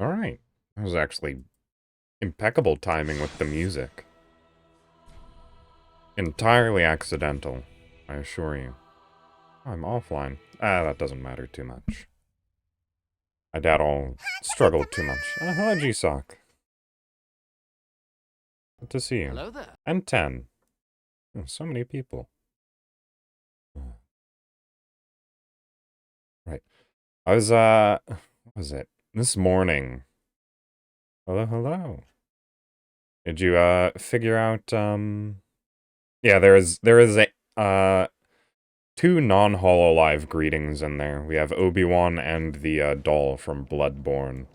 Alright. That was actually impeccable timing with the music. Entirely accidental, I assure you. I'm offline. That doesn't matter too much. I doubt I'll struggle too much. Hello, G-Sock. Good to see you. Hello there. And 10. Oh, so many people. Right. I was, what was it? This morning. Hello, hello. Did you, figure out, yeah, there is a, two non-Hololive greetings in there. We have Obi-Wan and the, doll from Bloodborne.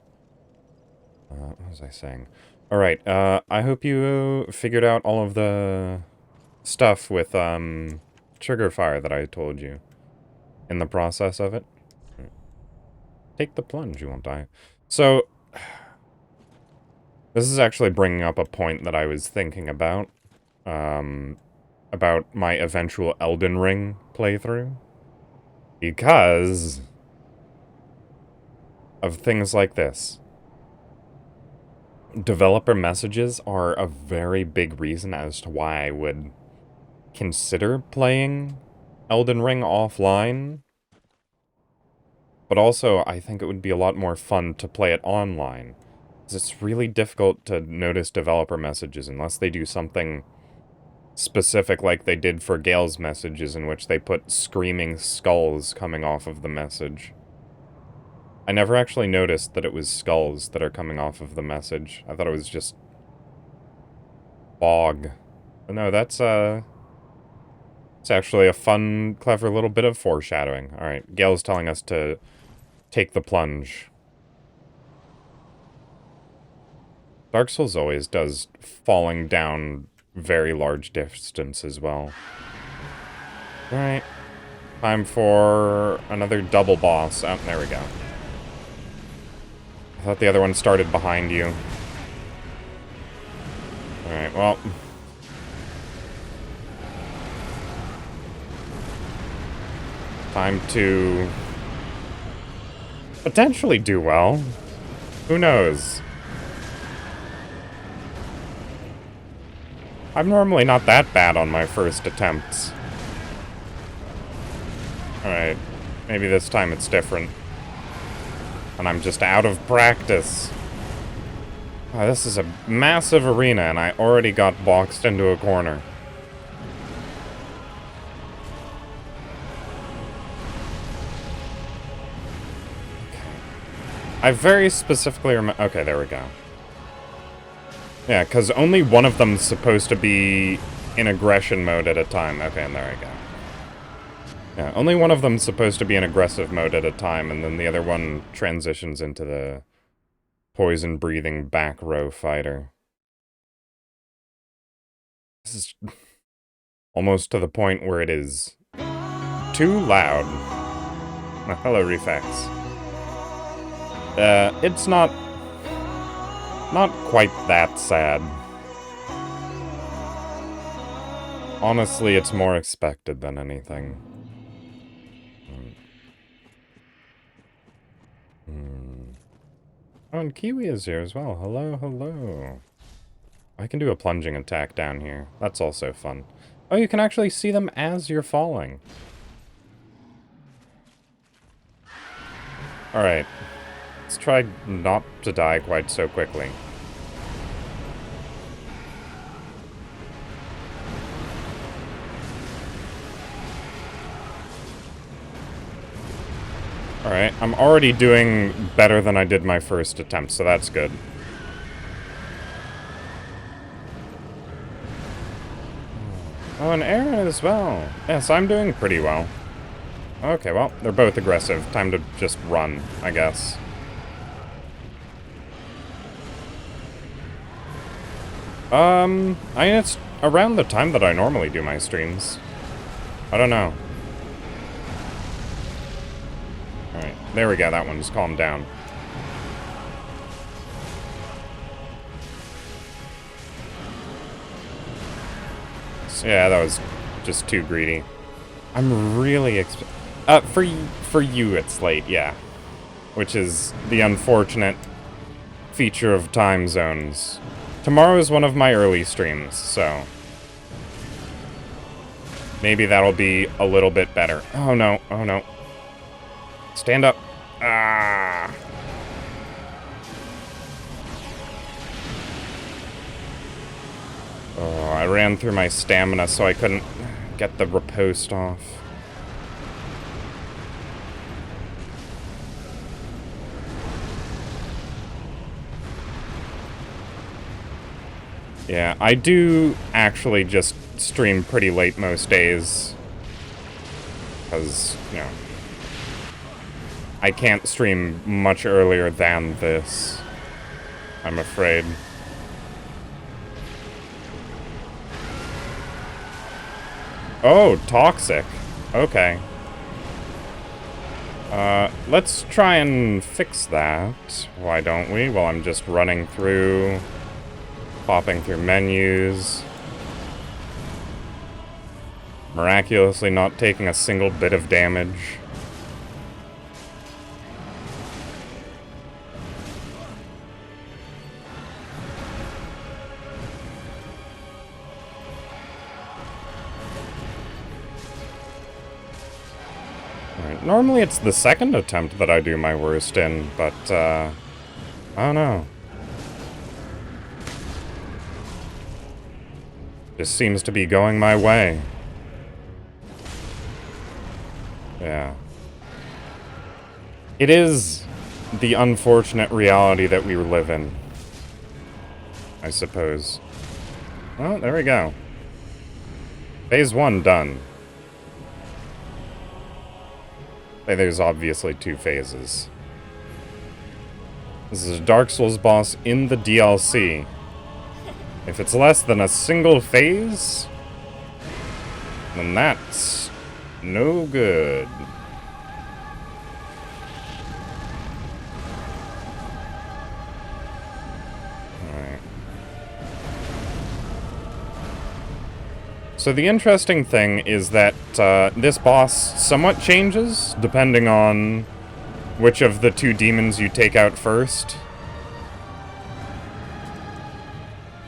What was I saying? Alright, I hope you figured out all of the stuff with, trigger fire that I told you. In the process of it. Take the plunge, you won't die. So, this is actually bringing up a point that I was thinking about my eventual Elden Ring playthrough. Because of things like this. Developer messages are a very big reason as to why I would consider playing Elden Ring offline. But also, I think it would be a lot more fun to play it online. Because it's really difficult to notice developer messages unless they do something specific like they did for Gale's messages, in which they put screaming skulls coming off of the message. I never actually noticed that it was skulls that are coming off of the message. I thought it was just fog. But no, that's it's actually a fun, clever little bit of foreshadowing. Alright, Gale's telling us to take the plunge. Dark Souls always does falling down very large distance as well. Alright. Time for another double boss. Oh, there we go. I thought the other one started behind you. Alright, well. Time to potentially do well. Who knows? I'm normally not that bad on my first attempts. Alright, maybe this time it's different. And I'm just out of practice. Oh, this is a massive arena, and I already got boxed into a corner. I very specifically remember... Okay, there we go. Yeah, because only one of them's supposed to be in aggression mode at a time. Okay, and there we go. Yeah, only one of them's supposed to be in aggressive mode at a time, and then the other one transitions into the poison-breathing back row fighter. This is almost to the point where it is too loud. Hello, Reflex. It's not quite that sad. Honestly, it's more expected than anything. Oh, and Kiwi is here as well. Hello, hello. I can do a plunging attack down here. That's also fun. Oh, you can actually see them as you're falling. Alright. Let's try not to die quite so quickly. Alright, I'm already doing better than I did my first attempt, so that's good. Oh, and Aaron as well. Yes, I'm doing pretty well. Okay, well, they're both aggressive. Time to just run, I guess. I mean, it's around the time that I normally do my streams. I don't know. Alright, there we go, that one's calmed down. So, yeah, that was just too greedy. I'm really for you it's late, yeah. Which is the unfortunate feature of time zones. Tomorrow is one of my early streams, so maybe that'll be a little bit better. Oh no, oh no. Stand up. Ah. Oh, I ran through my stamina so I couldn't get the riposte off. Yeah, I do actually just stream pretty late most days. Because, you know, I can't stream much earlier than this, I'm afraid. Oh, toxic. Okay. Let's try and fix that. Why don't we? While I'm just running through, popping through menus. Miraculously not taking a single bit of damage. Alright, normally it's the second attempt that I do my worst in, but, I don't know. Just seems to be going my way. Yeah. It is the unfortunate reality that we live in, I suppose. Well, there we go. Phase 1 done. Hey, there's obviously 2 phases. This is a Dark Souls boss in the DLC. If it's less than a single phase, then that's no good. Alright. So the interesting thing is that this boss somewhat changes depending on which of the 2 demons you take out first.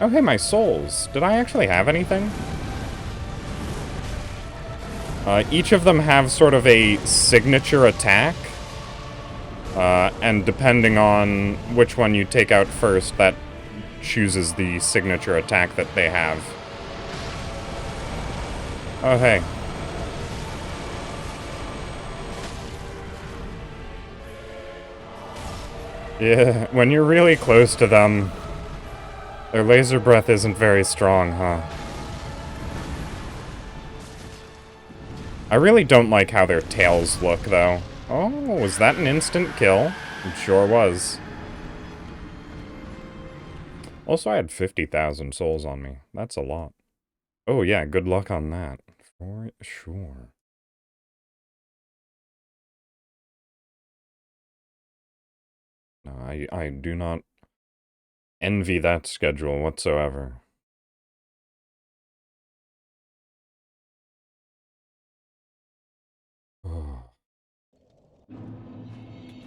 Oh, hey, my souls. Did I actually have anything? Each of them have sort of a signature attack. And depending on which one you take out first, that chooses the signature attack that they have. Oh, hey. Yeah, when you're really close to them, their laser breath isn't very strong, huh? I really don't like how their tails look, though. Oh, was that an instant kill? It sure was. Also, I had 50,000 souls on me. That's a lot. Oh, yeah, good luck on that. For sure. No, I do not envy that schedule whatsoever. Oh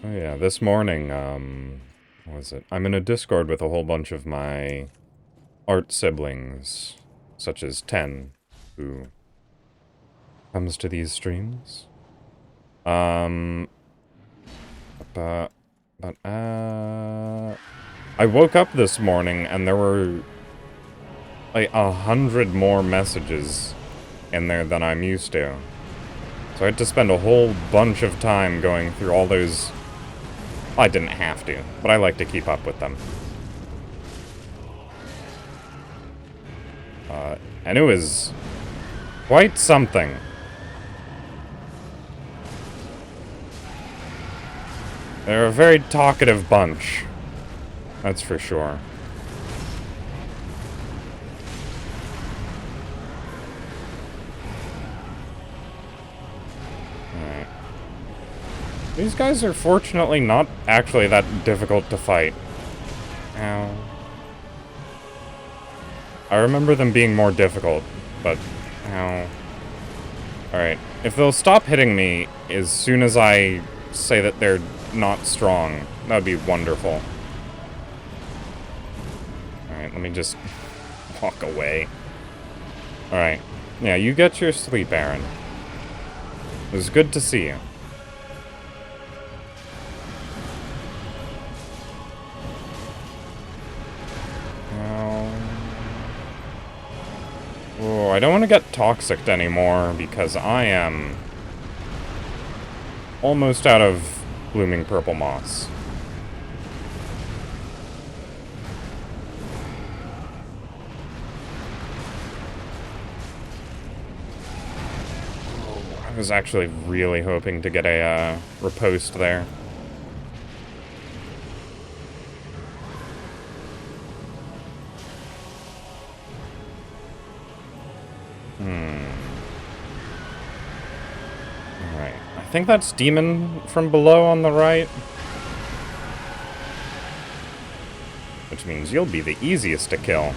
yeah, this morning, what was it? I'm in a Discord with a whole bunch of my art siblings, such as 10, who comes to these streams. I woke up this morning and there were like 100 more messages in there than I'm used to. So I had to spend a whole bunch of time going through all those. I didn't have to, but I like to keep up with them. And it was quite something. They're a very talkative bunch. That's for sure. Alright. These guys are fortunately not actually that difficult to fight. Ow. I remember them being more difficult, but ow. Alright, if they'll stop hitting me as soon as I say that they're not strong, that would be wonderful. Let me just walk away. Alright. Yeah, you get your sleep, Aaron. It was good to see you. Oh, I don't want to get toxic anymore because I am almost out of blooming purple moss. I was actually really hoping to get a riposte there. Alright. I think that's demon from below on the right. Which means you'll be the easiest to kill.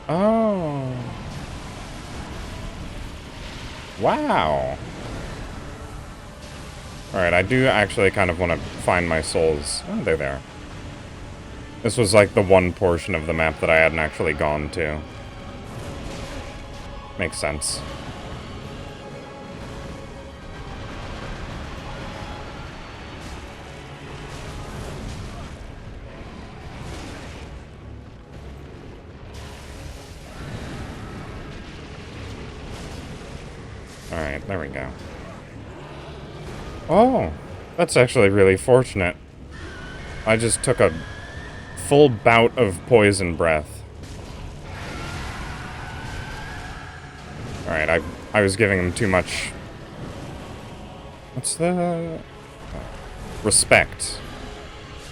Oh. Wow. Alright, I do actually kind of want to find my souls. Oh, they're there. This was like the one portion of the map that I hadn't actually gone to. Makes sense. Alright, there we go. Oh, that's actually really fortunate. I just took a full bout of poison breath. Alright, I was giving him too much... What's the... respect.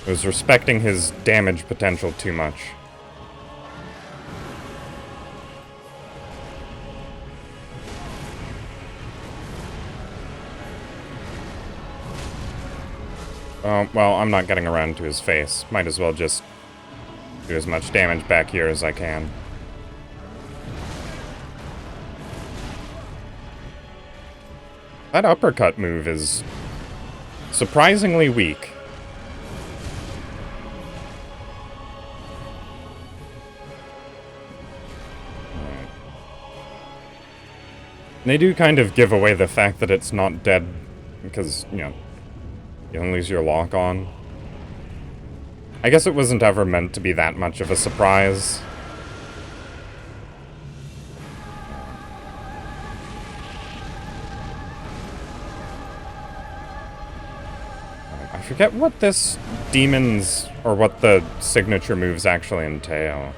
I was respecting his damage potential too much. Oh, well, I'm not getting around to his face. Might as well just do as much damage back here as I can. That uppercut move is surprisingly weak. Right. They do kind of give away the fact that it's not dead, because, you know, you don't lose your lock on. I guess it wasn't ever meant to be that much of a surprise. I forget what this demon's, or what the signature moves actually entail.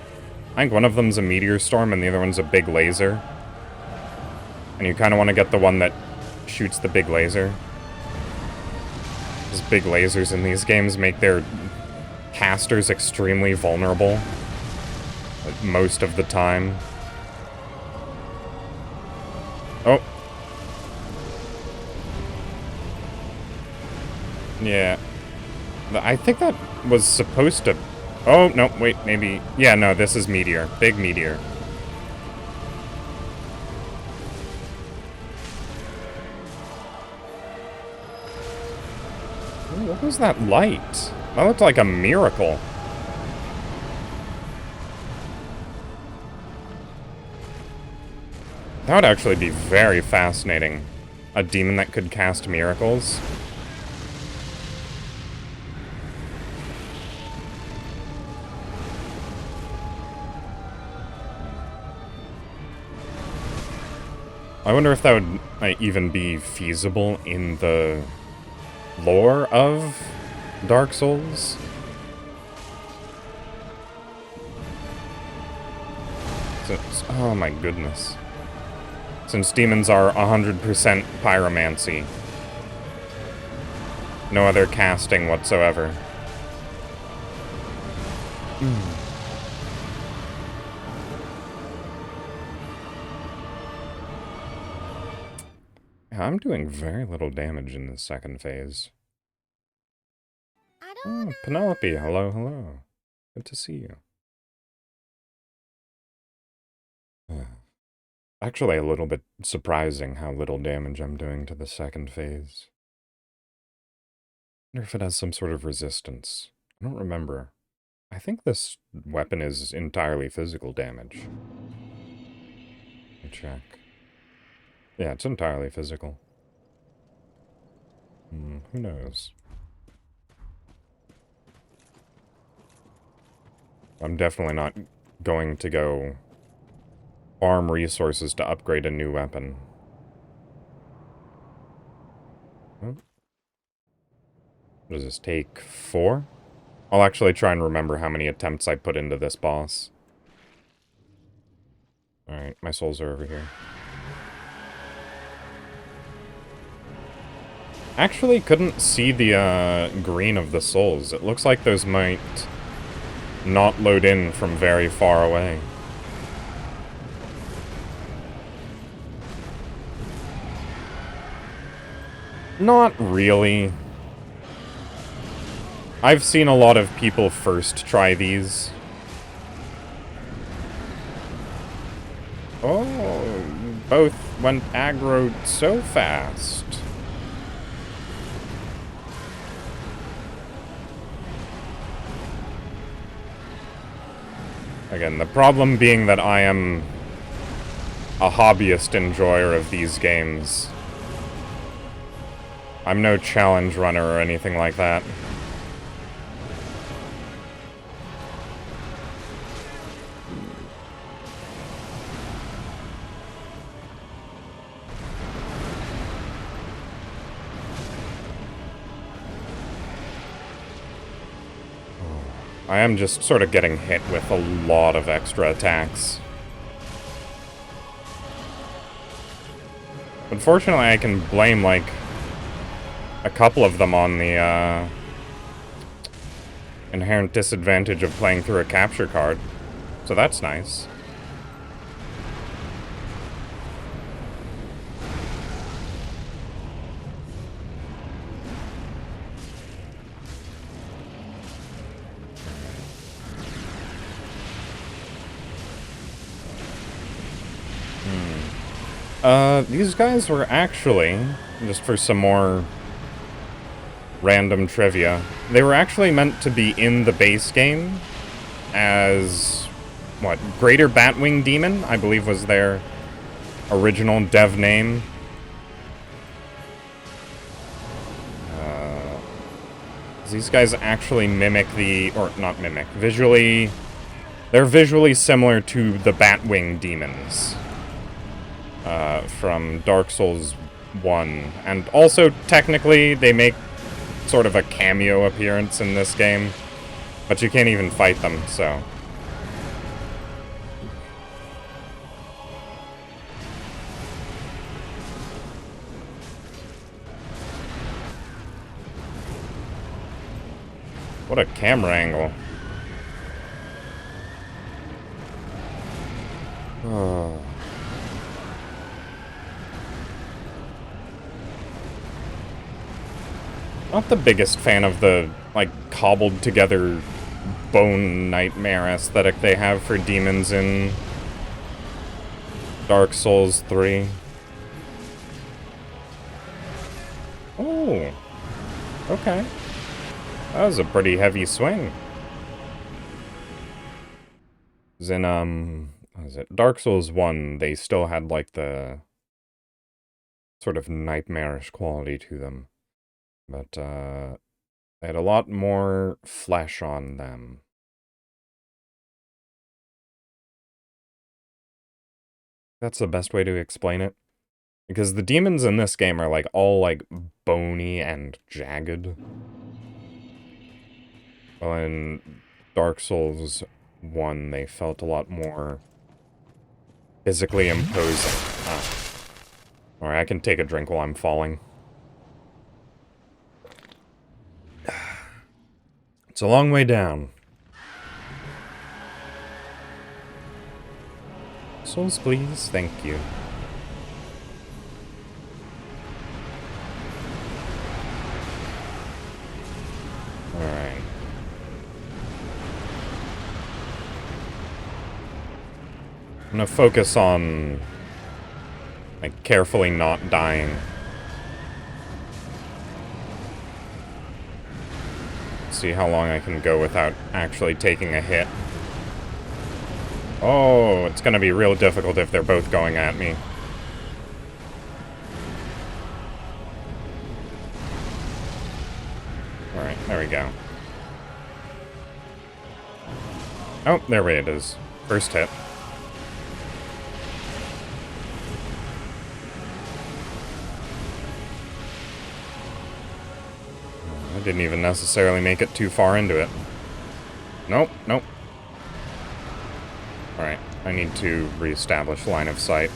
I think one of them's a meteor storm and the other one's a big laser. And you kind of want to get the one that shoots the big laser. Because big lasers in these games make their casters extremely vulnerable. Like, most of the time. Oh. Yeah. I think that was supposed to... Oh, no, wait, maybe... Yeah, no, this is meteor. Big meteor. Ooh, what was that light? That looked like a miracle. That would actually be very fascinating. A demon that could cast miracles. I wonder if that would even be feasible in the lore of Dark Souls. Oh my goodness. Since demons are 100% pyromancy. No other casting whatsoever. I'm doing very little damage in this second phase. Oh, Penelope, hello, hello. Good to see you. Actually, a little bit surprising how little damage I'm doing to the second phase. I wonder if it has some sort of resistance. I don't remember. I think this weapon is entirely physical damage. Let me check. Yeah, it's entirely physical. Who knows? I'm definitely not going to go farm resources to upgrade a new weapon. What does this take? 4? I'll actually try and remember how many attempts I put into this boss. Alright, my souls are over here. Actually, couldn't see the green of the souls. It looks like those might not load in from very far away. Not really. I've seen a lot of people first try these. Oh, both went aggro so fast. Again, the problem being that I am a hobbyist enjoyer of these games. I'm no challenge runner or anything like that. I am just sort of getting hit with a lot of extra attacks. Unfortunately, I can blame, like, a couple of them on the, inherent disadvantage of playing through a capture card. So that's nice. These guys were actually, just for some more random trivia, they were actually meant to be in the base game as, what, Greater Batwing Demon, I believe was their original dev name. These guys actually mimic or not mimic, visually, they're visually similar to the Batwing demons. From Dark Souls 1. And also, technically, they make sort of a cameo appearance in this game. But you can't even fight them, so... What a camera angle. Oh... Not the biggest fan of the, like, cobbled together bone nightmare aesthetic they have for demons in Dark Souls 3. Oh, okay. That was a pretty heavy swing. As in, what was it? Dark Souls 1, they still had, like, the sort of nightmarish quality to them. But, they had a lot more flesh on them. That's the best way to explain it. Because the demons in this game are, like, all, like, bony and jagged. Well, in Dark Souls 1, they felt a lot more physically imposing. Alright, I can take a drink while I'm falling. It's a long way down. Souls, please. Thank you. Alright. I'm gonna focus on, like, carefully not dying. see how long I can go without actually taking a hit. Oh, it's gonna be real difficult if they're both going at me. Alright, there we go. Oh, there it is. First hit. I didn't even necessarily make it too far into it. Nope, nope. Alright, I need to reestablish line of sight.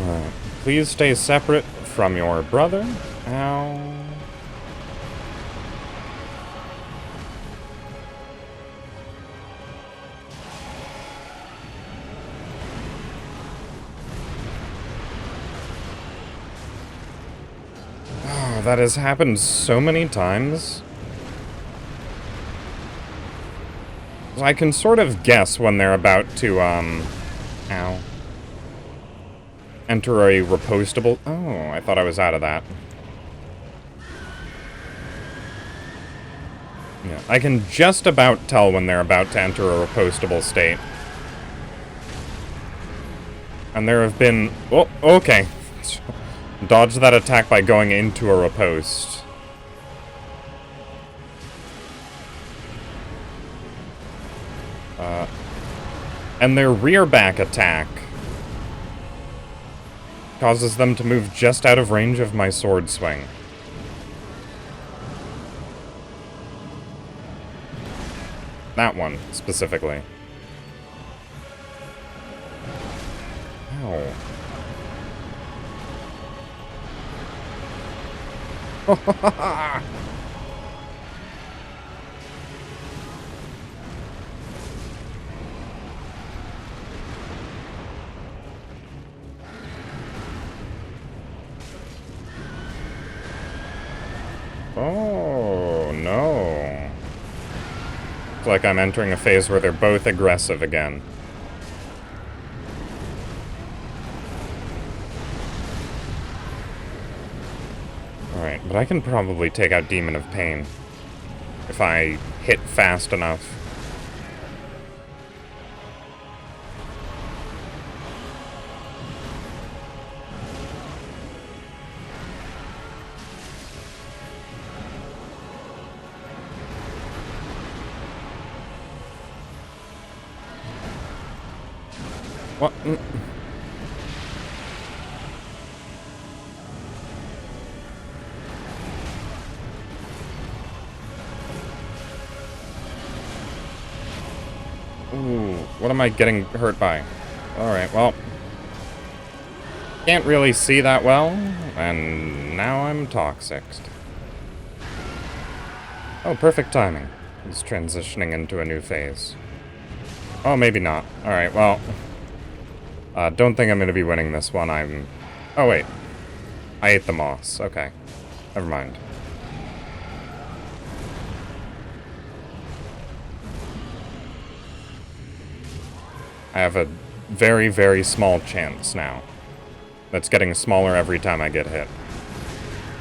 Alright, please stay separate from your brother. Ow. Oh, that has happened so many times. I can sort of guess when they're about to, ow. Enter a repostable... Oh, I thought I was out of that. Yeah, I can just about tell when they're about to enter a repostable state. And there have been... Oh, okay. Dodge that attack by going into a riposte. And their rear back attack causes them to move just out of range of my sword swing. That one, specifically. Ow. Oh, no. It's like I'm entering a phase where they're both aggressive again. Alright, but I can probably take out Demon of Pain if I hit fast enough. What? Ooh, what am I getting hurt by? Alright, well. Can't really see that well, and now I'm toxicked. Oh, perfect timing. He's transitioning into a new phase. Oh, maybe not. Alright, well. Don't think I'm gonna be winning this one. Oh, wait. I ate the moss. Okay. Never mind. I have a very, very small chance now. That's getting smaller every time I get hit.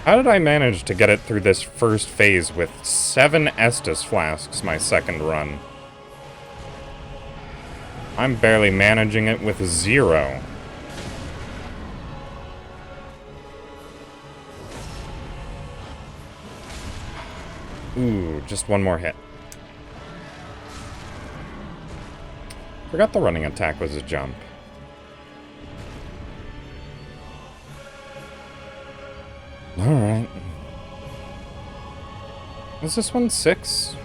How did I manage to get it through this first phase with 7 Estus flasks my second run? I'm barely managing it with 0. Ooh, just one more hit. Forgot the running attack was a jump. Alright. Is this one 6?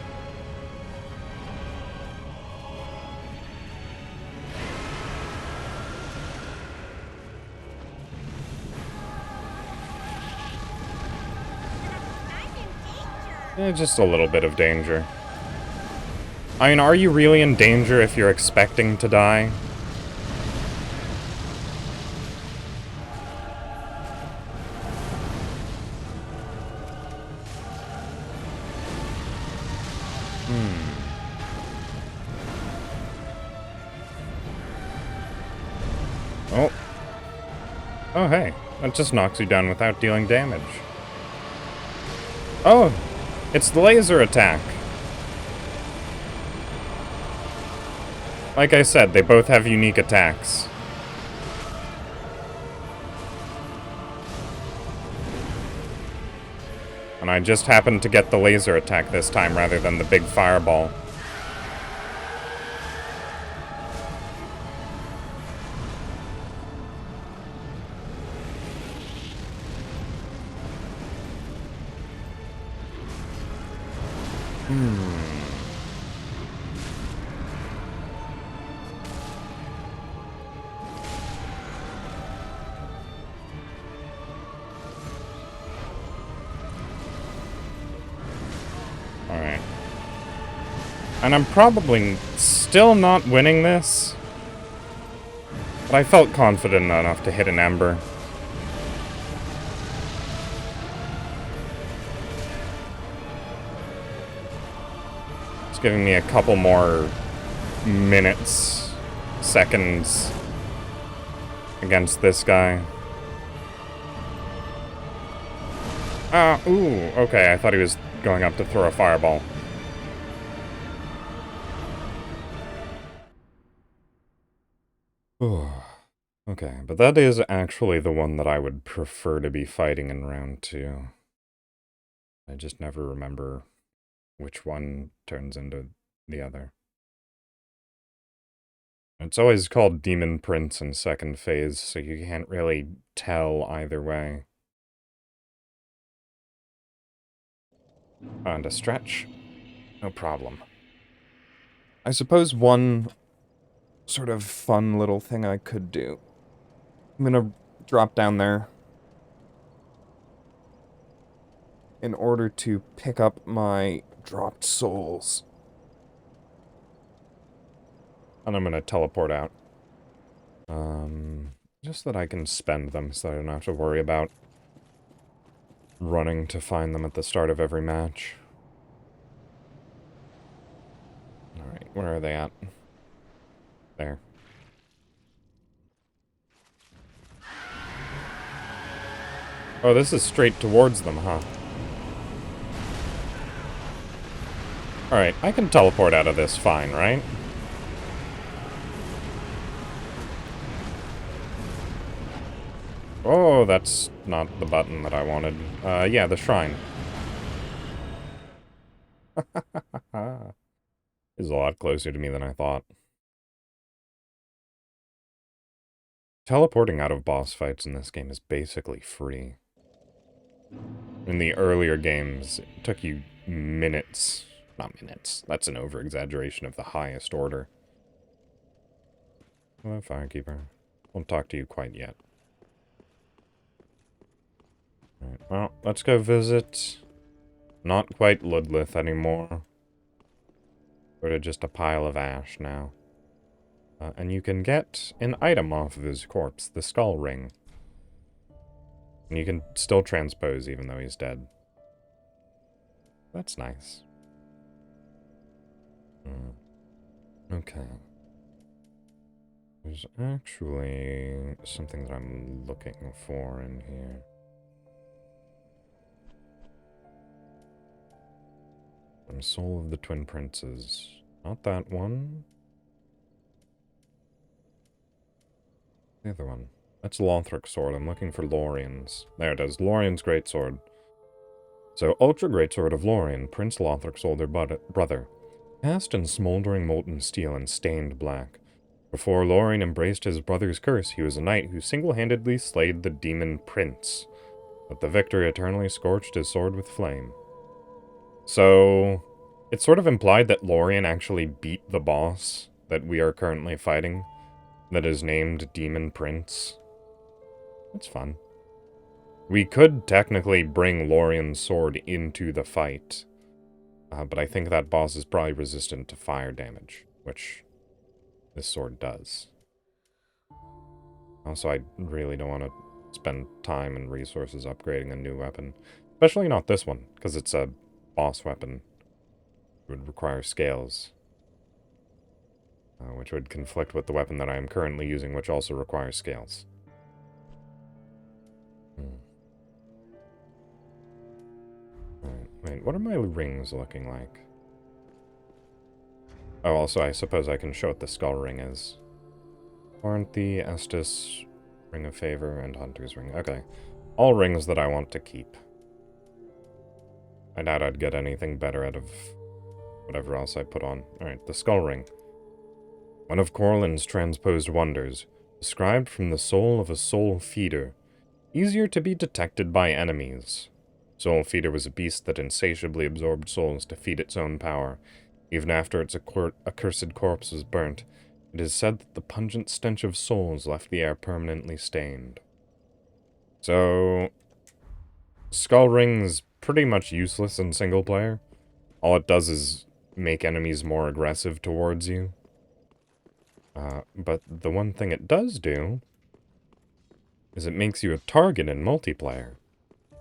Just a little bit of danger. I mean, are you really in danger if you're expecting to die? Oh. Oh, hey. That just knocks you down without dealing damage. Oh, it's the laser attack. Like I said, they both have unique attacks. And I just happened to get the laser attack this time rather than the big fireball. Alright. And I'm probably still not winning this. But I felt confident enough to hit an ember. It's giving me a couple more minutes, seconds against this guy. Ooh, okay, I thought he was going up to throw a fireball. Okay, but that is actually the one that I would prefer to be fighting in round 2. I just never remember which one turns into the other. It's always called Demon Prince in second phase, so you can't really tell either way. And a stretch? No problem. I suppose one sort of fun little thing I could do. I'm gonna drop down there in order to pick up my dropped souls. And I'm gonna teleport out. Just that I can spend them so I don't have to worry about running to find them at the start of every match. Alright, where are they at? There. Oh, this is straight towards them, huh? Alright, I can teleport out of this fine, right? Oh, that's not the button that I wanted. Yeah, the shrine. Is a lot closer to me than I thought. Teleporting out of boss fights in this game is basically free. In the earlier games, it took you minutes. Not minutes. That's an over-exaggeration of the highest order. Hello, Firekeeper. Won't talk to you quite yet. Alright, well, let's go visit... Not quite Ludlith anymore. Sort of just a pile of ash now. And you can get an item off of his corpse, the skull ring. And you can still transpose even though he's dead. That's nice. Okay. There's actually something that I'm looking for in here. Soul of the Twin Princes. Not that one. The other one. That's Lothric's sword. I'm looking for Lorien's. There it is. Lorien's greatsword. So, Ultra Greatsword of Lorien, Prince Lothric's older brother. Cast in smoldering molten steel and stained black. Before Lorien embraced his brother's curse, he was a knight who single-handedly slayed the demon prince. But the victor eternally scorched his sword with flame. So, it's sort of implied that Lorien actually beat the boss that we are currently fighting, that is named Demon Prince. That's fun. We could technically bring Lorien's sword into the fight, but I think that boss is probably resistant to fire damage, which this sword does. Also, I really don't want to spend time and resources upgrading a new weapon, especially not this one, because it's a boss weapon. It would require scales, which would conflict with the weapon that I am currently using, which also requires scales. Alright, Alright, what are my rings looking like? Oh, also, I suppose I can show what the skull ring is. Warranty, Estus, Ring of Favor, and Hunter's Ring. Okay. All rings that I want to keep. I doubt I'd get anything better out of whatever else I put on. Alright, the skull ring. One of Corlin's transposed wonders, described from the soul of a soul feeder. Easier to be detected by enemies. Soul feeder was a beast that insatiably absorbed souls to feed its own power. Even after its accursed corpse was burnt, it is said that the pungent stench of souls left the air permanently stained. So, Skull Ring's pretty much useless in single player. All it does is make enemies more aggressive towards you. But the one thing it does do is it makes you a target in multiplayer.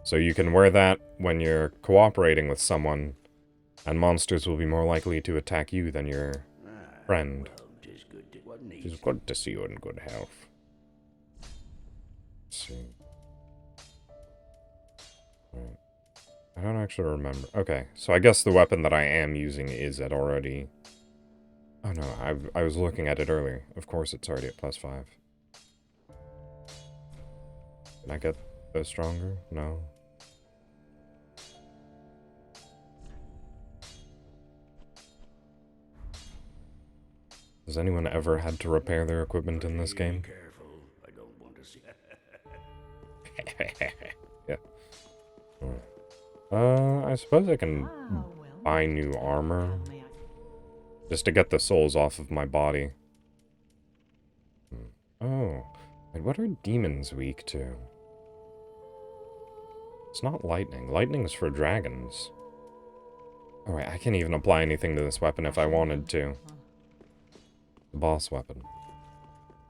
So you can wear that when you're cooperating with someone, and monsters will be more likely to attack you than your friend. It is good to see you in good health. Let's see. Right. I don't actually remember. Okay, so I guess the weapon that I am using is at already... Oh no, I was looking at it earlier. Of course it's already at +5. Can I get those stronger? No. Has anyone ever had to repair their equipment in this game? I don't want to see. Yeah. I suppose I can buy new armor. Just to get the souls off of my body. Oh. And what are demons weak to? It's not lightning. Lightning's for dragons. Alright, I can't even apply anything to this weapon if I wanted to. The boss weapon.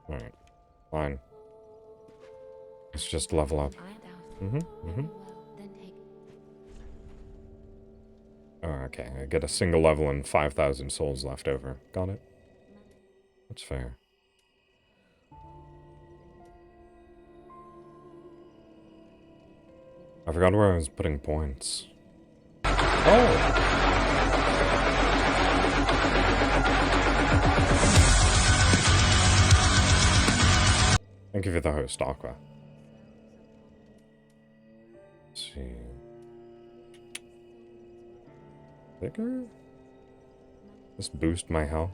Alright. Fine. Let's just level up. Oh, okay. I get a single level and 5,000 souls left over. Got it. That's fair. I forgot where I was putting points. Oh! Thank you for the host, Aqua. Let's see. Bigger? Just boost my health.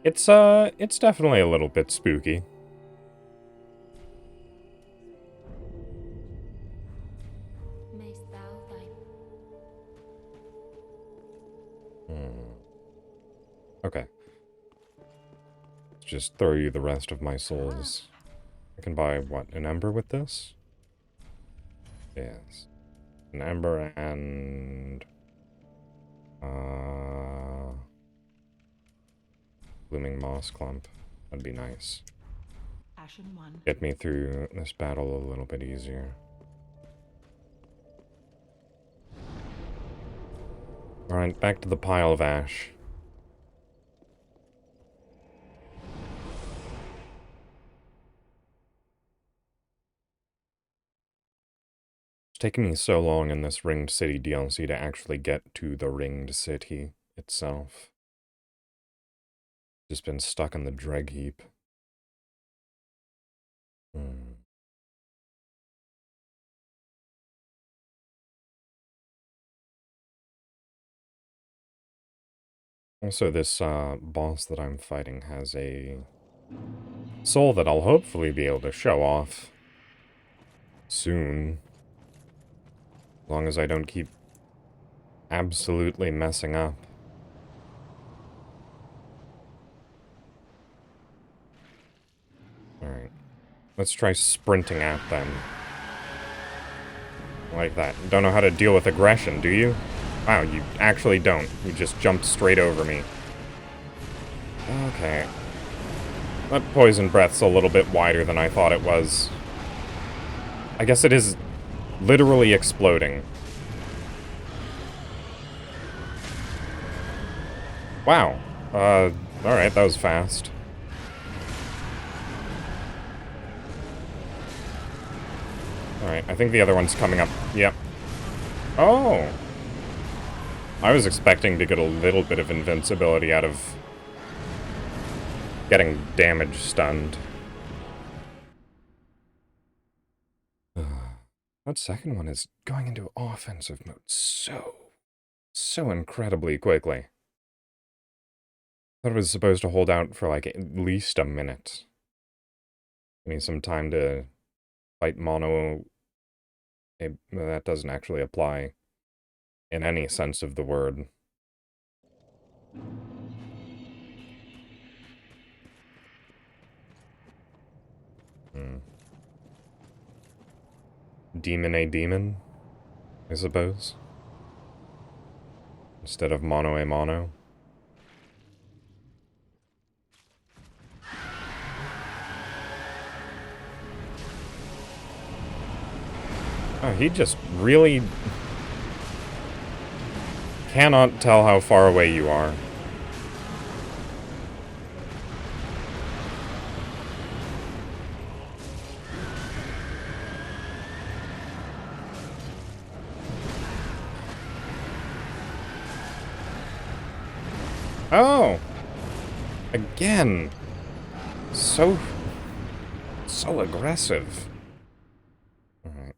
It's definitely a little bit spooky. Okay. Let's just throw you the rest of my souls. I can buy, what, an ember with this? Yes. An ember and... blooming moss clump. That'd be nice. Get me through this battle a little bit easier. Alright, back to the pile of ash. It's taken me so long in this Ringed City DLC to actually get to the Ringed City itself. Just been stuck in the dreg heap. Also, this boss that I'm fighting has a soul that I'll hopefully be able to show off soon. As long as I don't keep absolutely messing up. Alright. Let's try sprinting at them. Like that. Don't know how to deal with aggression, do you? Wow, you actually don't. You just jumped straight over me. Okay. That poison breath's a little bit wider than I thought it was. I guess it is literally exploding. Wow. Alright, that was fast. Alright, I think the other one's coming up. Yep. Oh! I was expecting to get a little bit of invincibility out of getting damage stunned. That second one is going into offensive mode so incredibly quickly. I thought it was supposed to hold out for like at least a minute. Give me some time to fight mono. That doesn't actually apply in any sense of the word. Demon a demon, I suppose. Instead of mono a mono. Oh, he just really cannot tell how far away you are. Oh! Again! So aggressive. Alright.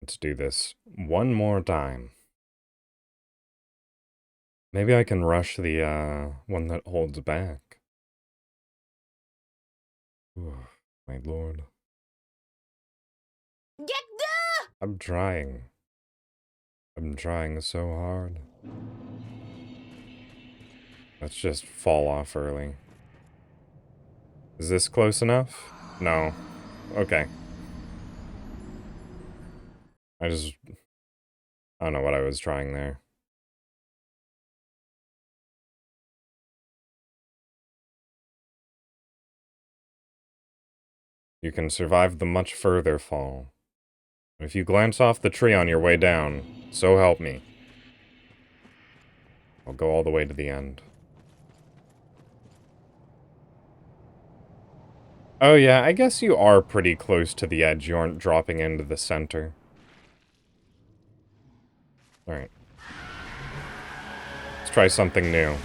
Let's do this one more time. Maybe I can rush the, one that holds back. Ooh, my lord. Get the! I'm trying. I'm trying so hard. Let's just fall off early. Is this close enough? No. Okay. I don't know what I was trying there. You can survive the much further fall. If you glance off the tree on your way down, so help me. I'll go all the way to the end. Oh yeah, I guess you are pretty close to the edge. You aren't dropping into the center. Alright. Let's try something new.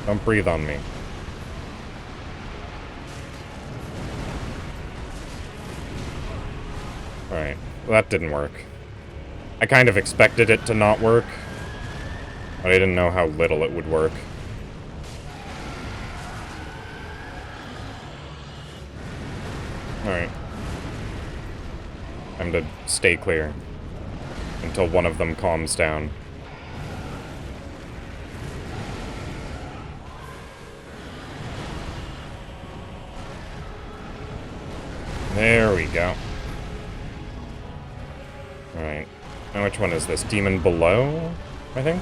Don't breathe on me. Alright. Well, that didn't work. I kind of expected it to not work, but I didn't know how little it would work. Alright. Time to stay clear until one of them calms down. There we go. Alright. Now which one is this? Demon below, I think?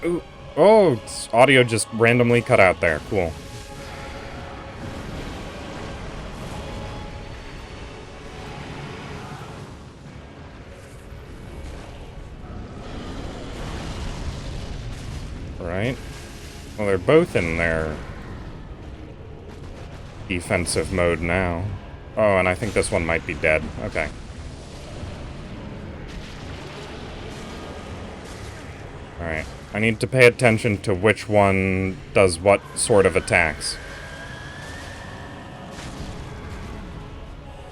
Ooh. Oh, audio just randomly cut out there. Cool. Right. Well, they're both in their defensive mode now. Oh, and I think this one might be dead. Okay. Alright. I need to pay attention to which one does what sort of attacks.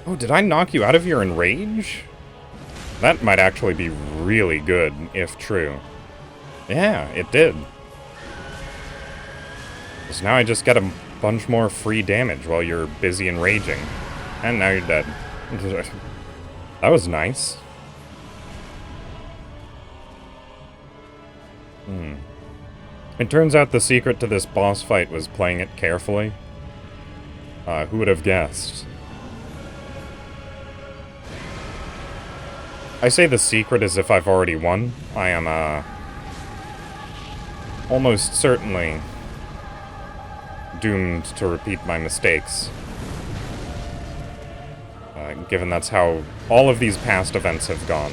Oh, did I knock you out of your enrage? That might actually be really good, if true. Yeah, it did. Because now I just get a bunch more free damage while you're busy enraging. And now you're dead. That was nice. It turns out the secret to this boss fight was playing it carefully. Who would have guessed? I say the secret as if I've already won. I am, almost certainly doomed to repeat my mistakes. Given that's how all of these past events have gone.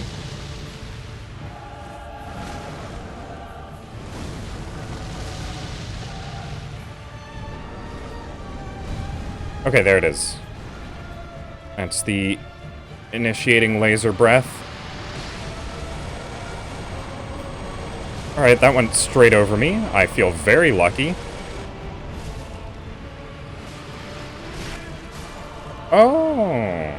Okay, there it is. That's the initiating laser breath. Alright, that went straight over me. I feel very lucky. Oh!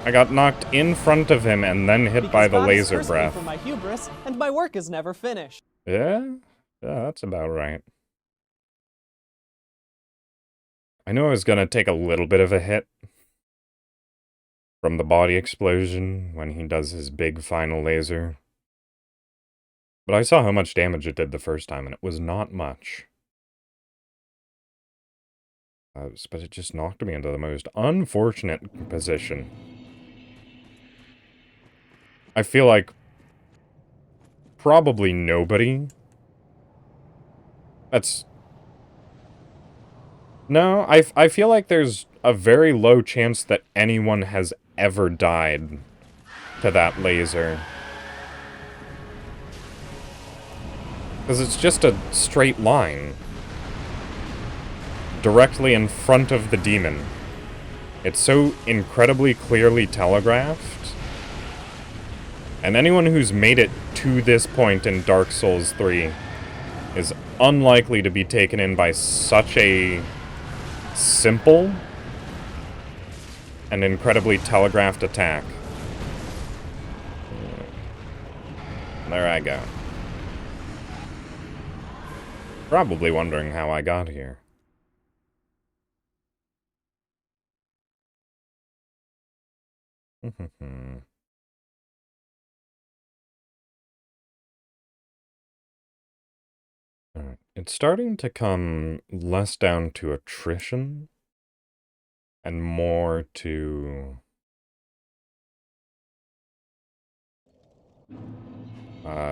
I got knocked in front of him and then hit by the laser breath. For my hubris, and my work is never finished. Yeah? Yeah, that's about right. I knew I was gonna take a little bit of a hit from the body explosion when he does his big final laser. But I saw how much damage it did the first time, and it was not much. But it just knocked me into the most unfortunate position. I feel like probably nobody... No, I feel like there's a very low chance that anyone has ever died to that laser. Because it's just a straight line. Directly in front of the demon. It's so incredibly clearly telegraphed. And anyone who's made it to this point in Dark Souls 3 is unlikely to be taken in by such a simple and incredibly telegraphed attack. There I go. Probably wondering how I got here. Alright. It's starting to come less down to attrition and more to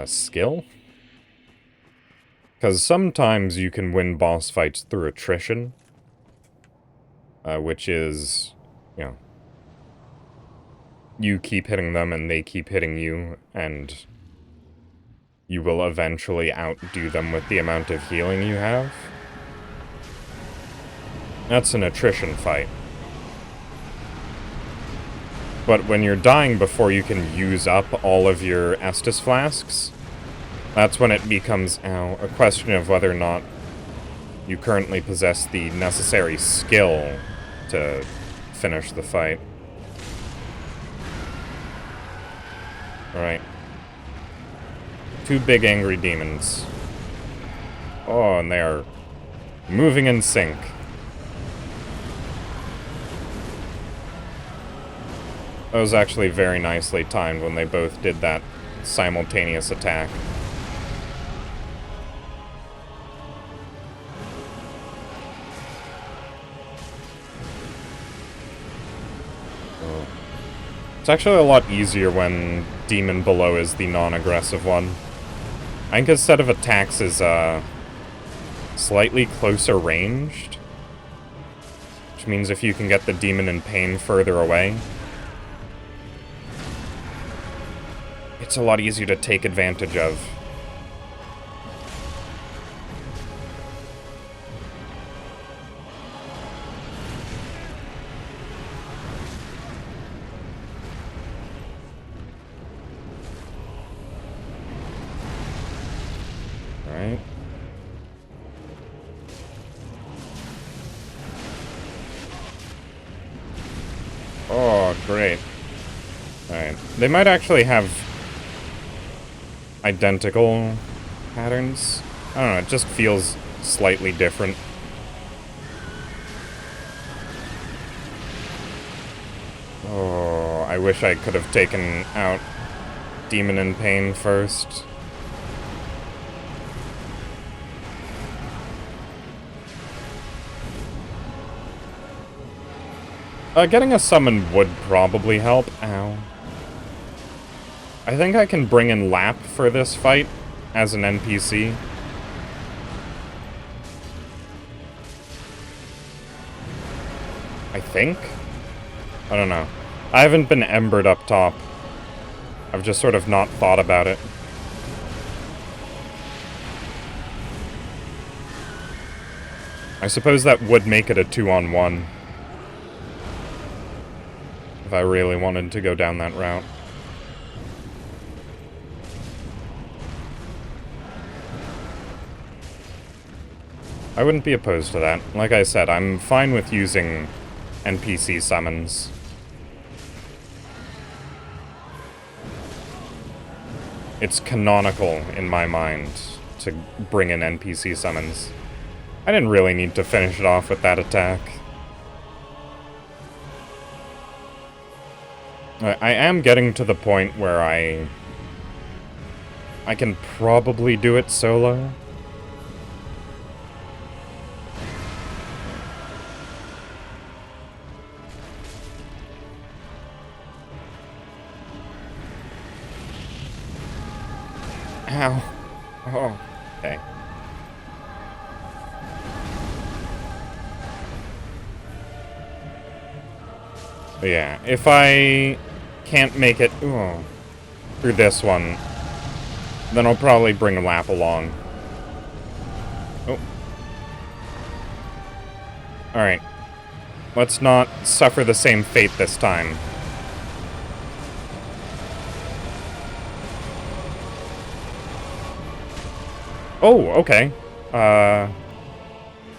skill. Because sometimes you can win boss fights through attrition, which is, you know, you keep hitting them and they keep hitting you, and you will eventually outdo them with the amount of healing you have. That's an attrition fight. But when you're dying before you can use up all of your Estus flasks, that's when it becomes a question of whether or not you currently possess the necessary skill to finish the fight. Alright. Two big angry demons. Oh, and they are moving in sync. That was actually very nicely timed when they both did that simultaneous attack. It's actually a lot easier when Demon Below is the non-aggressive one. I think his set of attacks is, slightly closer ranged. Which means if you can get the demon in pain further away, it's a lot easier to take advantage of. Alright. Oh, great. Alright. They might actually have identical patterns. I don't know, it just feels slightly different. Oh, I wish I could have taken out Demon in Pain first. Getting a summon would probably help. Ow. I think I can bring in Lap for this fight as an NPC. I think? I don't know. I haven't been embered up top. I've just sort of not thought about it. I suppose that would make it a 2-on-1. If I really wanted to go down that route. I wouldn't be opposed to that. Like I said, I'm fine with using NPC summons. It's canonical in my mind to bring in NPC summons. I didn't really need to finish it off with that attack. I am getting to the point where I can probably do it solo. Ow. Oh, okay. But yeah, if I can't make it through this one, then I'll probably bring a Lap along. Oh. Alright. Let's not suffer the same fate this time. Oh, okay.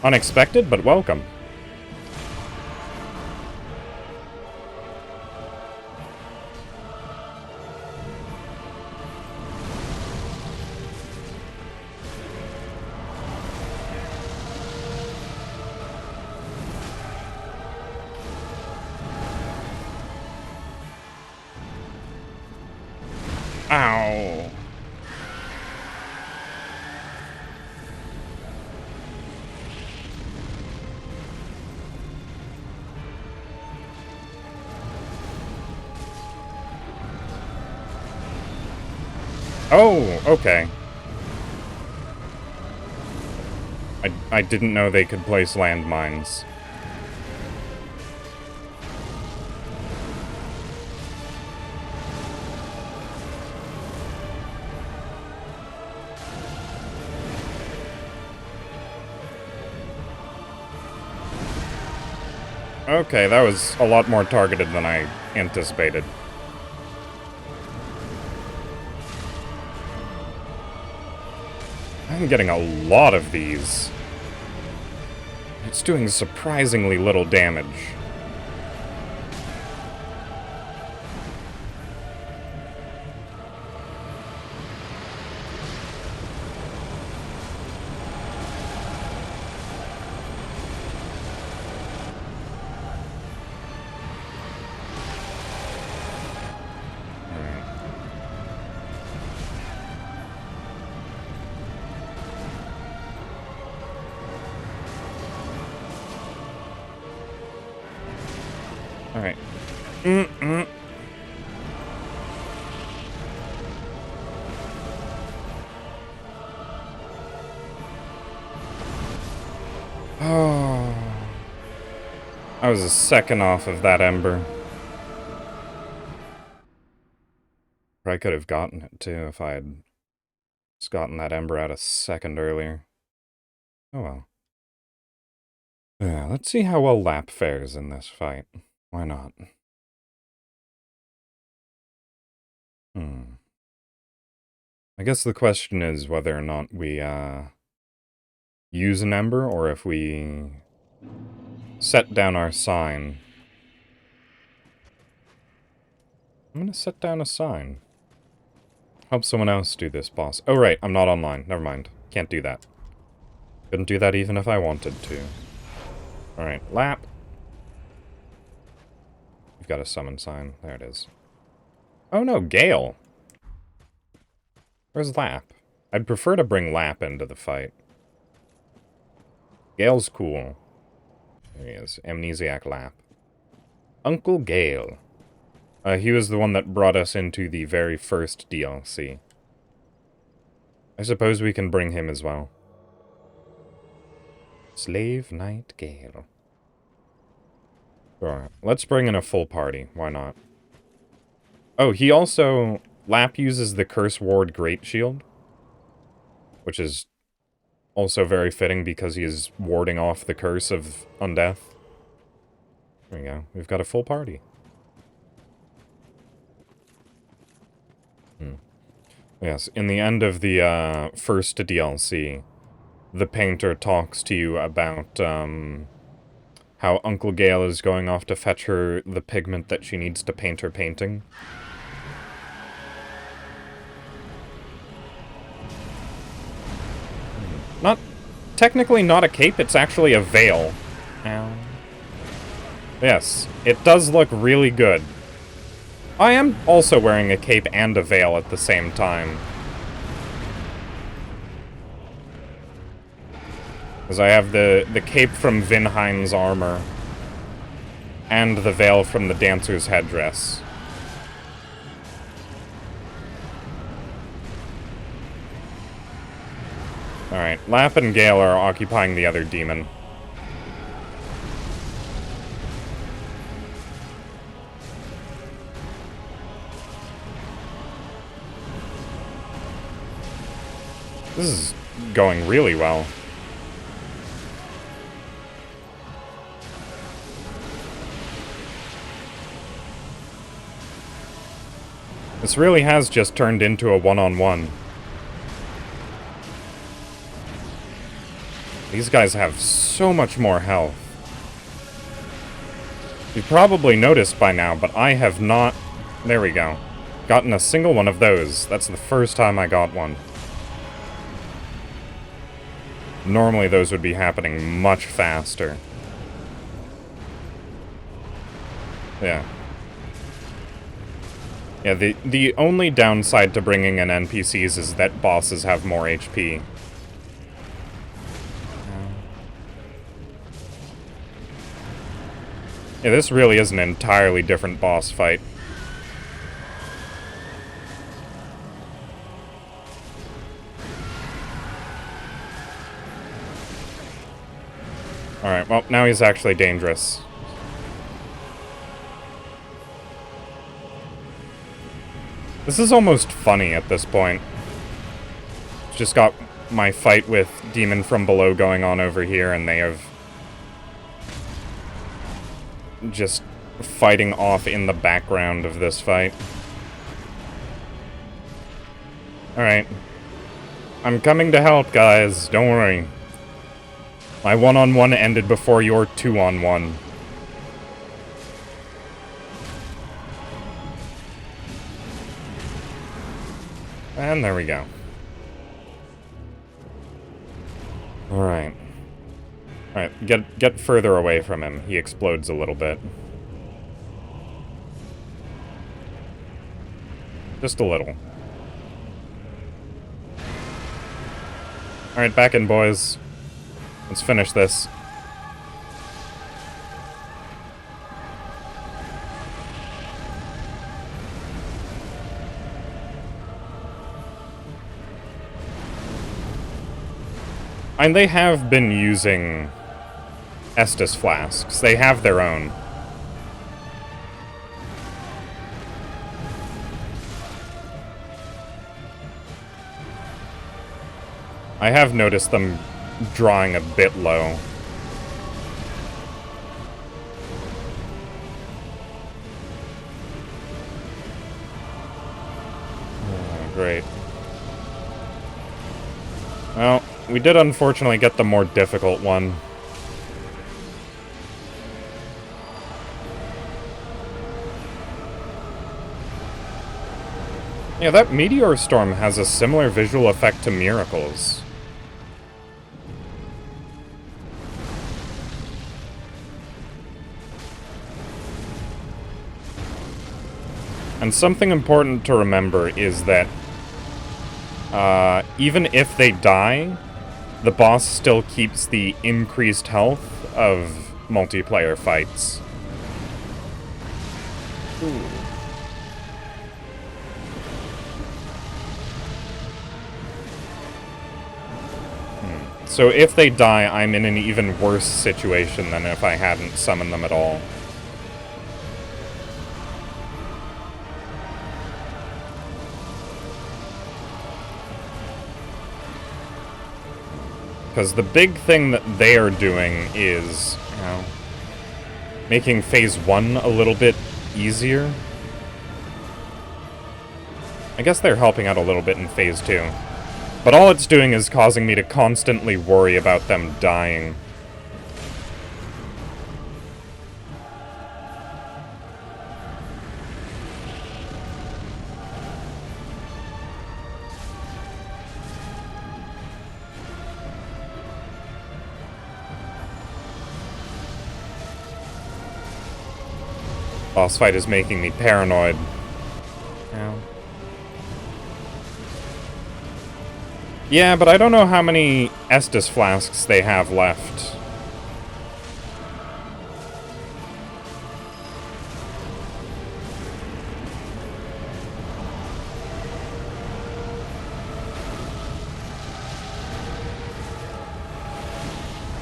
Unexpected, but welcome. Ow. Oh, okay. I didn't know they could place landmines. Okay, that was a lot more targeted than I anticipated. I'm getting a lot of these. It's doing surprisingly little damage. Alright. Oh. I was a second off of that ember. I could have gotten it too if I had just gotten that ember out a second earlier. Oh well. Yeah, let's see how well Lap fares in this fight. Why not? I guess the question is whether or not we, use an ember, or if we set down our sign. I'm gonna set down a sign. Help someone else do this, boss. Oh, right, I'm not online. Never mind. Can't do that. Couldn't do that even if I wanted to. Alright, Lap. We've got a summon sign. There it is. Oh no, Gale! Where's Lap? I'd prefer to bring Lap into the fight. Gale's cool. There he is. Amnesiac Lap. Uncle Gale. He was the one that brought us into the very first DLC. I suppose we can bring him as well. Slave Knight Gale. Sure. Let's bring in a full party. Why not? Oh, he also... Lap uses the Curse Ward Great Shield, which is also very fitting because he is warding off the curse of undeath. There we go. We've got a full party. Yes, in the end of the first DLC, the painter talks to you about how Uncle Gale is going off to fetch her the pigment that she needs to paint her painting. Technically not a cape, it's actually a veil. Ow. Yes, it does look really good. I am also wearing a cape and a veil at the same time. Because I have the cape from Vinheim's armor. And the veil from the dancer's headdress. Alright, Lap and Gale are occupying the other demon. This is going really well. This really has just turned into a one-on-one. These guys have so much more health. You've probably noticed by now, but I have not... There we go. Gotten a single one of those. That's the first time I got one. Normally those would be happening much faster. Yeah. Yeah, the only downside to bringing in NPCs is that bosses have more HP. Yeah, this really is an entirely different boss fight. Alright, well, now he's actually dangerous. This is almost funny at this point. Just got my fight with Demon from Below going on over here, and they have... just fighting off in the background of this fight. Alright. I'm coming to help, guys. Don't worry. My one-on-one ended before your two-on-one. And there we go. Alright. Alright, get further away from him. He explodes a little bit. Just a little. Alright, back in, boys. Let's finish this. And they have been using Estus flasks. They have their own. I have noticed them drawing a bit low. Oh, great. Well, we did unfortunately get the more difficult one. Yeah, that meteor storm has a similar visual effect to Miracles. And something important to remember is that even if they die, the boss still keeps the increased health of multiplayer fights. Ooh. So if they die, I'm in an even worse situation than if I hadn't summoned them at all. Because the big thing that they are doing is, you know, making Phase 1 a little bit easier. I guess they're helping out a little bit in Phase 2. But all it's doing is causing me to constantly worry about them dying. Boss fight is making me paranoid. Ow. Yeah, but I don't know how many Estus flasks they have left.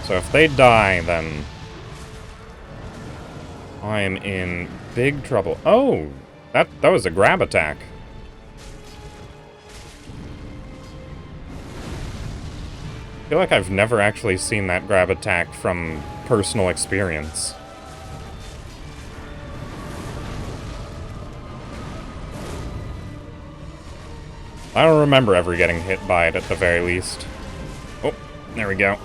So if they die, then I am in big trouble. Oh, that was a grab attack. I feel like I've never actually seen that grab attack from personal experience. I don't remember ever getting hit by it at the very least. Oh, there we go.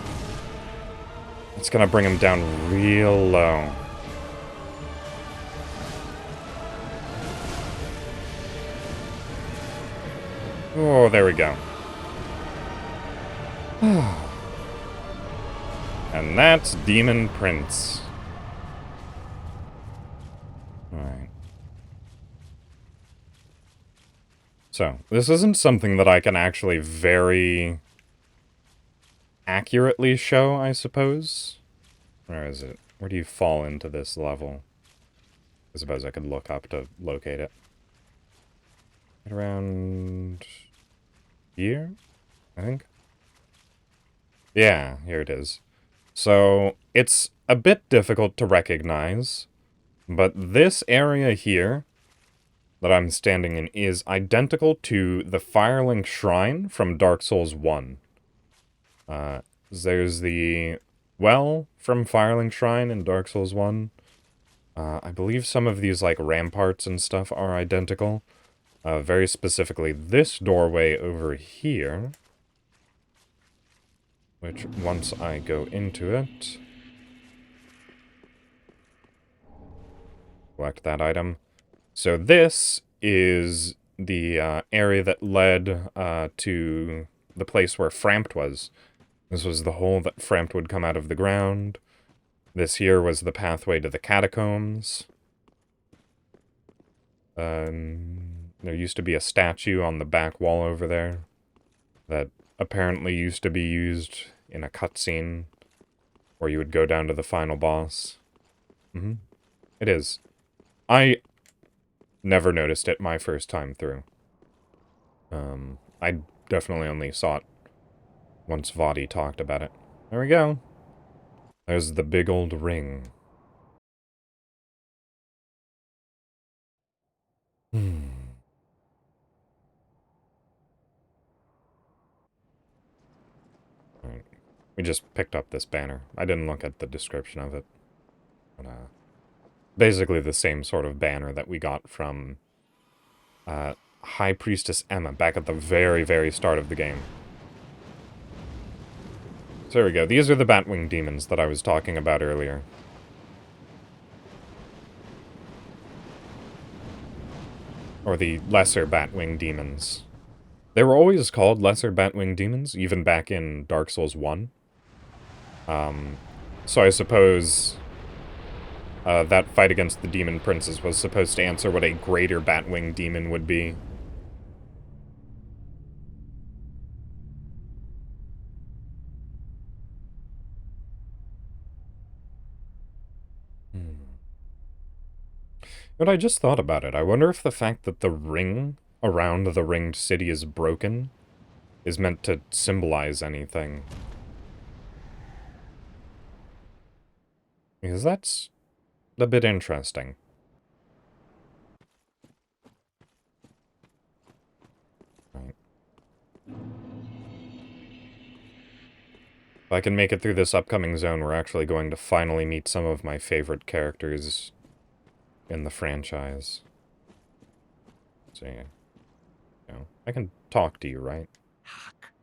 It's gonna bring him down real low. Oh, there we go. And that's Demon Prince. Alright. So, this isn't something that I can actually very accurately show, I suppose. Where is it? Where do you fall into this level? I suppose I could look up to locate it. Right around here, I think. Yeah, here it is. So, it's a bit difficult to recognize, but this area here that I'm standing in is identical to the Firelink Shrine from Dark Souls 1. There's the well from Firelink Shrine in Dark Souls 1. I believe some of these, like, ramparts and stuff are identical. Very specifically, this doorway over here, which, once I go into it, collect that item. So this is the area that led to the place where Frampt was. This was the hole that Frampt would come out of the ground. This here was the pathway to the catacombs. There used to be a statue on the back wall over there that apparently used to be used in a cutscene where you would go down to the final boss. It is. I never noticed it my first time through. I definitely only saw it once Vadi talked about it. There we go. There's the big old ring. Right. We just picked up this banner. I didn't look at the description of it. But, basically the same sort of banner that we got from High Priestess Emma back at the very, very start of the game. So there we go. These are the Batwing demons that I was talking about earlier. Or the lesser Batwing demons. They were always called lesser Batwing demons, even back in Dark Souls 1. So I suppose that fight against the demon princes was supposed to answer what a greater Batwing demon would be. But I just thought about it. I wonder if the fact that the ring around the ringed city is broken is meant to symbolize anything. Because that's a bit interesting. Right. If I can make it through this upcoming zone, we're actually going to finally meet some of my favorite characters in the franchise. So, yeah. You know, I can talk to you, right? Hark.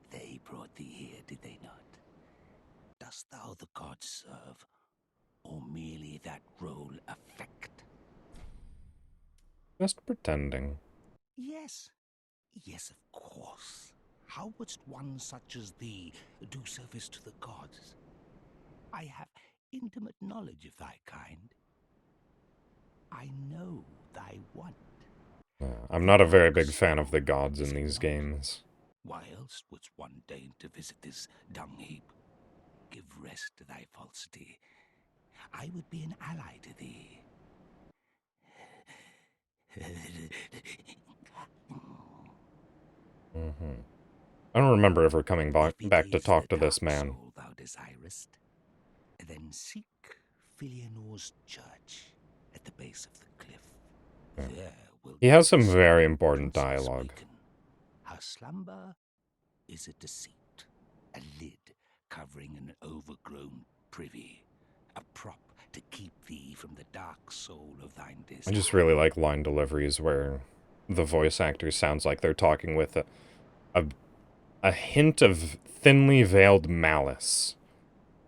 They brought thee here, did they not? Dost thou the gods serve, or merely that role affect? Just pretending. Yes. Yes, of course. How wouldst one such as thee do service to the gods? I have intimate knowledge of thy kind. I know thy want. I'm not a very big fan of the gods in these games. Why else wouldst one deign to visit this dung heap? Give rest to thy falsity. I would be an ally to thee. Mm-hmm. I don't remember ever coming back If it to is talk the to this dark man. soul thou desirest, then seek Filianor's church at the base of the cliff. Yeah. There will He has some see very the important princess dialogue. waken. Her slumber is a deceit, a lid covering an overgrown privy, a prop to keep thee from the dark soul of thine I desire. just really like line deliveries where the voice actor sounds like they're talking with a hint of thinly veiled malice.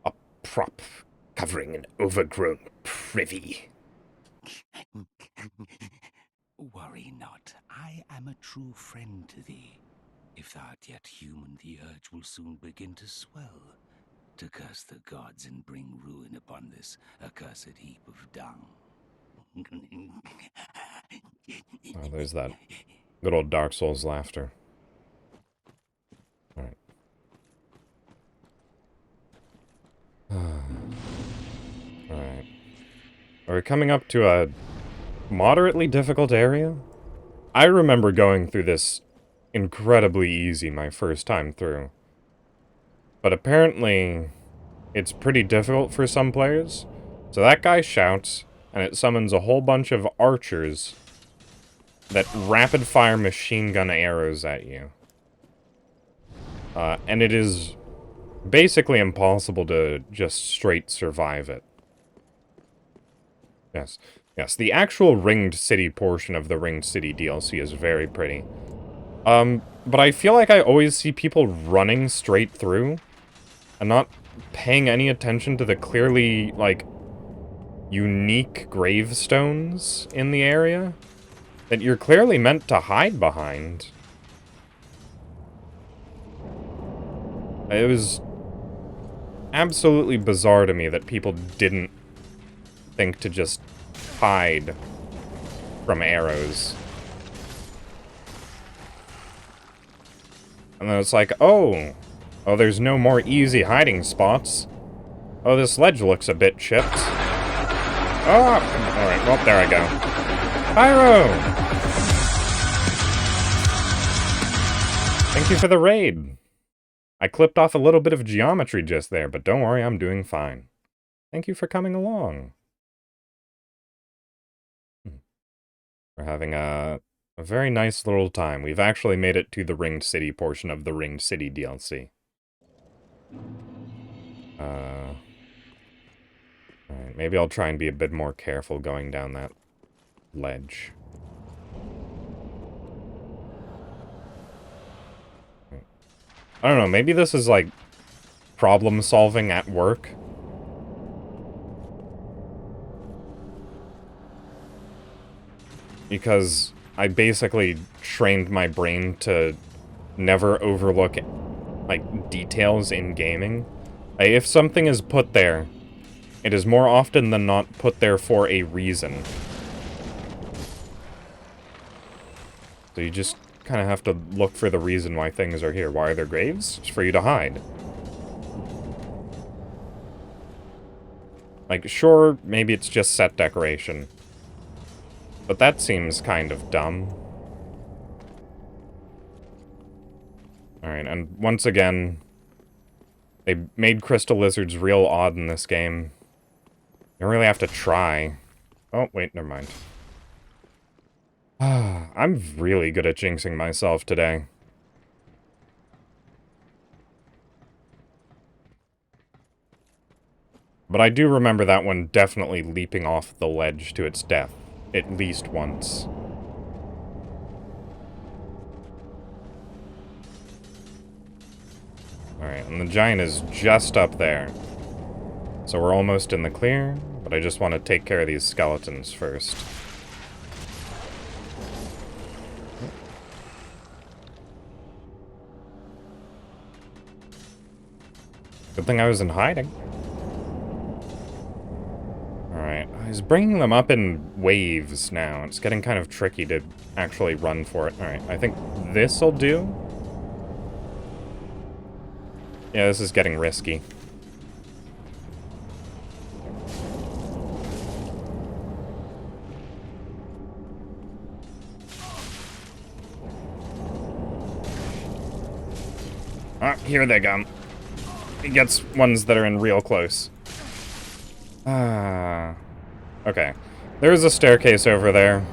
A prop covering an overgrown privy. Worry not, I am a true friend to thee. If thou art yet human, the urge will soon begin to swell, to curse the gods and bring ruin upon this accursed heap of dung. Oh, there's that good old Dark Souls laughter. Alright. Alright. Are we coming up to a moderately difficult area? I remember going through this incredibly easy my first time through. But apparently, it's pretty difficult for some players. So that guy shouts, and it summons a whole bunch of archers that rapid-fire machine gun arrows at you. And it is basically impossible to just straight survive it. Yes. Yes, the actual Ringed City portion of the Ringed City DLC is very pretty. But I feel like I always see people running straight through and not paying any attention to the clearly, like, unique gravestones in the area that you're clearly meant to hide behind. It was absolutely bizarre to me that people didn't think to just hide from arrows. And then it's like, oh, there's no more easy hiding spots. Oh, this ledge looks a bit chipped. Oh, alright, well, there I go. Pyro! Thank you for the raid. I clipped off a little bit of geometry just there, but don't worry, I'm doing fine. Thank you for coming along. We're having a very nice little time. We've actually made it to the Ringed City portion of the Ringed City DLC. Alright, maybe I'll try and be a bit more careful going down that ledge. I don't know, maybe this is like problem solving at work. Because I basically trained my brain to never overlook, like, details in gaming. Like, if something is put there, it is more often than not put there for a reason. So you just kind of have to look for the reason why things are here. Why are there graves? It's for you to hide. Like, sure, maybe it's just set decoration. But that seems kind of dumb. Alright, and once again, They made crystal lizards real odd in this game. You don't really have to try. Oh, wait, never mind. I'm really good at jinxing myself today. But I do remember that one definitely leaping off the ledge to its death. At least once. Alright, and the giant is just up there. So we're almost in the clear, but I just want to take care of these skeletons first. Good thing I was in hiding. Alright, he's bringing them up in waves now. It's getting kind of tricky to actually run for it. Alright, I think this'll do. Yeah, this is getting risky. Ah, here they come. He gets ones that are in real close. Ah. Okay. There's a staircase over there.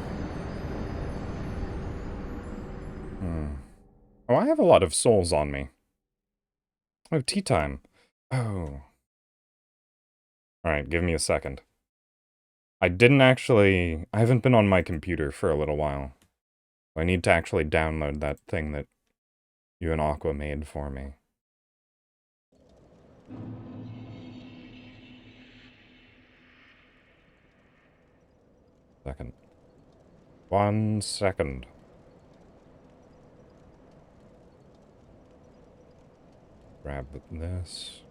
Oh, I have a lot of souls on me. Oh, tea time. Oh. Alright, give me a second. I haven't been on my computer for a little while. I need to actually download that thing that you and Aqua made for me. Second. 1 second. Grab this.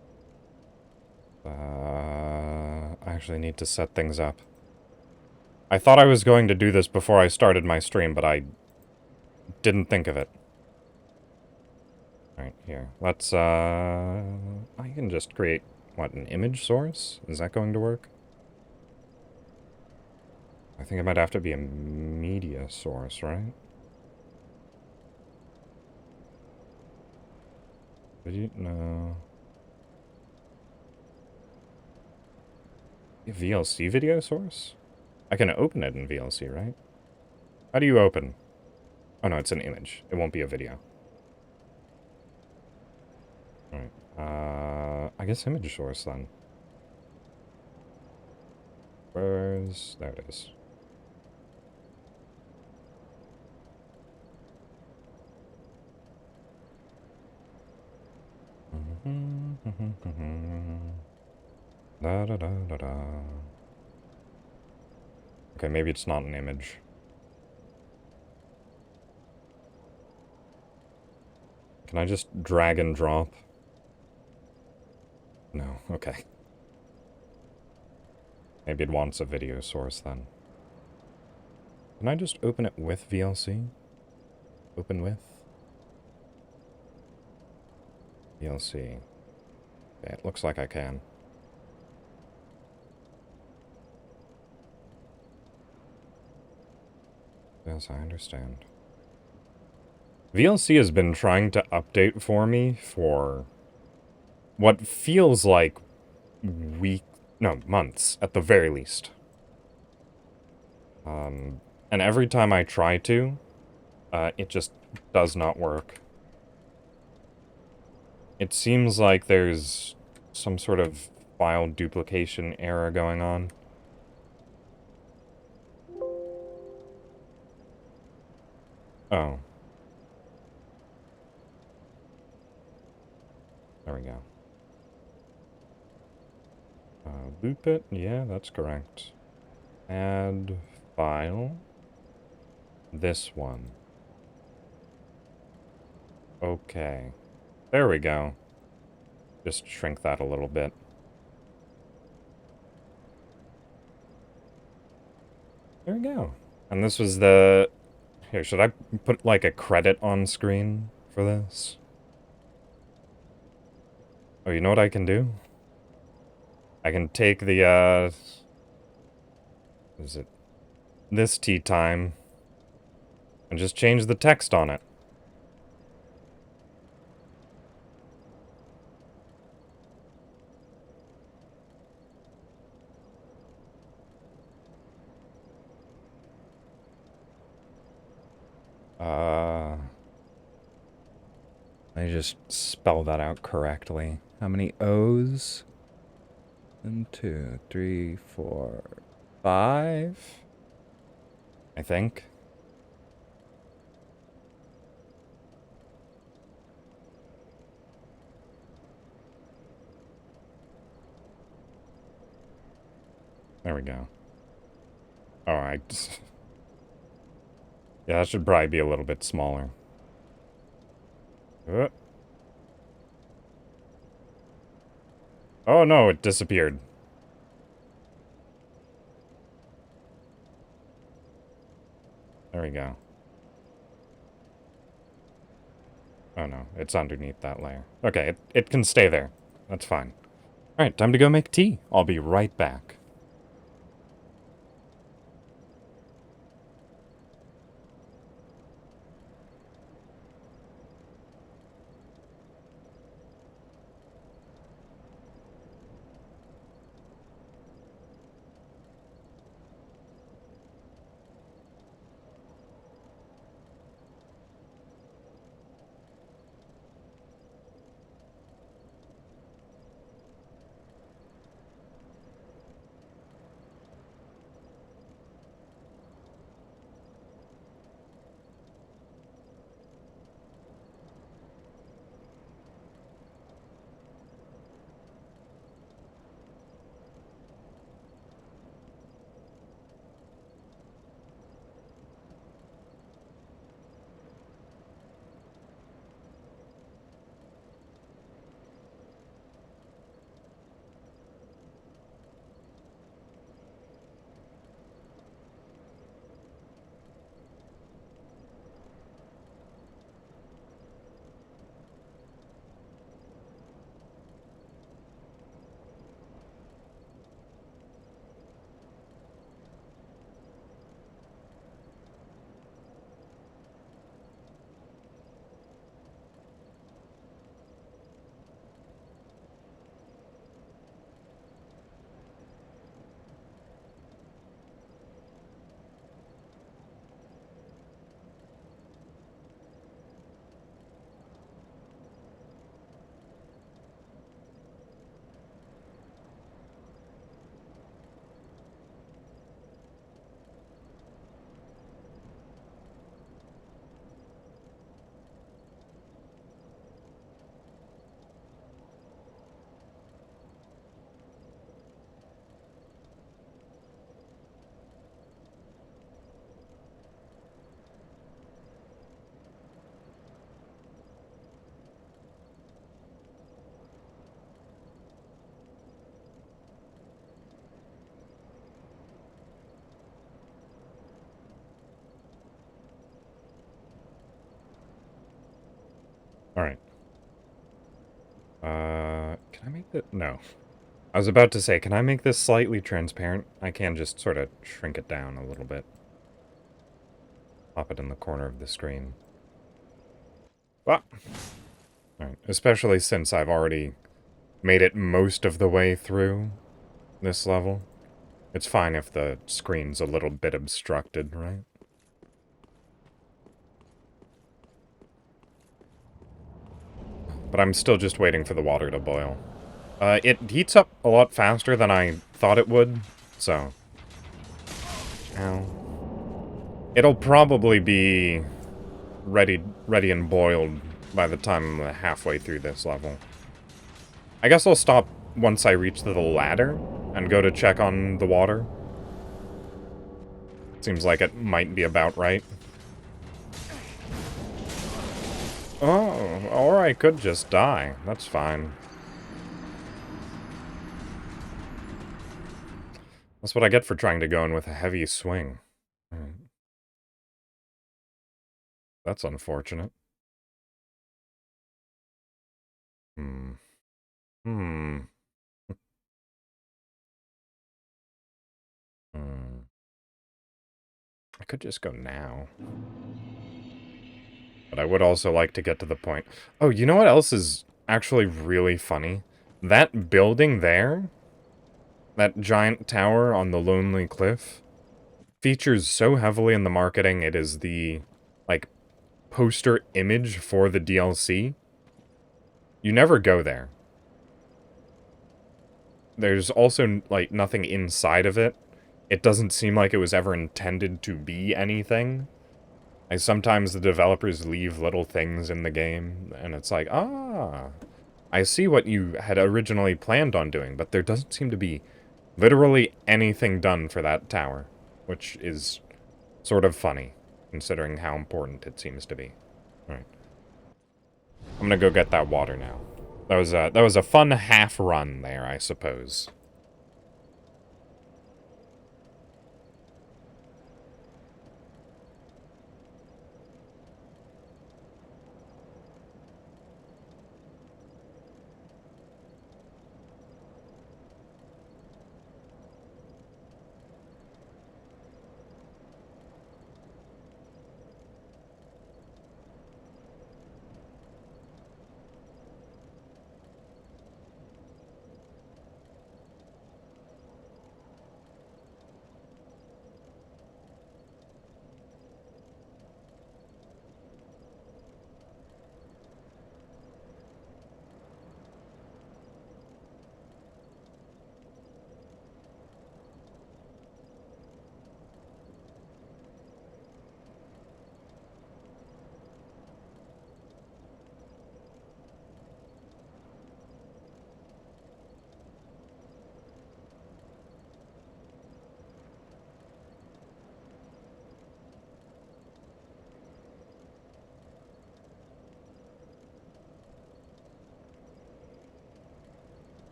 I actually need to set things up. I thought I was going to do this before I started my stream, but I didn't think of it. Alright, here. Let's, I can just create, what, an image source? Is that going to work? I think it might have to be a media source, right? No. A VLC video source? I can open it in VLC, right? How do you open? Oh no, it's an image. It won't be a video. Alright. I guess image source then. There it is. Da da da da da. Okay, maybe it's not an image. Can I just drag and drop? No, okay. Maybe it wants a video source then. Can I just open it with VLC? Open with? VLC. Okay, it looks like I can. Yes, I understand. VLC has been trying to update for me for what feels like months at the very least. And every time I try to, it just does not work. It seems like there's some sort of file duplication error going on. Oh. There we go. Loop it? Yeah, that's correct. Add file. This one. Okay. There we go. Just shrink that a little bit. There we go. And this was the... Here, should I put, like, a credit on screen for this? Oh, you know what I can do? I can take the, what is it? This tea time. And just change the text on it. I just spell that out correctly. How many O's? 1, 2, 3, 4, 5? I think. There we go. Alright. Yeah, that should probably be a little bit smaller. Oh no, it disappeared. There we go. Oh no, it's underneath that layer. Okay, it can stay there. That's fine. Alright, time to go make tea. I'll be right back. Alright. Can I make that? No. I was about to say, can I make this slightly transparent? I can just sort of shrink it down a little bit. Pop it in the corner of the screen. Ah! Alright, especially since I've already made it most of the way through this level. It's fine if the screen's a little bit obstructed, right? But I'm still just waiting for the water to boil. It heats up a lot faster than I thought it would, so... Ow. It'll probably be ready and boiled by the time I'm halfway through this level. I guess I'll stop once I reach the ladder and go to check on the water. Seems like it might be about right. Oh, or I could just die. That's fine. That's what I get for trying to go in with a heavy swing. That's unfortunate. Hmm. Hmm. Hmm. I could just go now. But I would also like to get to the point. Oh, you know what else is actually really funny? That building there, that giant tower on the lonely cliff, features so heavily in the marketing. It is the, like, poster image for the DLC. You never go there. There's also, like, nothing inside of it. It doesn't seem like it was ever intended to be anything. Like, sometimes the developers leave little things in the game, and it's like, ah, I see what you had originally planned on doing, but there doesn't seem to be literally anything done for that tower, which is sort of funny, considering how important it seems to be. Alright. I'm gonna go get that water now. That was a fun half run there, I suppose.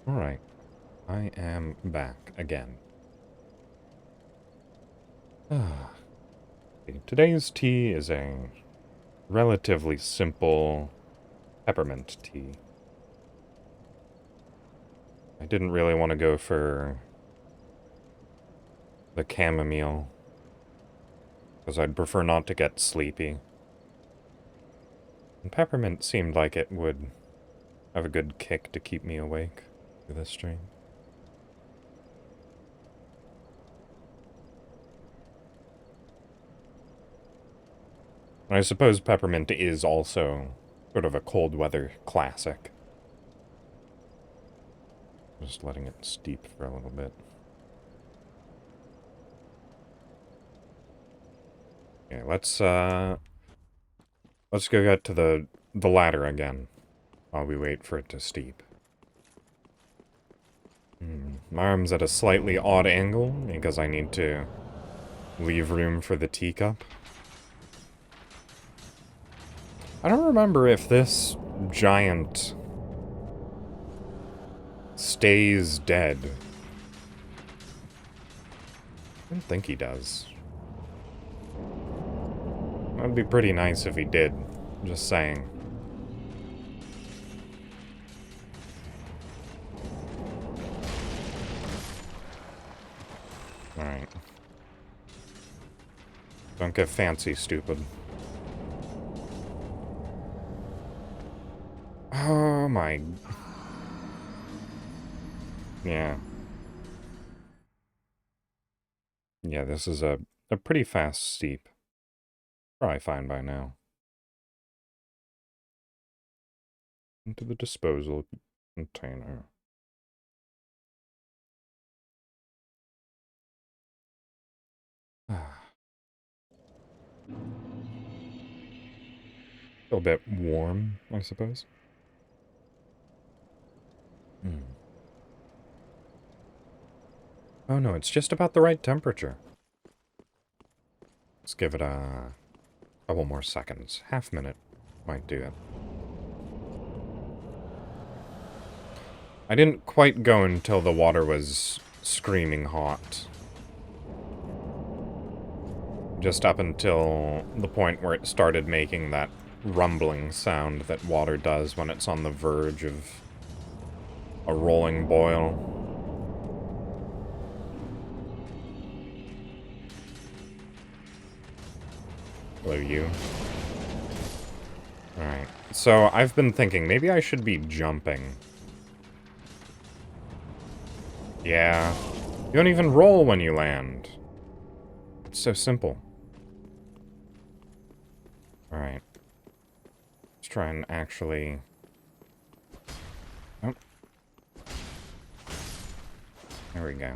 Alright. I am back again. Today's tea is a relatively simple peppermint tea. I didn't really want to go for the chamomile, because I'd prefer not to get sleepy. And peppermint seemed like it would have a good kick to keep me awake through this stream. I suppose peppermint is also sort of a cold weather classic. Just letting it steep for a little bit. Okay, let's go get to the ladder again while we wait for it to steep. My arm's at a slightly odd angle because I need to leave room for the teacup. I don't remember if this giant stays dead. I don't think he does. That'd be pretty nice if he did. Just saying. Alright. Don't get fancy, stupid. Oh my... Yeah. Yeah, this is a pretty fast steep. Probably fine by now. Into the disposal container. Still a bit warm, I suppose. Oh no, it's just about the right temperature. Let's give it a couple more seconds. Half minute might do it. I didn't quite go until the water was screaming hot. Just up until the point where it started making that rumbling sound that water does when it's on the verge of a rolling boil. Hello, you. Alright, so I've been thinking maybe I should be jumping. Yeah, you don't even roll when you land. It's so simple. Alright. Let's try and actually... Oh. There we go.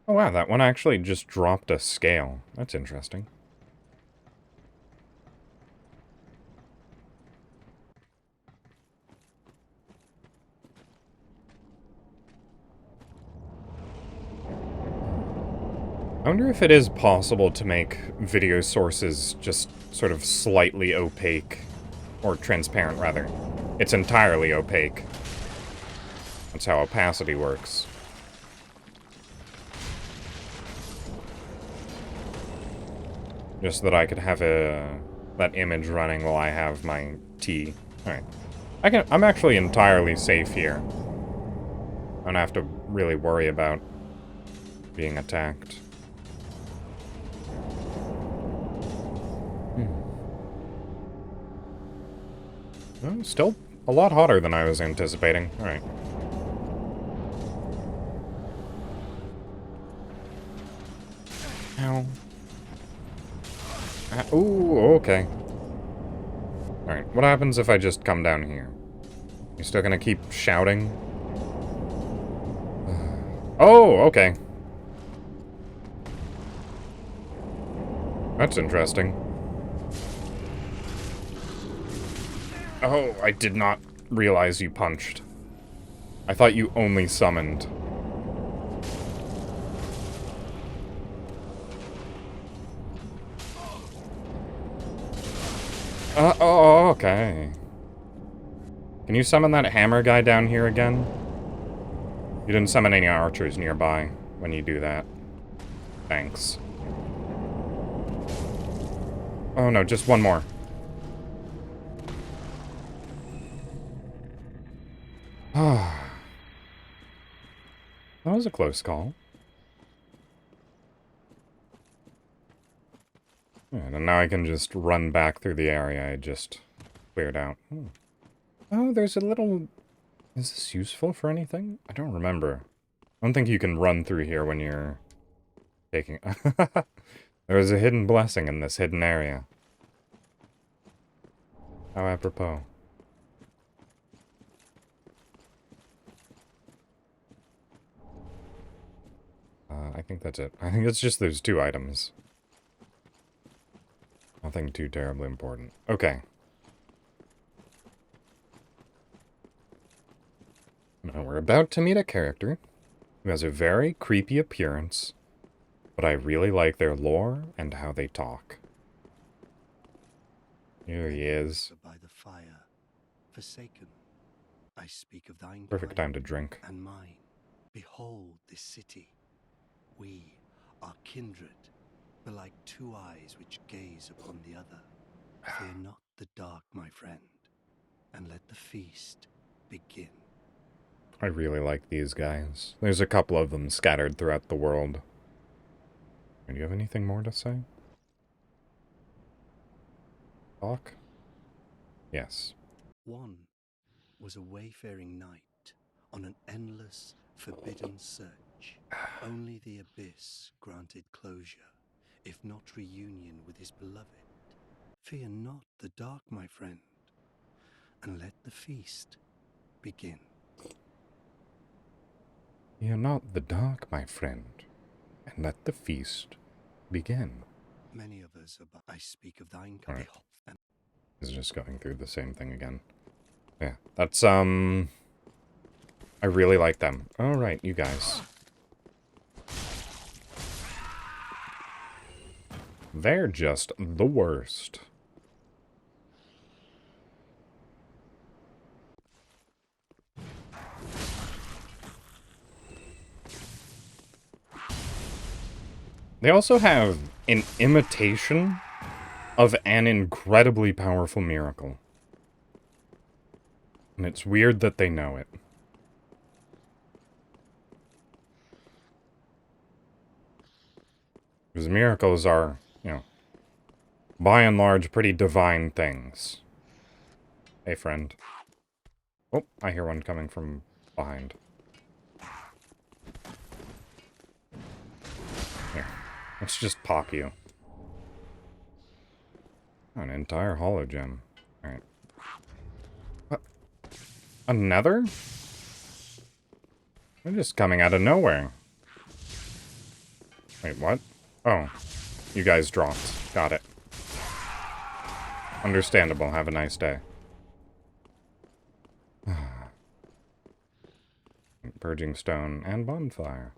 Oh wow, that one actually just dropped a scale. That's interesting. I wonder if it is possible to make video sources just sort of slightly opaque. Or transparent, rather. It's entirely opaque. That's how opacity works. Just that I could have that image running while I have my tea. Alright. I'm actually entirely safe here. I don't have to really worry about being attacked. Well, still a lot hotter than I was anticipating. Alright. Ow. Ooh, okay. Alright, what happens if I just come down here? You still gonna keep shouting? Oh, okay. That's interesting. Oh, I did not realize you punched. I thought you only summoned. Oh, okay. Can you summon that hammer guy down here again? You didn't summon any archers nearby when you do that. Thanks. Oh no, just one more. Ah. That was a close call. And now I can just run back through the area I just cleared out. Oh, there's a little... Is this useful for anything? I don't remember. I don't think you can run through here when you're taking... There is a hidden blessing in this hidden area. How apropos. I think that's it. I think it's just those two items. Nothing too terribly important. Okay. Now we're about to meet a character who has a very creepy appearance, but I really like their lore and how they talk. Here he is. By the fire, forsaken, I speak of thine Perfect time to drink. and mine. Behold this city. We are kindred, but like two eyes which gaze upon the other. Fear not the dark, my friend, and let the feast begin. I really like these guys. There's a couple of them scattered throughout the world. Do you have anything more to say? Talk? Yes. One was a wayfaring knight on an endless, forbidden search. Only the abyss granted closure, if not reunion with his beloved. Fear not the dark, my friend, and let the feast begin. Fear not the dark, my friend, and let the feast begin. Many of us, I speak of thine Right. and Is just going through the same thing again. Yeah, that's, I really like them. Alright, you guys. They're just the worst. They also have an imitation of an incredibly powerful miracle. And it's weird that they know it. Because miracles are, you know, by and large, pretty divine things. Hey, friend. Oh, I hear one coming from behind. Here, let's just pop you. Oh, an entire holo gem. Alright. What? Another? They're just coming out of nowhere. Wait, what? Oh, you guys dropped. Got it. Understandable. Have a nice day. Purging stone and bonfire.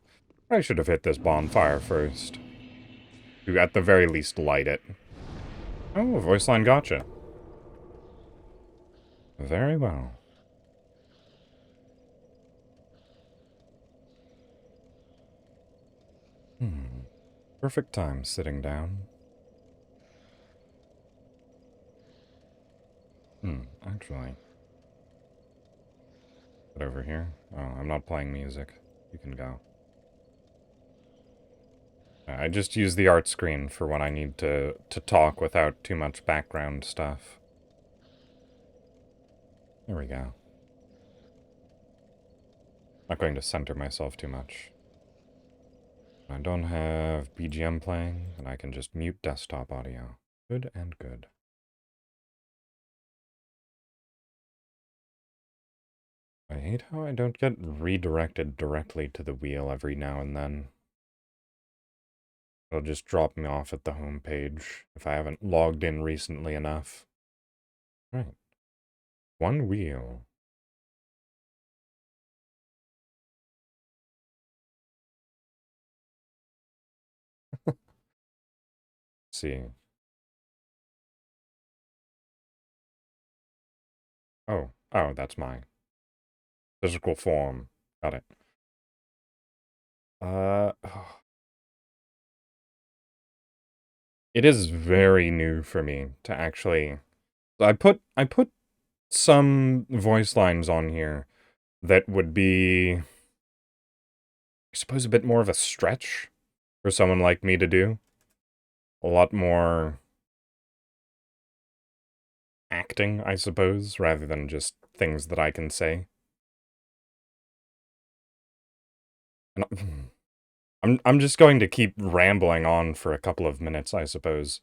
I should have hit this bonfire first. To at the very least light it. Oh, voice line gotcha. Very well. Perfect time sitting down. Actually. Put over here. Oh, I'm not playing music. You can go. I just use the art screen for when I need to talk without too much background stuff. There we go. Not going to center myself too much. I don't have BGM playing, and I can just mute desktop audio. Good and good. I hate how I don't get redirected directly to the wheel every now and then. It'll just drop me off at the home page if I haven't logged in recently enough. Right. One wheel. See. Oh, that's my physical form. Got it. It is very new for me to actually... I put some voice lines on here that would be, I suppose, a bit more of a stretch for someone like me to do. A lot more acting, I suppose, rather than just things that I can say. And I'm just going to keep rambling on for a couple of minutes, I suppose.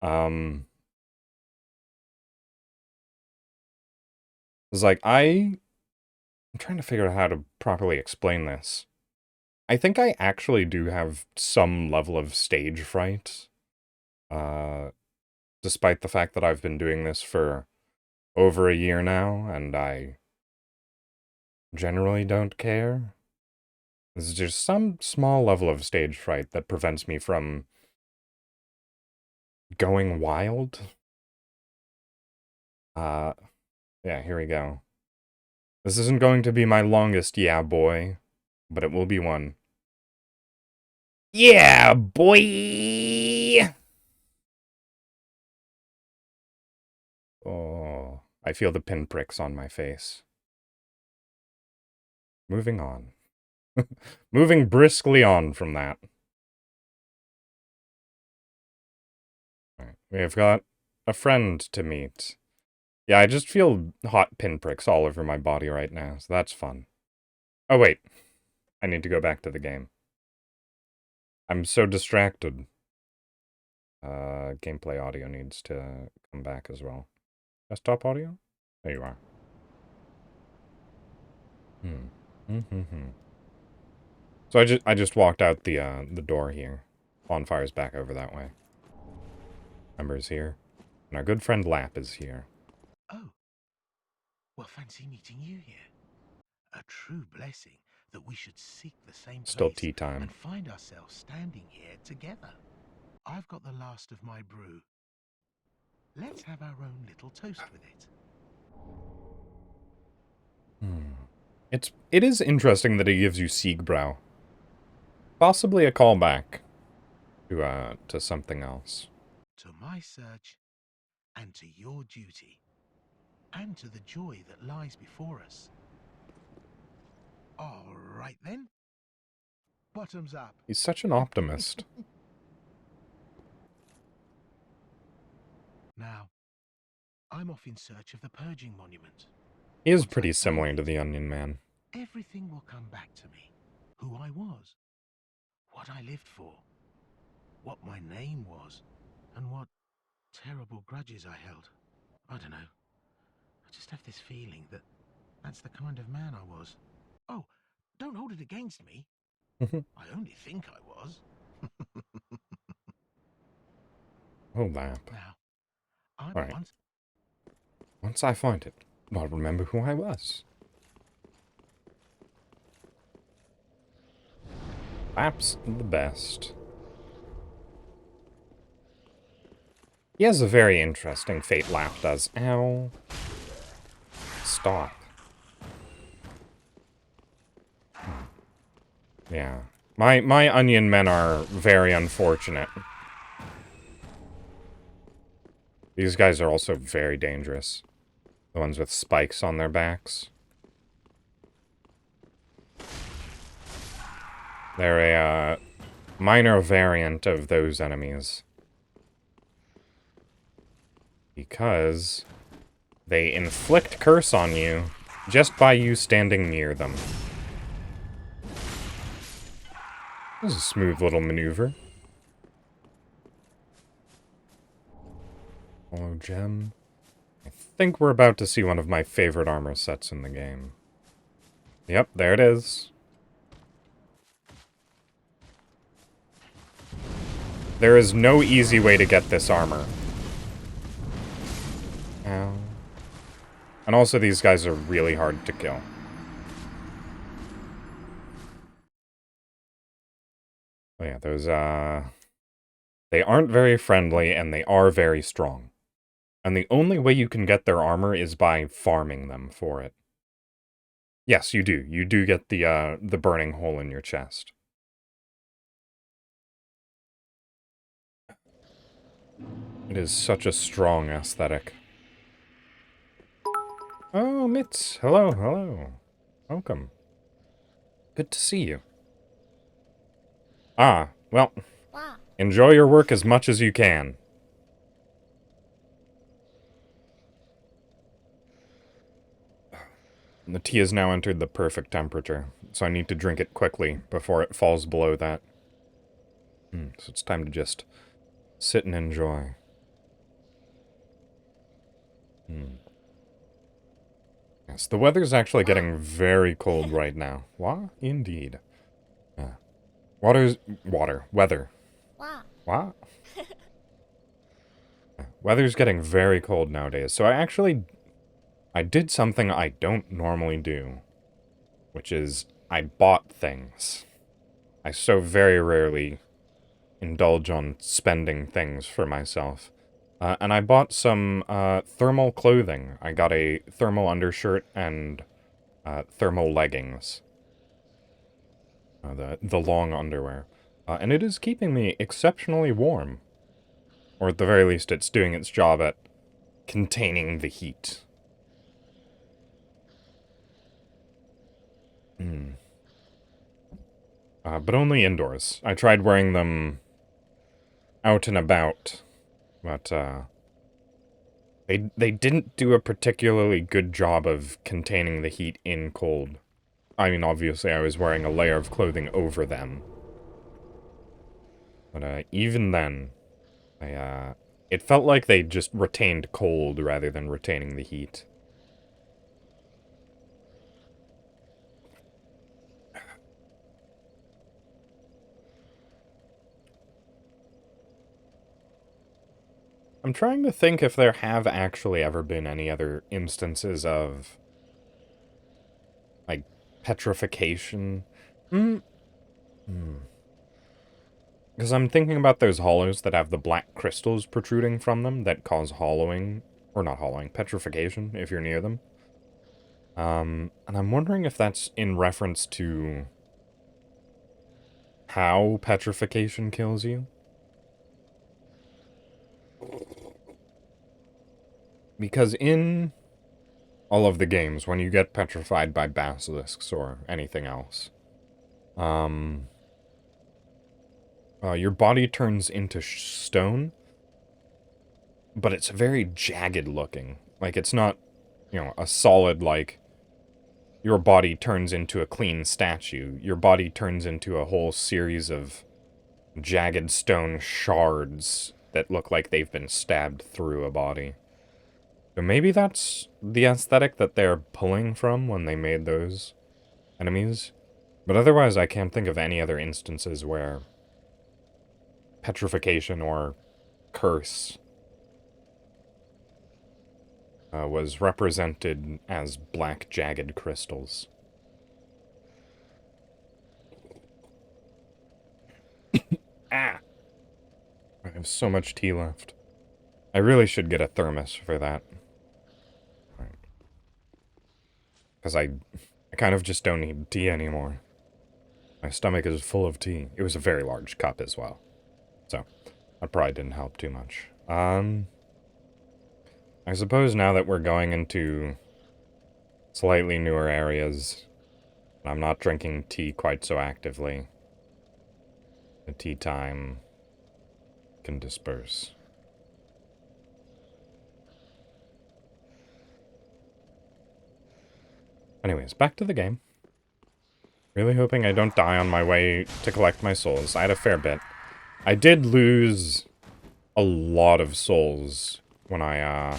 It's like, I'm trying to figure out how to properly explain this. I think I actually do have some level of stage fright. Despite the fact that I've been doing this for over a year now, and I generally don't care. There's just some small level of stage fright that prevents me from going wild. Yeah, here we go. This isn't going to be my longest yeah, boy, but it will be one. Yeah, boy! Oh, I feel the pinpricks on my face. Moving on. Moving briskly on from that. Right, we have got a friend to meet. Yeah, I just feel hot pinpricks all over my body right now, so that's fun. Oh, wait. I need to go back to the game. I'm so distracted. Gameplay audio needs to come back as well. Desktop audio? There you are. So I just walked out the door here. Bonfire's back over that way. Ember's here. And our good friend Lap is here. Oh, well, fancy meeting you here. A true blessing that we should seek the same Still place tea time. and find ourselves standing here together. I've got the last of my brew. Let's have our own little toast with it. It is interesting that he gives you Siegbrow. Possibly a callback to something else. To my search, and to your duty, and to the joy that lies before us. All right then. Bottoms up. He's such an optimist. Now, I'm off in search of the Purging Monument. He is Once pretty I find similar it, to the Onion Man. everything will come back to me. Who I was, what I lived for, what my name was, and what terrible grudges I held. I don't know. I just have this feeling that that's the kind of man I was. Oh, don't hold it against me. I only think I was. Oh, Lap. Now, I'm All right. once... Once I find it, I'll remember who I was. Lap's the best. He has a very interesting fate, Lap does. Ow. Stop. Yeah. My onion men are very unfortunate. These guys are also very dangerous. The ones with spikes on their backs. They're a minor variant of those enemies. Because they inflict curse on you just by you standing near them. This is a smooth little maneuver. Hollow gem. I think we're about to see one of my favorite armor sets in the game. Yep, there it is. There is no easy way to get this armor. Ow. And also these guys are really hard to kill. Oh yeah, those, they aren't very friendly, and they are very strong. And the only way you can get their armor is by farming them for it. Yes, you do. You do get the burning hole in your chest. It is such a strong aesthetic. Oh, Mitz. Hello, hello. Welcome. Good to see you. Ah, well, enjoy your work as much as you can. The tea has now entered the perfect temperature, so I need to drink it quickly before it falls below that. So it's time to just sit and enjoy. Yes, the weather's actually getting very cold right now. What? Indeed. Weather. What? Weather's getting very cold nowadays, so I did something I don't normally do, which is I bought things. I so very rarely indulge on spending things for myself. And I bought some thermal clothing. I got a thermal undershirt and thermal leggings. The long underwear. And it is keeping me exceptionally warm. Or at the very least, it's doing its job at containing the heat. But only indoors. I tried wearing them out and about, but they didn't do a particularly good job of containing the heat in cold. I mean, obviously I was wearing a layer of clothing over them. But even then, it felt like they just retained cold rather than retaining the heat. I'm trying to think if there have actually ever been any other instances of, like, petrification. Hmm. Because I'm thinking about those hollows that have the black crystals protruding from them that cause hollowing, or not hollowing, petrification if you're near them. And I'm wondering if that's in reference to how petrification kills you. Because in all of the games, when you get petrified by basilisks or anything else, your body turns into stone, but it's very jagged looking. Like, it's not, you know, a solid, like, your body turns into a clean statue. Your body turns into a whole series of jagged stone shards that look like they've been stabbed through a body. So maybe that's the aesthetic that they're pulling from when they made those enemies. But otherwise, I can't think of any other instances where petrification or curse was represented as black jagged crystals. Ah! I have so much tea left. I really should get a thermos for that. Because I kind of just don't need tea anymore. My stomach is full of tea. It was a very large cup as well. So, that probably didn't help too much. I suppose now that we're going into slightly newer areas, I'm not drinking tea quite so actively, the tea time can disperse. Anyways, back to the game. Really hoping I don't die on my way to collect my souls. I had a fair bit. I did lose a lot of souls when I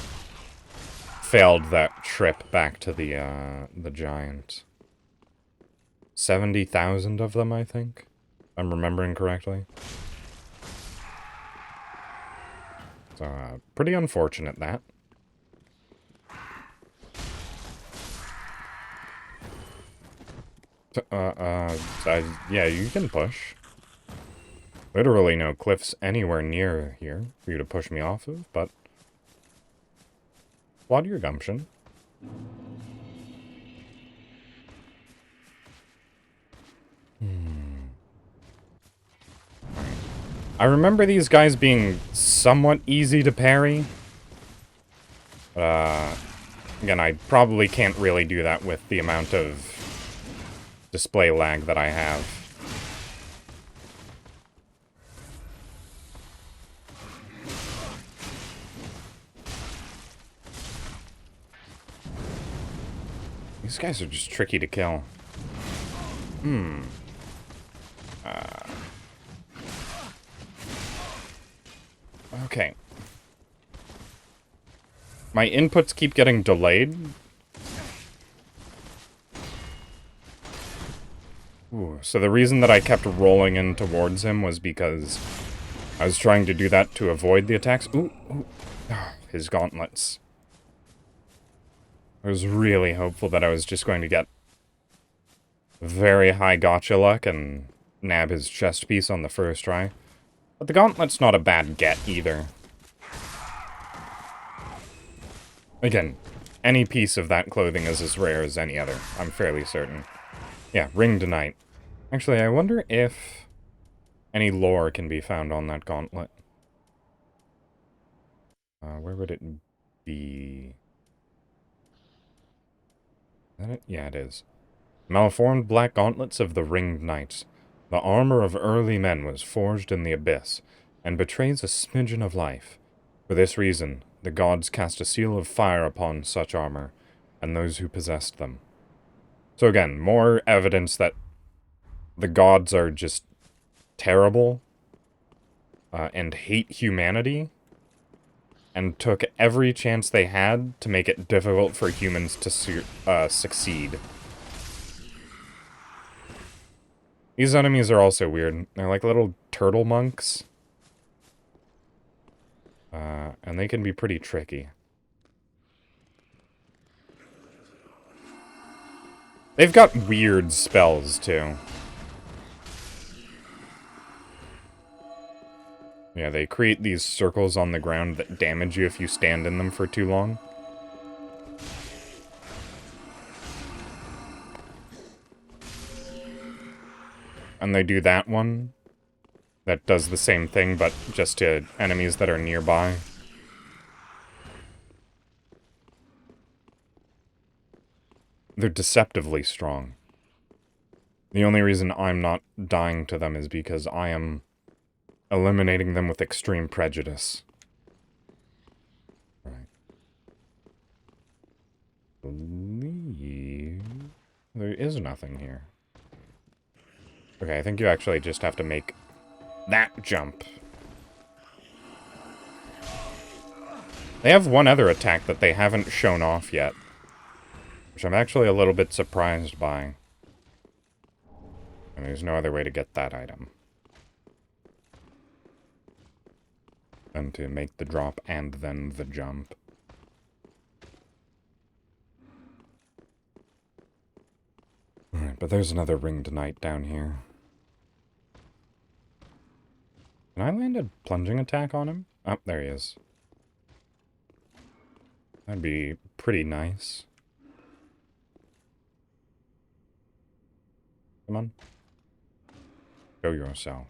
failed that trip back to the giant. 70,000 of them, I think. If I'm remembering correctly. So, pretty unfortunate, that. Yeah, you can push. Literally no cliffs anywhere near here for you to push me off of, but applaud your gumption. I remember these guys being somewhat easy to parry. Again, I probably can't really do that with the amount of display lag that I have. These guys are just tricky to kill. Okay. My inputs keep getting delayed. Ooh, so the reason that I kept rolling in towards him was because I was trying to do that to avoid the attacks. Ooh, ooh. Oh, his gauntlets. I was really hopeful that I was just going to get very high gotcha luck and nab his chest piece on the first try. But the gauntlet's not a bad get either. Again, any piece of that clothing is as rare as any other, I'm fairly certain. Yeah, ringed knight. Actually, I wonder if any lore can be found on that gauntlet. Where would it be? Is that it? Yeah, it is. Malformed black gauntlets of the ringed knights. The armor of early men was forged in the abyss, and betrays a smidgen of life. For this reason, the gods cast a seal of fire upon such armor, and those who possessed them. So again, more evidence that the gods are just terrible, and hate humanity, and took every chance they had to make it difficult for humans to succeed. These enemies are also weird. They're like little turtle monks. And they can be pretty tricky. They've got weird spells, too. Yeah, they create these circles on the ground that damage you if you stand in them for too long. And they do that one. That does the same thing, but just to enemies that are nearby. They're deceptively strong. The only reason I'm not dying to them is because I am eliminating them with extreme prejudice. Right. Believe there is nothing here. Okay, I think you actually just have to make that jump. They have one other attack that they haven't shown off yet, which I'm actually a little bit surprised by. And there's no other way to get that item than to make the drop and then the jump. Alright, but there's another ringed knight down here. Can I land a plunging attack on him? Oh, there he is. That'd be pretty nice. Come on. Show yourself.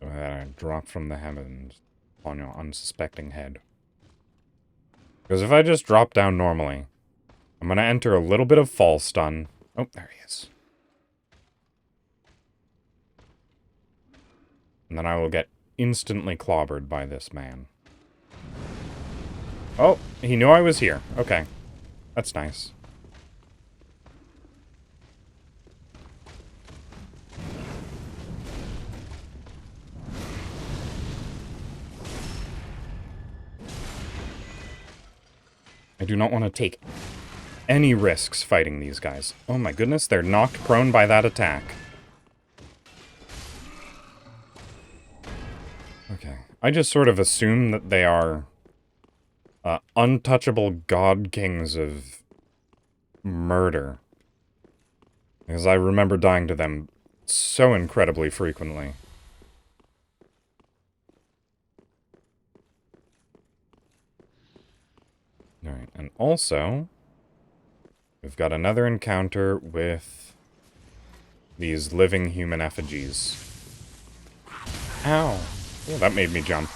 So that I drop from the heavens on your unsuspecting head. Because if I just drop down normally, I'm going to enter a little bit of fall stun. Oh, there he is. And then I will get instantly clobbered by this man. Oh, he knew I was here. Okay. That's nice. I do not want to take any risks fighting these guys. Oh my goodness, they're knocked prone by that attack. Okay. I just sort of assume that they are untouchable god kings of murder. Because I remember dying to them so incredibly frequently. Alright, and also, we've got another encounter with these living human effigies. Ow! Oh, that made me jump.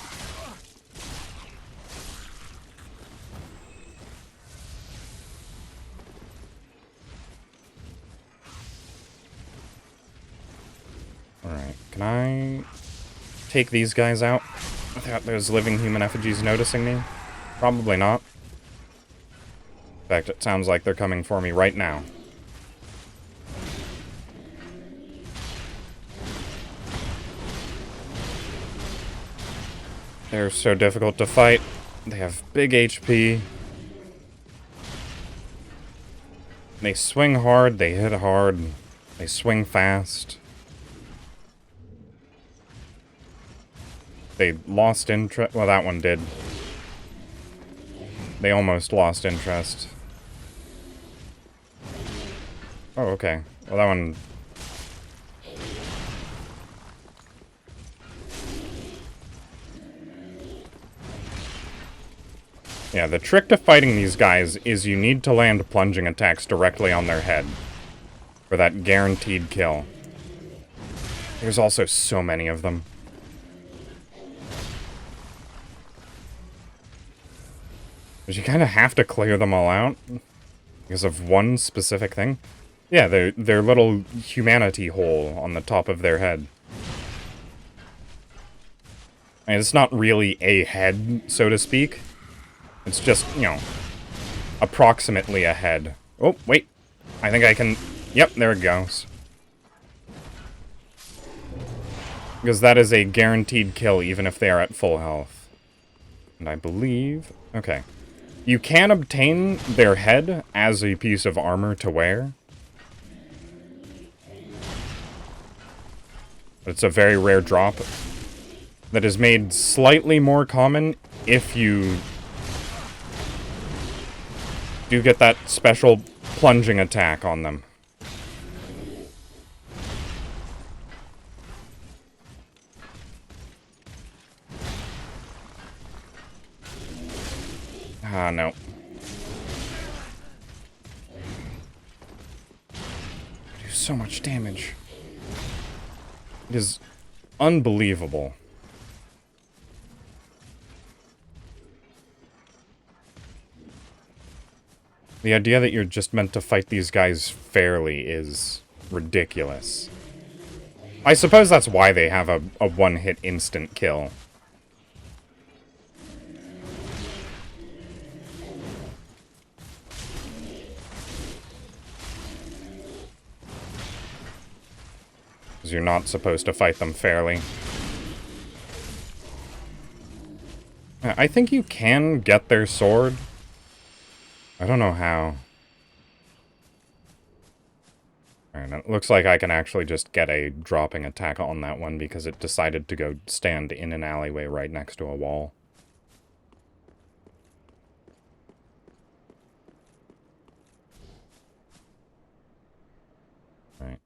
Alright, can I take these guys out without those living human effigies noticing me? Probably not. In fact, it sounds like they're coming for me right now. They're so difficult to fight. They have big HP. They swing hard, they hit hard, they swing fast. They lost interest. Well, that one did. They almost lost interest. Oh, okay. Well, that one... Yeah, the trick to fighting these guys is you need to land plunging attacks directly on their head for that guaranteed kill. There's also so many of them. But you kind of have to clear them all out because of one specific thing. Yeah, their little humanity hole on the top of their head. And it's not really a head, so to speak. It's just, you know, approximately a head. Oh, wait. I think I can... Yep, there it goes. Because that is a guaranteed kill, even if they are at full health. And I believe... Okay. You can obtain their head as a piece of armor to wear. It's a very rare drop that is made slightly more common if you do get that special plunging attack on them. Ah, no. Do so much damage. It is unbelievable. The idea that you're just meant to fight these guys fairly is ridiculous. I suppose that's why they have a one-hit instant kill. Because you're not supposed to fight them fairly. I think you can get their sword. I don't know how. Alright, it looks like I can actually just get a dropping attack on that one because it decided to go stand in an alleyway right next to a wall. Right.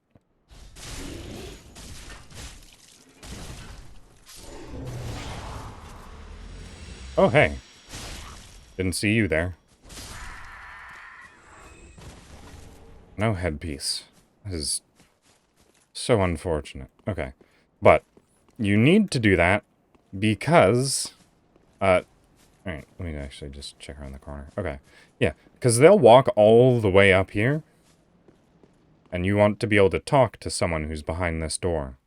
Oh, hey. Didn't see you there. No headpiece. This is so unfortunate. Okay. But you need to do that because... Alright, let me actually just check around the corner. Okay. Yeah, because they'll walk all the way up here. And you want to be able to talk to someone who's behind this door.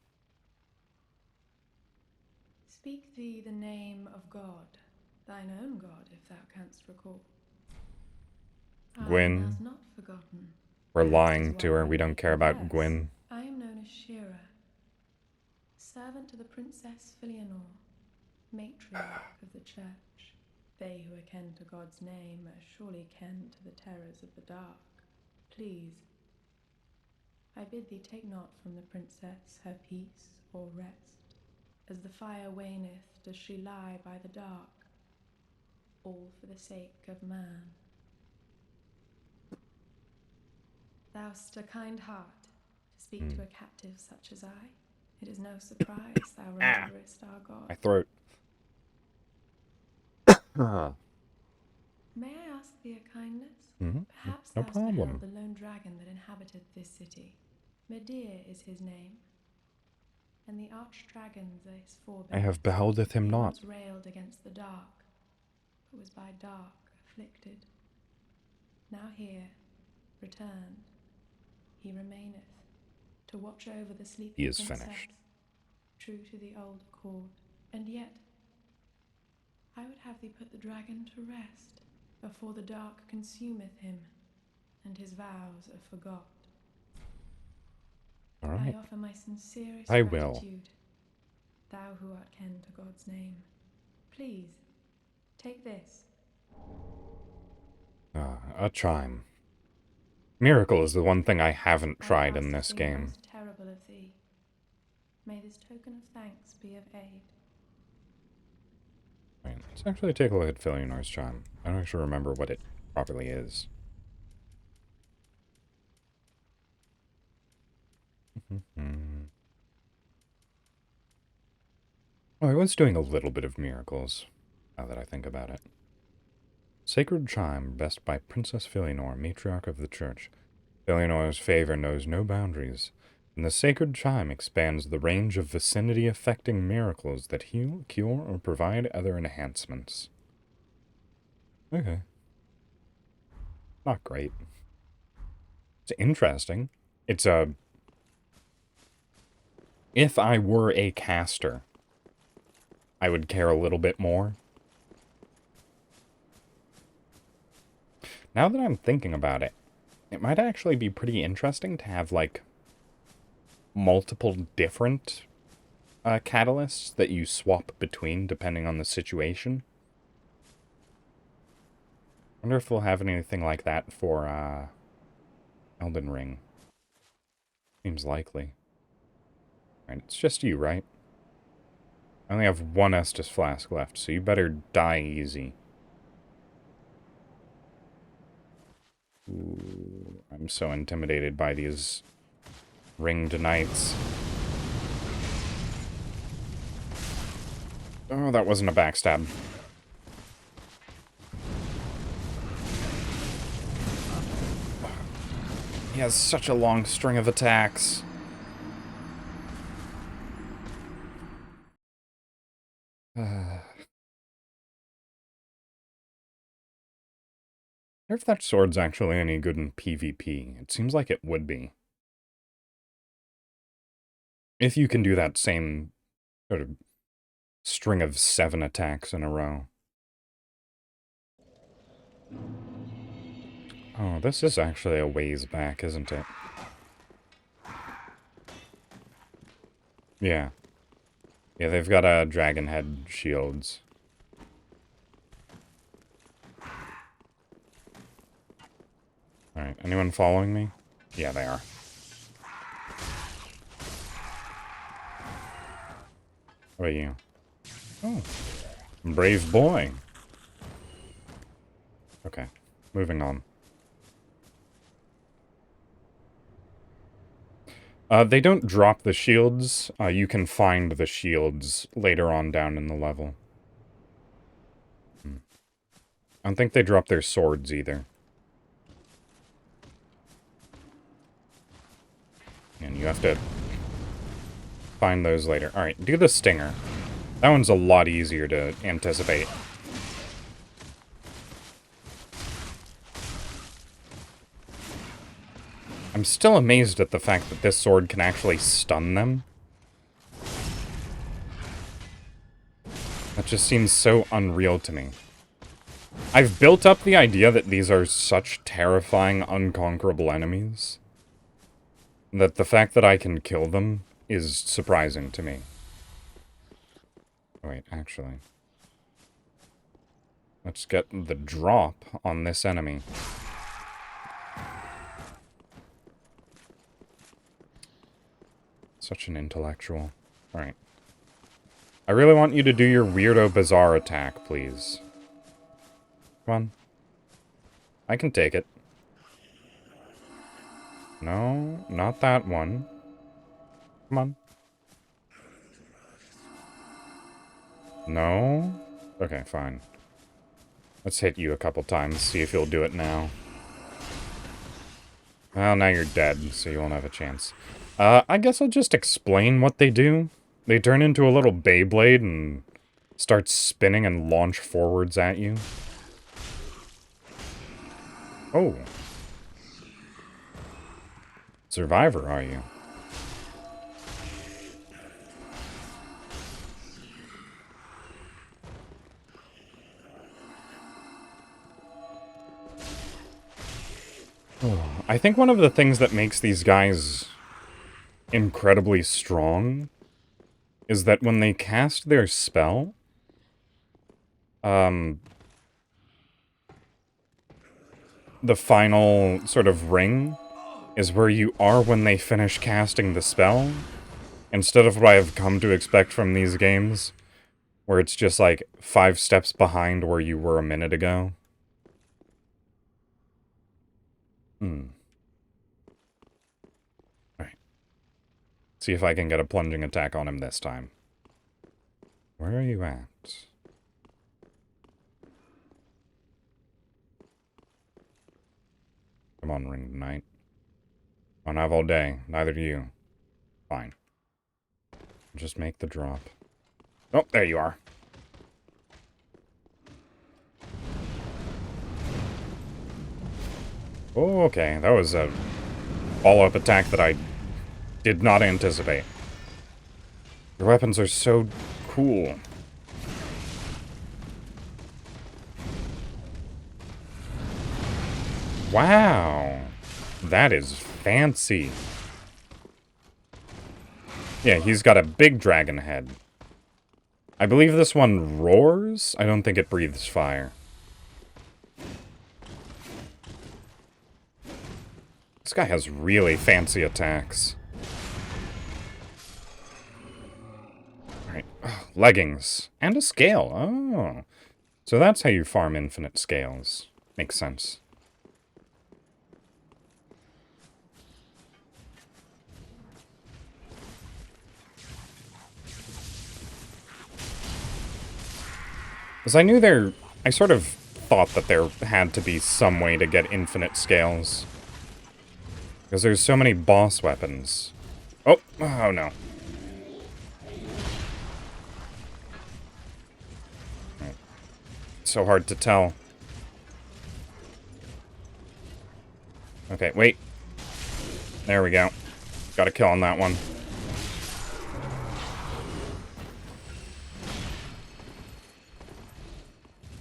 Speak thee the name of God, thine own God, if thou canst recall. Gwyn. Thou hast not forgotten. We're That lying is to why her. We don't care about yes, Gwyn. I am known as Shira, servant to the Princess Filianor, matriarch of the church. They who are ken to God's name are surely ken to the terrors of the dark. Please, I bid thee take not from the princess her peace or rest. As the fire waneth, does she lie by the dark, all for the sake of man. Thou'st a kind heart to speak to a captive such as I. It is no surprise thou rememberest our God. My throat. May I ask thee a kindness? Perhaps No thou'st problem. beheld the lone dragon that inhabited this city. Medir is his name, and the arch-dragons are his forebears. I have beholdeth him He not. once railed against the dark, but was by dark afflicted. Now here, returned, he remaineth, to watch over the sleeping He is princess, finished. true to the old accord. And yet, I would have thee put the dragon to rest, before the dark consumeth him, and his vows are forgot. All right. I offer my sincerest I will. gratitude, thou who art ken to God's name. Please, take this. A chime. Miracle is the one thing I haven't I tried ask in this nothing game. most terrible of thee. May this token of thanks be of aid. Right, let's actually take a look at Filianor's chime. I don't actually remember what it properly is. Oh, I was doing a little bit of miracles, now that I think about it. Sacred chime, best by Princess Filianor, matriarch of the church. Filianor's favor knows no boundaries, and the sacred chime expands the range of vicinity-affecting miracles that heal, cure, or provide other enhancements. Okay. Not great. It's interesting. It's a... If I were a caster, I would care a little bit more. Now that I'm thinking about it, it might actually be pretty interesting to have, like, multiple different catalysts that you swap between depending on the situation. I wonder if we'll have anything like that for Elden Ring. Seems likely. Alright, it's just you, right? I only have one Estus flask left, so you better die easy. Ooh, I'm so intimidated by these ringed knights. Oh, that wasn't a backstab. He has such a long string of attacks. I wonder if that sword's actually any good in PvP. It seems like it would be. If you can do that same sort of string of 7 attacks in a row. Oh, this is actually a ways back, isn't it? Yeah. Yeah, they've got dragon head shields. Alright, anyone following me? Yeah, they are. How about you? Oh, brave boy. Okay, moving on. They don't drop the shields. You can find the shields later on down in the level. I don't think they drop their swords either. And you have to find those later. Alright, do the stinger. That one's a lot easier to anticipate. I'm still amazed at the fact that this sword can actually stun them. That just seems so unreal to me. I've built up the idea that these are such terrifying, unconquerable enemies, that the fact that I can kill them is surprising to me. Wait, actually. Let's get the drop on this enemy. Such an intellectual. Alright. I really want you to do your weirdo bizarre attack, please. Come on. I can take it. No, not that one. Come on. No? Okay, fine. Let's hit you a couple times, see if you'll do it now. Well, now you're dead, so you won't have a chance. I guess I'll just explain what they do. They turn into a little Beyblade and start spinning and launch forwards at you. Oh. Survivor, are you? Oh, I think one of the things that makes these guys incredibly strong is that when they cast their spell, the final sort of ring is where you are when they finish casting the spell, instead of what I've come to expect from these games, where it's just like 5 steps behind where you were a minute ago. Alright. See if I can get a plunging attack on him this time. Where are you at? Come on, Ring Knight. I don't have all day. Neither do you. Fine. Just make the drop. Oh, there you are. Oh, okay. That was a follow-up attack that I did not anticipate. Your weapons are so cool. Wow. That is fancy. Yeah, he's got a big dragon head. I believe this one roars? I don't think it breathes fire. This guy has really fancy attacks. leggings. And a scale. Oh. So that's how you farm infinite scales. Makes sense. Because I sort of thought that there had to be some way to get infinite scales. Because there's so many boss weapons. Oh no. So hard to tell. Okay, wait. There we go. Got a kill on that one.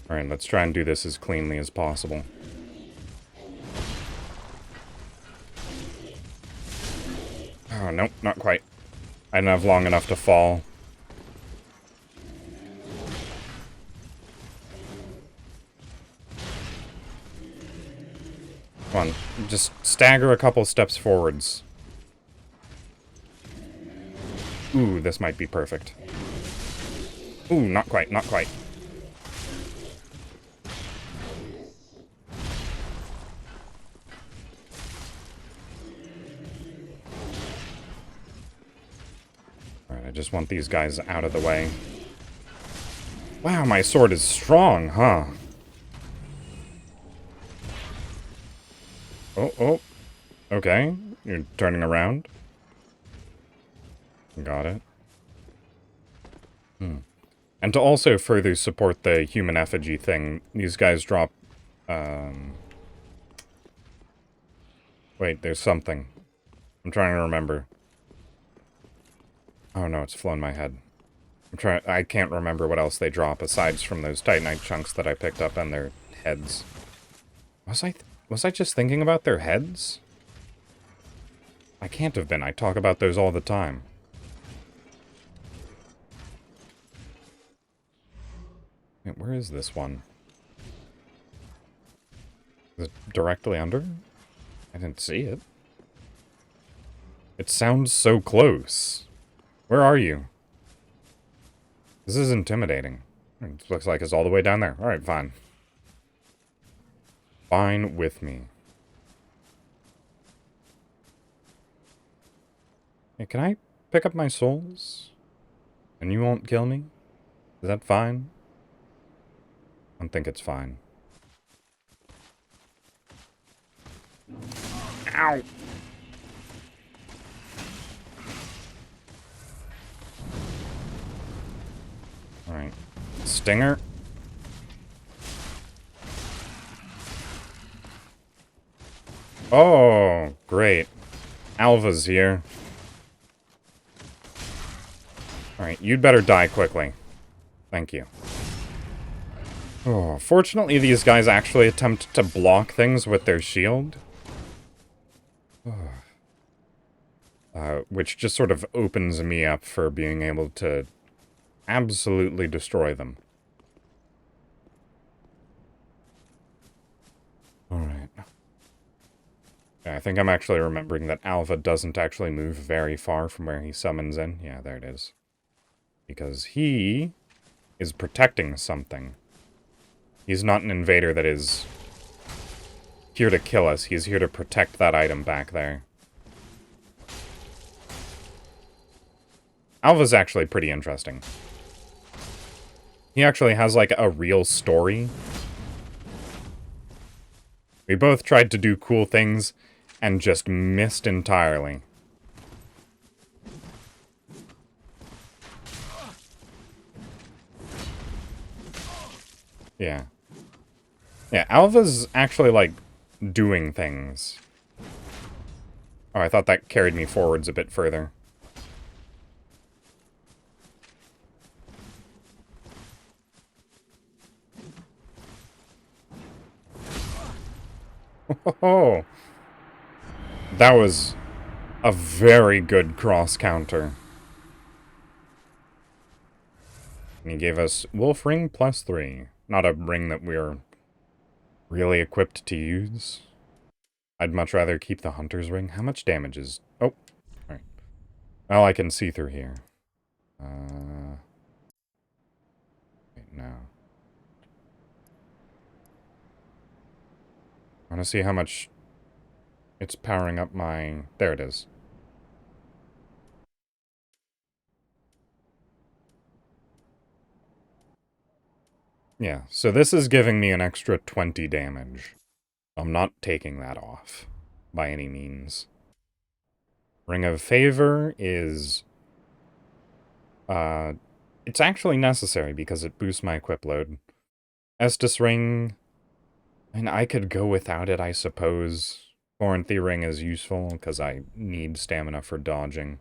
Alright, let's try and do this as cleanly as possible. Oh, nope, not quite. I didn't have long enough to fall. Come on, just stagger a couple steps forwards. Ooh, this might be perfect. Ooh, not quite, not quite. Alright, I just want these guys out of the way. Wow, my sword is strong, huh? Oh. Okay, you're turning around. Got it. And to also further support the human effigy thing, these guys drop, Wait, there's something. I'm trying to remember. Oh no, it's flown my head. I can't remember what else they drop aside from those Titanite chunks that I picked up and their heads. Was I just thinking about their heads? I can't have been. I talk about those all the time. Wait, where is this one? Is it directly under? I didn't see it. It sounds so close. Where are you? This is intimidating. It looks like it's all the way down there. Alright, fine. Fine with me. Hey, can I pick up my souls? And you won't kill me? Is that fine? I don't think it's fine. Ow! Alright. Stinger. Oh, great. Alva's here. Alright, you'd better die quickly. Thank you. Oh, fortunately, these guys actually attempt to block things with their shield. Which just sort of opens me up for being able to absolutely destroy them. Alright. Yeah, I think I'm actually remembering that Alva doesn't actually move very far from where he summons in. Yeah, there it is. Because he is protecting something. He's not an invader that is here to kill us. He's here to protect that item back there. Alva's actually pretty interesting. He actually has, like, a real story. We both tried to do cool things and just missed entirely. Yeah. Yeah, Alva's actually, like, doing things. Oh, I thought that carried me forwards a bit further. Oh, that was a very good cross counter. And he gave us Wolf Ring +3. Not a ring that we're really equipped to use. I'd much rather keep the Hunter's Ring. How much damage is... Oh, alright. Well, I can see through here. No. I want to see how much it's powering up my... There it is. Yeah, so this is giving me an extra 20 damage. I'm not taking that off, by any means. Ring of Favor is... it's actually necessary because it boosts my equip load. Estus Ring... And I could go without it, I suppose. Corinthy Ring is useful, because I need stamina for dodging.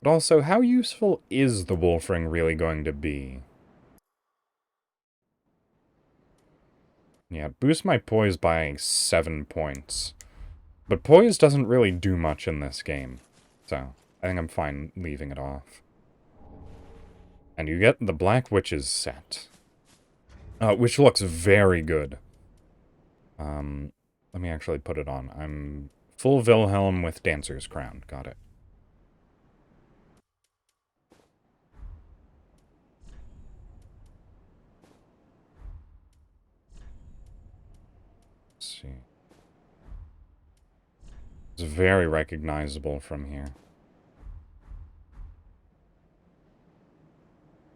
But also, how useful is the Wolf Ring really going to be? Yeah, boost my poise by 7 points. But poise doesn't really do much in this game. So, I think I'm fine leaving it off. And you get the Black Witch's set. Which looks very good. Let me actually put it on. I'm full Wilhelm with Dancer's Crown. Got it. Let's see. It's very recognizable from here.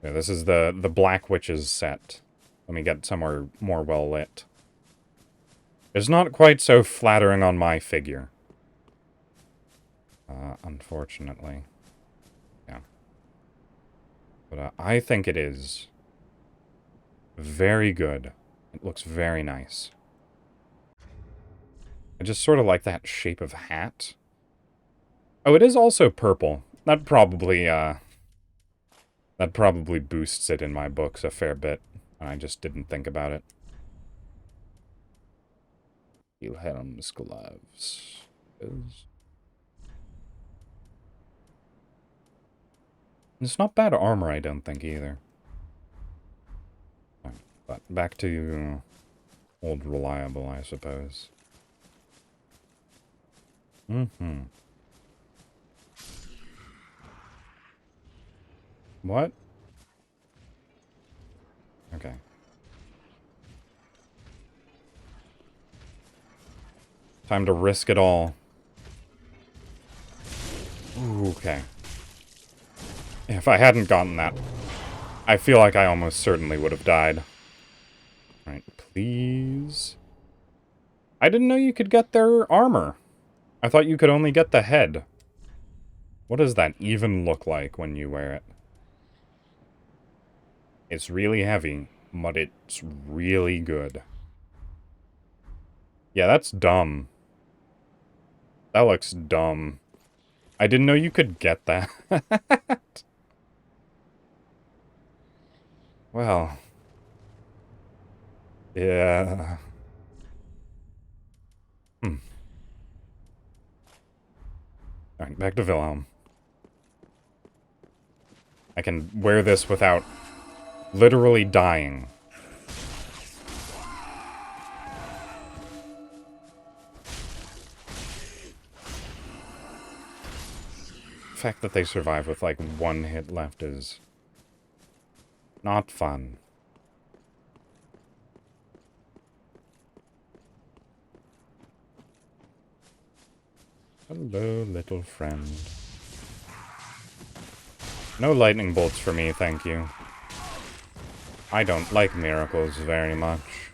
Yeah, this is the Black Witch's set. Let me get somewhere more well lit. It's not quite so flattering on my figure. Unfortunately. Yeah. But I think it is very good. It looks very nice. I just sort of like that shape of hat. Oh, it is also purple. That probably boosts it in my books a fair bit. I just didn't think about it. Wilhelm's gloves. It's not bad armor, I don't think, either. But back to old reliable, I suppose. Mm-hmm. What? Okay. Time to risk it all. Ooh, okay. If I hadn't gotten that, I feel like I almost certainly would have died. Alright, please. I didn't know you could get their armor. I thought you could only get the head. What does that even look like when you wear it? It's really heavy, but it's really good. Yeah, that's dumb. That looks dumb. I didn't know you could get that. Well. Yeah. Alright, back to Wilhelm. I can wear this without literally dying. The fact that they survive with like 1 hit left is not fun. Hello, little friend. No lightning bolts for me, thank you. I don't like miracles very much.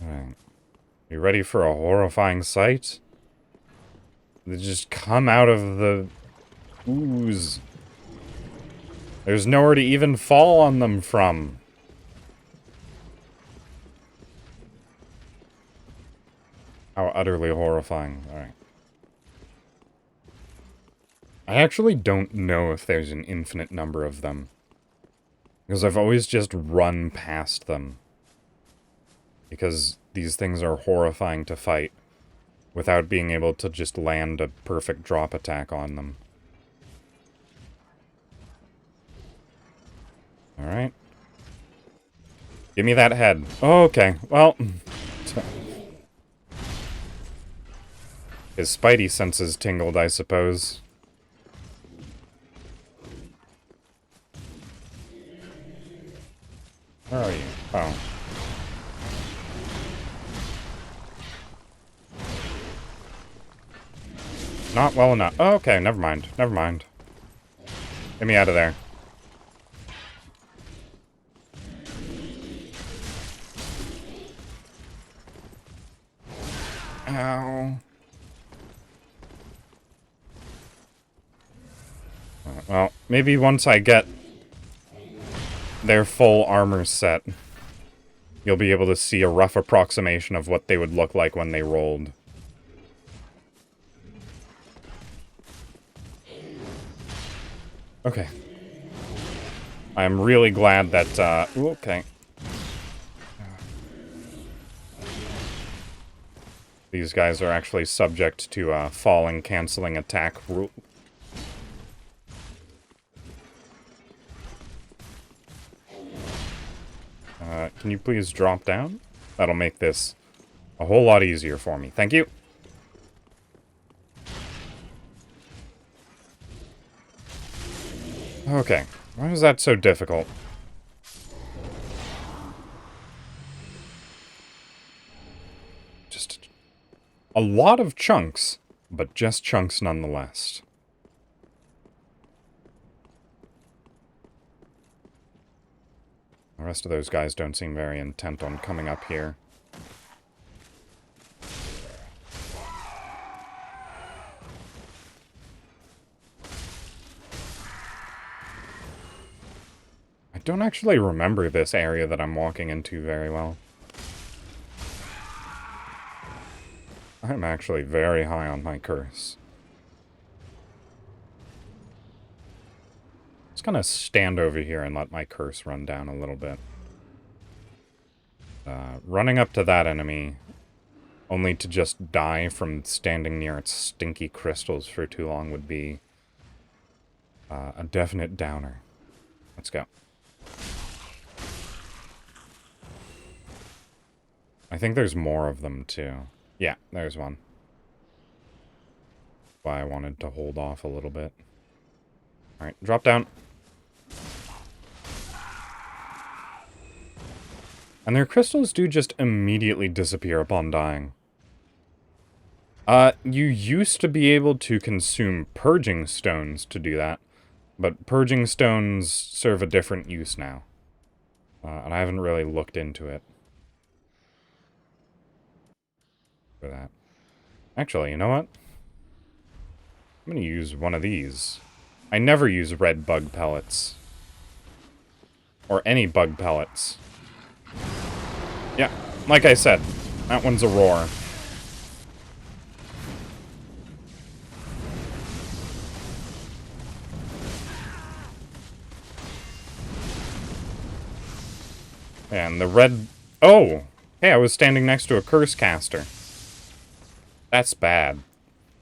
Alright. You ready for a horrifying sight? They just come out of the ooze. There's nowhere to even fall on them from. How utterly horrifying. Alright. I actually don't know if there's an infinite number of them. Because I've always just run past them. Because these things are horrifying to fight without being able to just land a perfect drop attack on them. Alright. Give me that head. Oh, okay. Well. His spidey senses tingled, I suppose. Where are you? Oh. Not well enough. Oh, okay, never mind. Never mind. Get me out of there. Ow. Well, maybe once I get their full armor set, you'll be able to see a rough approximation of what they would look like when they rolled. Okay. I'm really glad that, ooh, okay. These guys are actually subject to, falling, canceling attack rule. Can you please drop down? That'll make this a whole lot easier for me. Thank you. Okay. Why is that so difficult? Just a lot of chunks, but just chunks nonetheless. The rest of those guys don't seem very intent on coming up here. I don't actually remember this area that I'm walking into very well. I'm actually very high on my curse. Just gonna stand over here and let my curse run down a little bit. Running up to that enemy, only to just die from standing near its stinky crystals for too long would be a definite downer. Let's go. I think there's more of them, too. Yeah, there's one. Why I wanted to hold off a little bit. Alright, drop down. And their crystals do just immediately disappear upon dying. You used to be able to consume purging stones to do that, but purging stones serve a different use now. And I haven't really looked into it. For that. Actually, you know what? I'm gonna use one of these. I never use red bug pellets. Or any bug pellets. Yeah, like I said, that one's a roar. And the red... Oh! Hey, I was standing next to a curse caster. That's bad.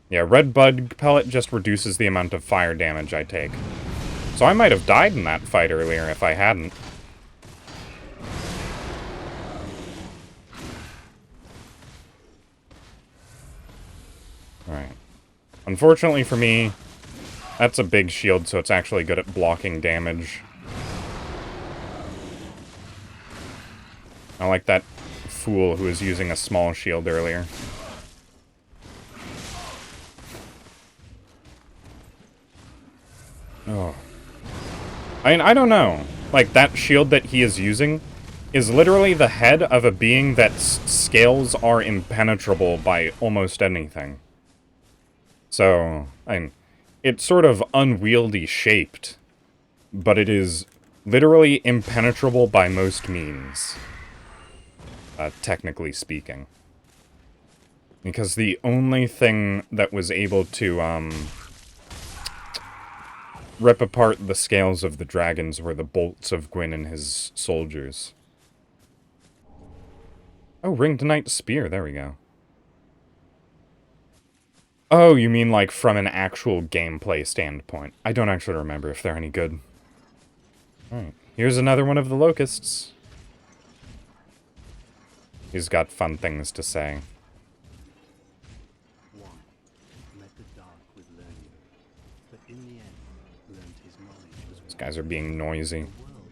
Yeah, red bug pellet just reduces the amount of fire damage I take. So I might have died in that fight earlier if I hadn't. Alright. Unfortunately for me, that's a big shield, so it's actually good at blocking damage. I like that fool who was using a small shield earlier. Oh. I mean, I don't know. Like, that shield that he is using is literally the head of a being that's scales are impenetrable by almost anything. So, I mean, it's sort of unwieldy shaped, but it is literally impenetrable by most means. Technically speaking. Because the only thing that was able to, rip apart the scales of the dragons were the bolts of Gwyn and his soldiers. Oh, Ringed Knight Spear, there we go. Oh, you mean like from an actual gameplay standpoint. I don't actually remember if they're any good. Alright, here's another one of the locusts. He's got fun things to say. in the end learned his knowledge was These guys are being noisy. the world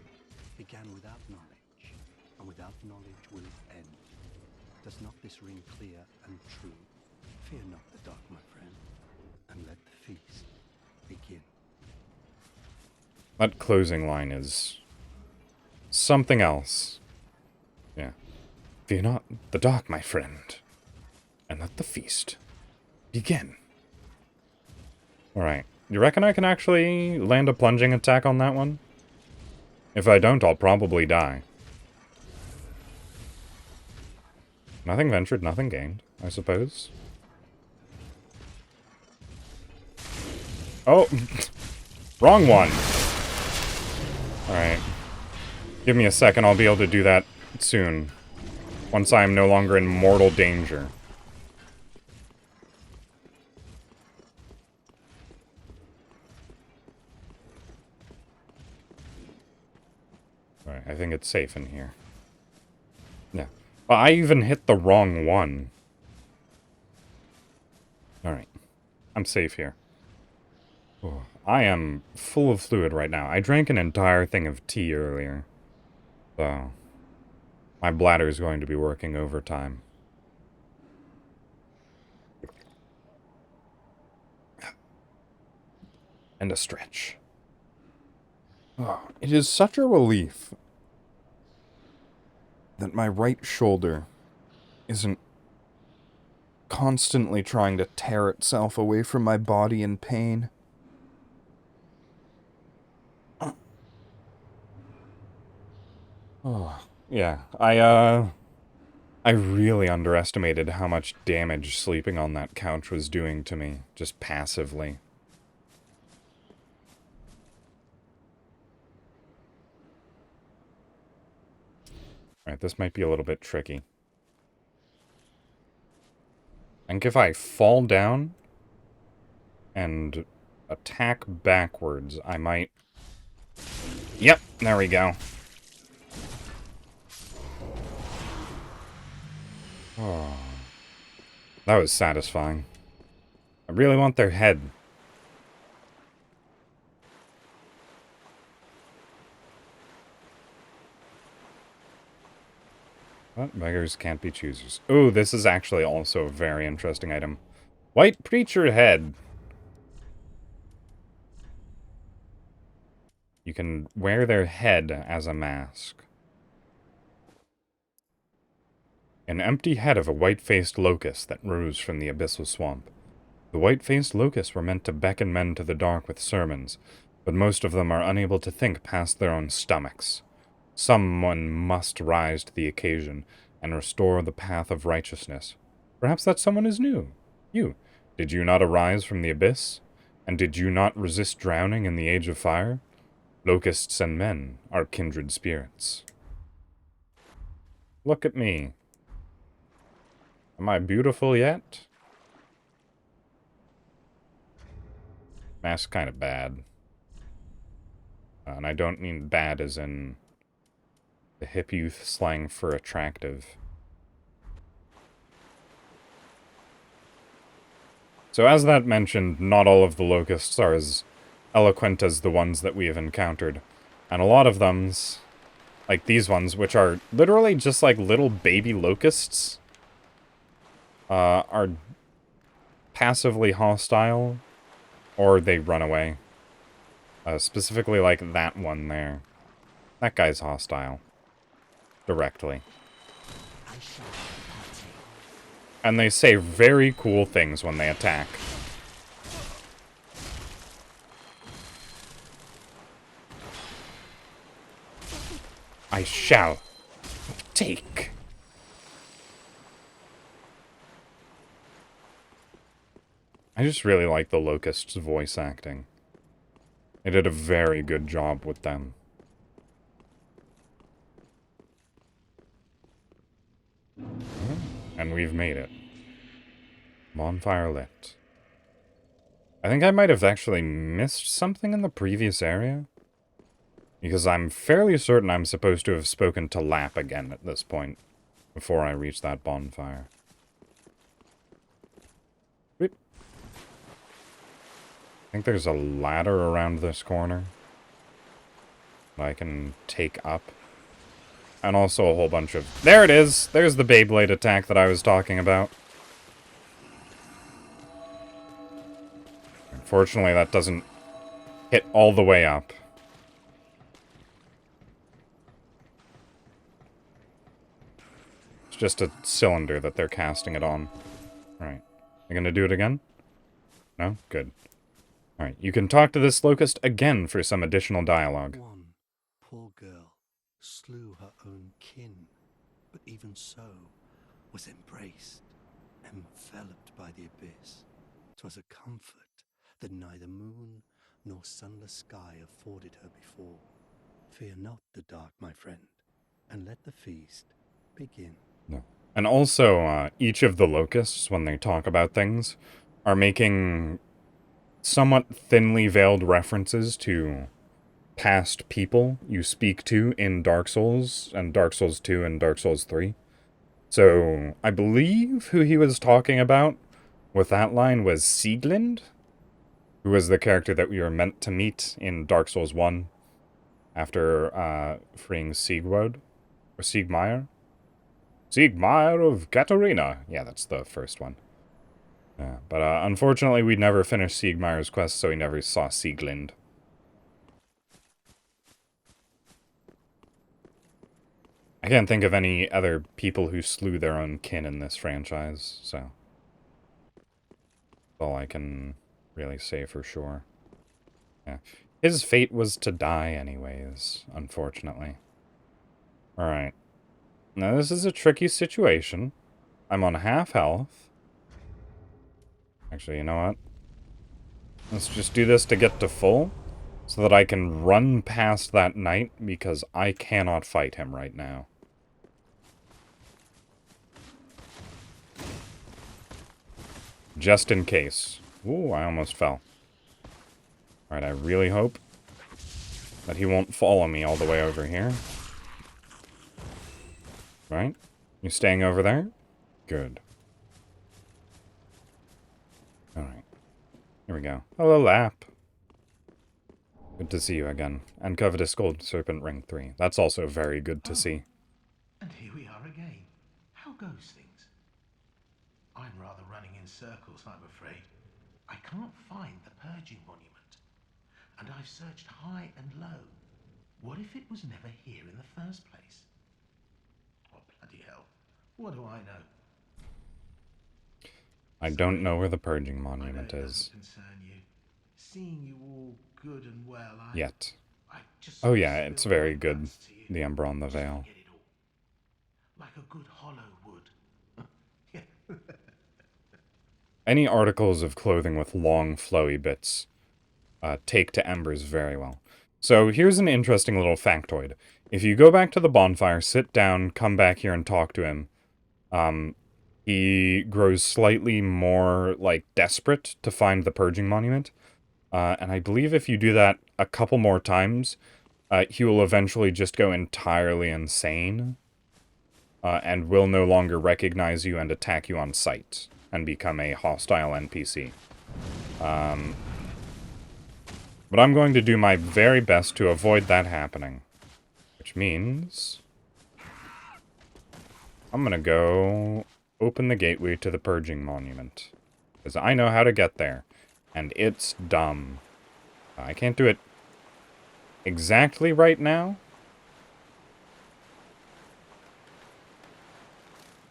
began without knowledge, and without knowledge will it end. Does not this ring clear and true? Fear not the dark, my friend, and let the feast begin. That closing line is something else. Yeah. Fear not the dark, my friend, and let the feast begin. Alright. You reckon I can actually land a plunging attack on that one? If I don't, I'll probably die. Nothing ventured, nothing gained, I suppose. Oh! Wrong one! Alright. Give me a second, I'll be able to do that soon. Once I am no longer in mortal danger. Alright, I think it's safe in here. Yeah. Well, I even hit the wrong one. Alright. I'm safe here. Oh, I am full of fluid right now. I drank an entire thing of tea earlier. So, my bladder is going to be working overtime. And a stretch. Oh, it is such a relief that my right shoulder isn't constantly trying to tear itself away from my body in pain. Oh, yeah. I really underestimated how much damage sleeping on that couch was doing to me, just passively. Alright, this might be a little bit tricky. I think if I fall down and attack backwards, I might... Yep, there we go. Oh, that was satisfying. I really want their head. But beggars can't be choosers. Ooh, this is actually also a very interesting item. White Preacher Head. You can wear their head as a mask. An empty head of a white-faced locust that rose from the abyssal swamp. The white-faced locusts were meant to beckon men to the dark with sermons, but most of them are unable to think past their own stomachs. Someone must rise to the occasion and restore the path of righteousness. Perhaps that someone is new. You. Did you not arise from the abyss? And did you not resist drowning in the age of fire? Locusts and men are kindred spirits. Look at me. Am I beautiful yet? Mask's kind of bad. And I don't mean bad as in the hip youth slang for attractive. So as that mentioned, not all of the locusts are as eloquent as the ones that we have encountered. And a lot of them, like these ones, which are literally just like little baby locusts, are passively hostile, or they run away. Specifically like that one there. That guy's hostile. Directly. And they say very cool things when they attack. I shall take. I just really like the Locust's voice acting. They did a very good job with them. And we've made it. Bonfire lit. I think I might have actually missed something in the previous area. Because I'm fairly certain I'm supposed to have spoken to Lap again at this point. Before I reach that bonfire. Whoop. think there's a ladder around this corner that I can take up. And also a whole bunch of... There it is! There's the Beyblade attack that I was talking about. Unfortunately, that doesn't hit all the way up. It's just a cylinder that they're casting it on. Alright. You gonna do it again? No? Good. Alright, you can talk to this locust again for some additional dialogue. One poor girl slew her own kin, but even so was embraced, enveloped by the abyss. 'Twas a comfort that neither moon nor sunless sky afforded her before. Fear not the dark, my friend, and let the feast begin. No. And also, each of the locusts, when they talk about things, are making somewhat thinly veiled references to past people you speak to in Dark Souls, and Dark Souls 2 and Dark Souls 3. So, I believe who he was talking about with that line was Sieglind, who was the character that we were meant to meet in Dark Souls 1 after freeing Siegward, or Siegmeyer. Siegmeyer of Katarina. Yeah, that's the first one. Yeah, but unfortunately we never finished Siegmeyer's quest, so we never saw Sieglind. I can't think of any other people who slew their own kin in this franchise, so... that's all I can really say for sure. Yeah. His fate was to die anyways, unfortunately. Alright. Now this is a tricky situation. I'm on half health. Actually, you know what? Let's just do this to get to full, so that I can run past that knight, because I cannot fight him right now. Just in case. Ooh, I almost fell. Alright, I really hope that he won't follow me all the way over here. Right? You staying over there? Good. Alright. Here we go. Hello, Lap. Good to see you again. And Covetous Gold Serpent Ring 3. That's also very good to see. And here we are again. How goes things? I'm rather running in circles, I'm afraid. I can't find the Purging Monument. And I've searched high and low. What if it was never here in the first place? Oh, bloody hell. What do I know? I don't know where the Purging Monument I know it is. doesn't concern you. Seeing you all good and well, Yet. I just Oh yeah, spill it's very my good. guts to you. The Ember on the Just Veil. forget it all. Like a good hollow wood. Yeah. Any articles of clothing with long, flowy bits take to embers very well. So here's an interesting little factoid. If you go back to the bonfire, sit down, come back here and talk to him, he grows slightly more, like, desperate to find the Purging Monument. And I believe if you do that a couple more times, he will eventually just go entirely insane. And will no longer recognize you and attack you on sight. And become a hostile NPC. But I'm going to do my very best to avoid that happening. Which means... I'm gonna go open the gateway to the Purging Monument. Because I know how to get there. And it's dumb. I can't do it exactly right now.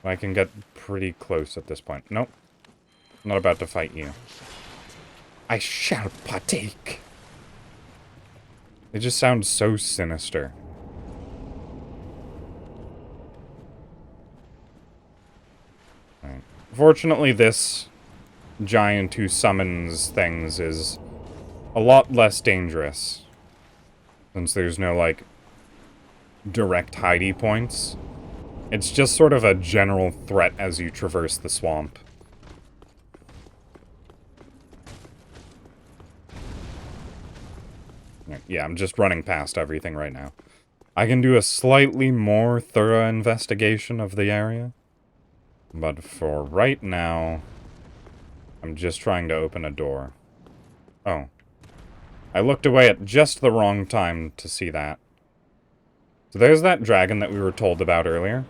I can get pretty close at this point. Nope. I'm not about to fight you. I shall partake. It just sounds so sinister. Right. Fortunately, this giant who summons things is a lot less dangerous. Since there's no, like, direct hidey points. It's just sort of a general threat as you traverse the swamp. Yeah, I'm just running past everything right now. I can do a slightly more thorough investigation of the area. But for right now, I'm just trying to open a door. Oh, I looked away at just the wrong time to see that. So there's that dragon that we were told about earlier.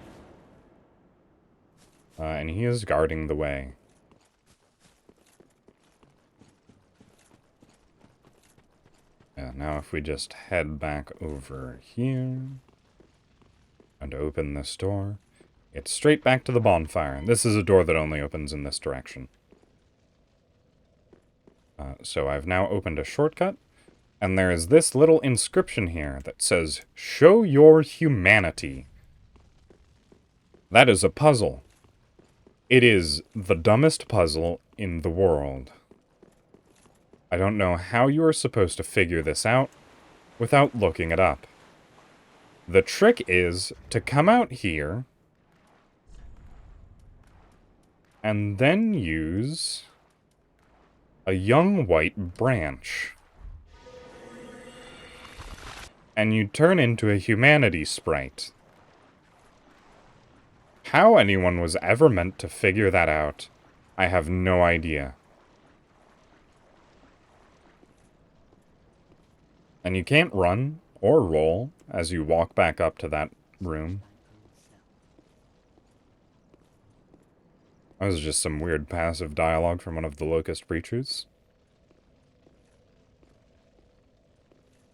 And he is guarding the way. Yeah, now if we just head back over here and open this door, it's straight back to the bonfire. This is a door that only opens in this direction. So I've now opened a shortcut, and there is this little inscription here that says, "Show your humanity." That is a puzzle. It is the dumbest puzzle in the world. I don't know how you are supposed to figure this out without looking it up. The trick is to come out here and then use a young white branch. And you turn into a humanity sprite. How anyone was ever meant to figure that out, I have no idea. And you can't run or roll as you walk back up to that room. That was just some weird passive dialogue from one of the Locust Preachers.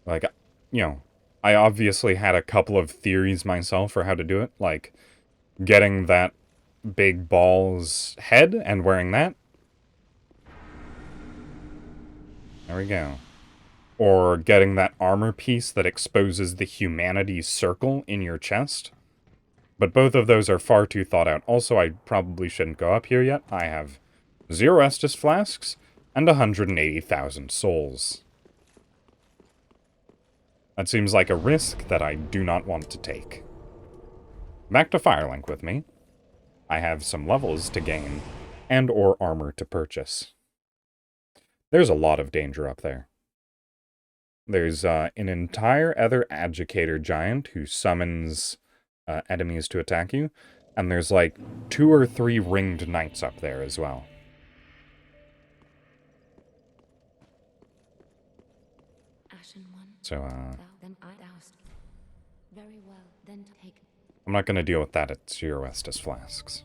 Like, you know, I obviously had a couple of theories myself for how to do it, like getting that big ball's head and wearing that. There we go. Or getting that armor piece that exposes the humanity circle in your chest. But both of those are far too thought out. Also, I probably shouldn't go up here yet. I have 0 Estus flasks and 180,000 souls. That seems like a risk that I do not want to take. Back to Firelink with me. I have some levels to gain and or armor to purchase. There's a lot of danger up there. There's an entire other Adjudicator Giant who summons enemies to attack you, and there's like 2 or 3 ringed knights up there as well. So, I'm not going to deal with that at 0 Estus flasks.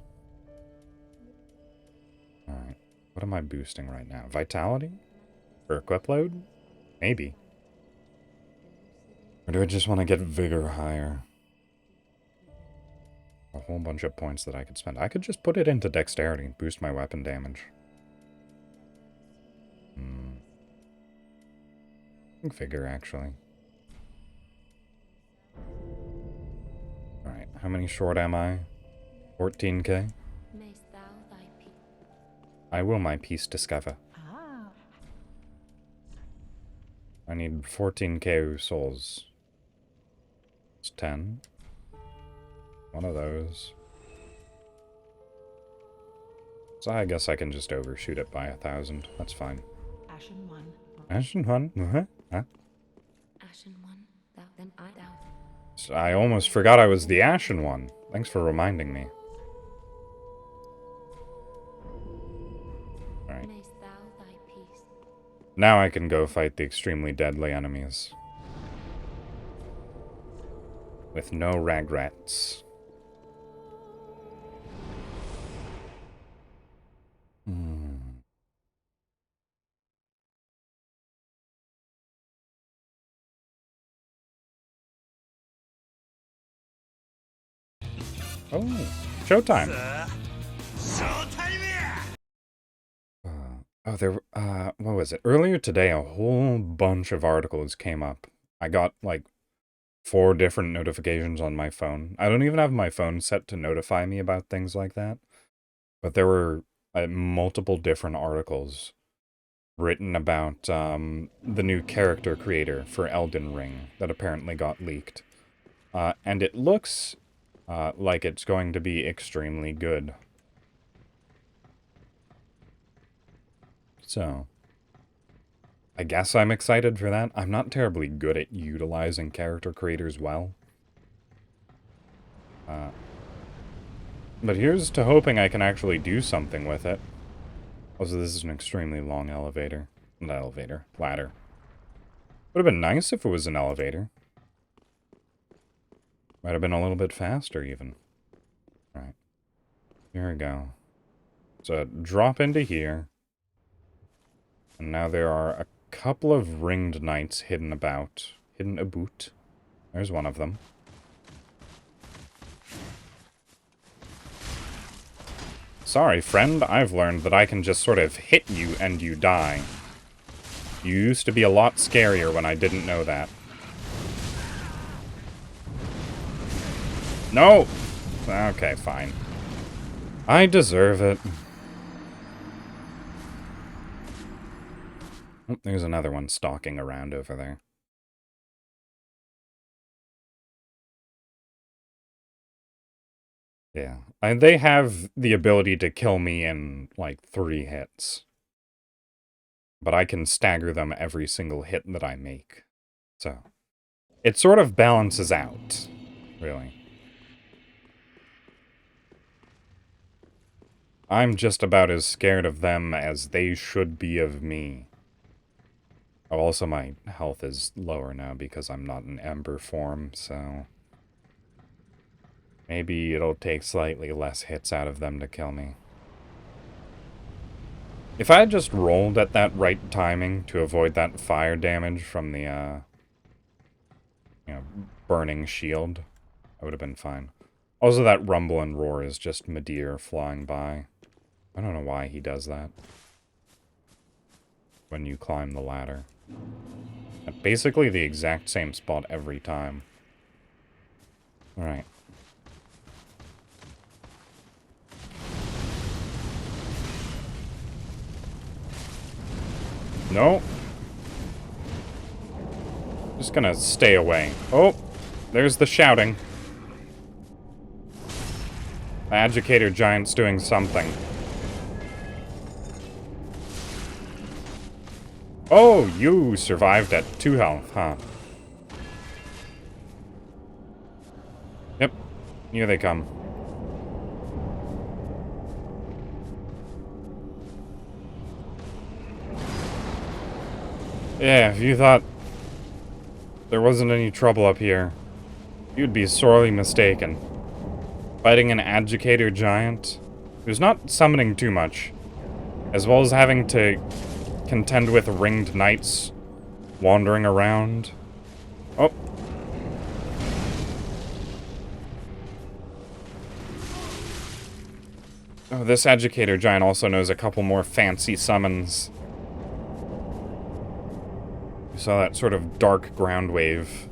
Alright, what am I boosting right now? Vitality? For equip load? Maybe. Or do I just want to get vigor higher? A whole bunch of points that I could spend. I could just put it into dexterity and boost my weapon damage. I think vigor, actually. Alright, how many short am I? 14k? I will my peace discover. I need 14k souls. It's 10. One of those. So I guess I can just overshoot it by 1,000. That's fine. Ashen one. Ashen one? Huh? Ashen one. Then I doubt. So I almost forgot I was the Ashen one. Thanks for reminding me. Alright. Now I can go fight the extremely deadly enemies. With no regrets. Oh, showtime. What was it? Earlier today, a whole bunch of articles came up. I got, like, 4 different notifications on my phone. I don't even have my phone set to notify me about things like that. But there were multiple different articles written about the new character creator for Elden Ring that apparently got leaked. And it looks like it's going to be extremely good. So, I guess I'm excited for that. I'm not terribly good at utilizing character creators well. But here's to hoping I can actually do something with it. Also, this is an extremely long elevator. Not elevator, ladder. Would have been nice if it was an elevator. Might have been a little bit faster, even. Right. Here we go. So, drop into here. And now there are a couple of ringed knights hidden about. Hidden about. There's one of them. Sorry, friend. I've learned that I can just sort of hit you and you die. You used to be a lot scarier when I didn't know that. No! Okay, fine. I deserve it. Oh, there's another one stalking around over there. Yeah. And they have the ability to kill me in, like, 3 hits. But I can stagger them every single hit that I make. So, it sort of balances out, really. I'm just about as scared of them as they should be of me. Oh, also my health is lower now because I'm not in Ember form, so... maybe it'll take slightly less hits out of them to kill me. If I had just rolled at that right timing to avoid that fire damage from the, you know, burning shield, I would have been fine. Also, that rumble and roar is just Midir flying by. I don't know why he does that. When you climb the ladder. At basically the exact same spot every time. Alright. No. Just gonna stay away. Oh, there's the shouting. The Agitator Giant's doing something. Oh, you survived at 2 health, huh? Yep. Here they come. Yeah, if you thought there wasn't any trouble up here, you'd be sorely mistaken. Fighting an Agitator Giant, who's not summoning too much, as well as having to contend with ringed knights wandering around. Oh. Oh, this Agitator Giant also knows a couple more fancy summons. You saw that sort of dark ground wave.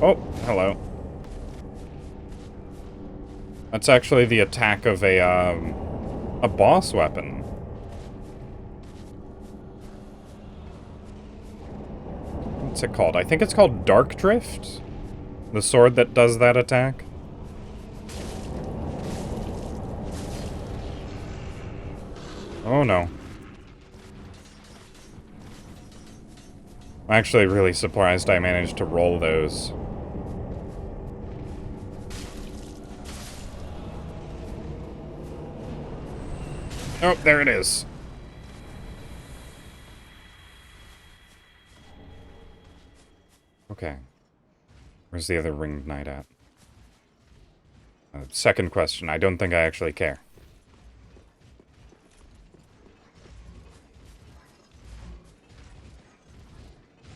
Oh, hello. That's actually the attack of a boss weapon. What's it called? I think it's called Dark Drift? The sword that does that attack? Oh no. I'm actually really surprised I managed to roll those. Oh, there it is. Okay. Where's the other ringed knight at? Second question. I don't think I actually care.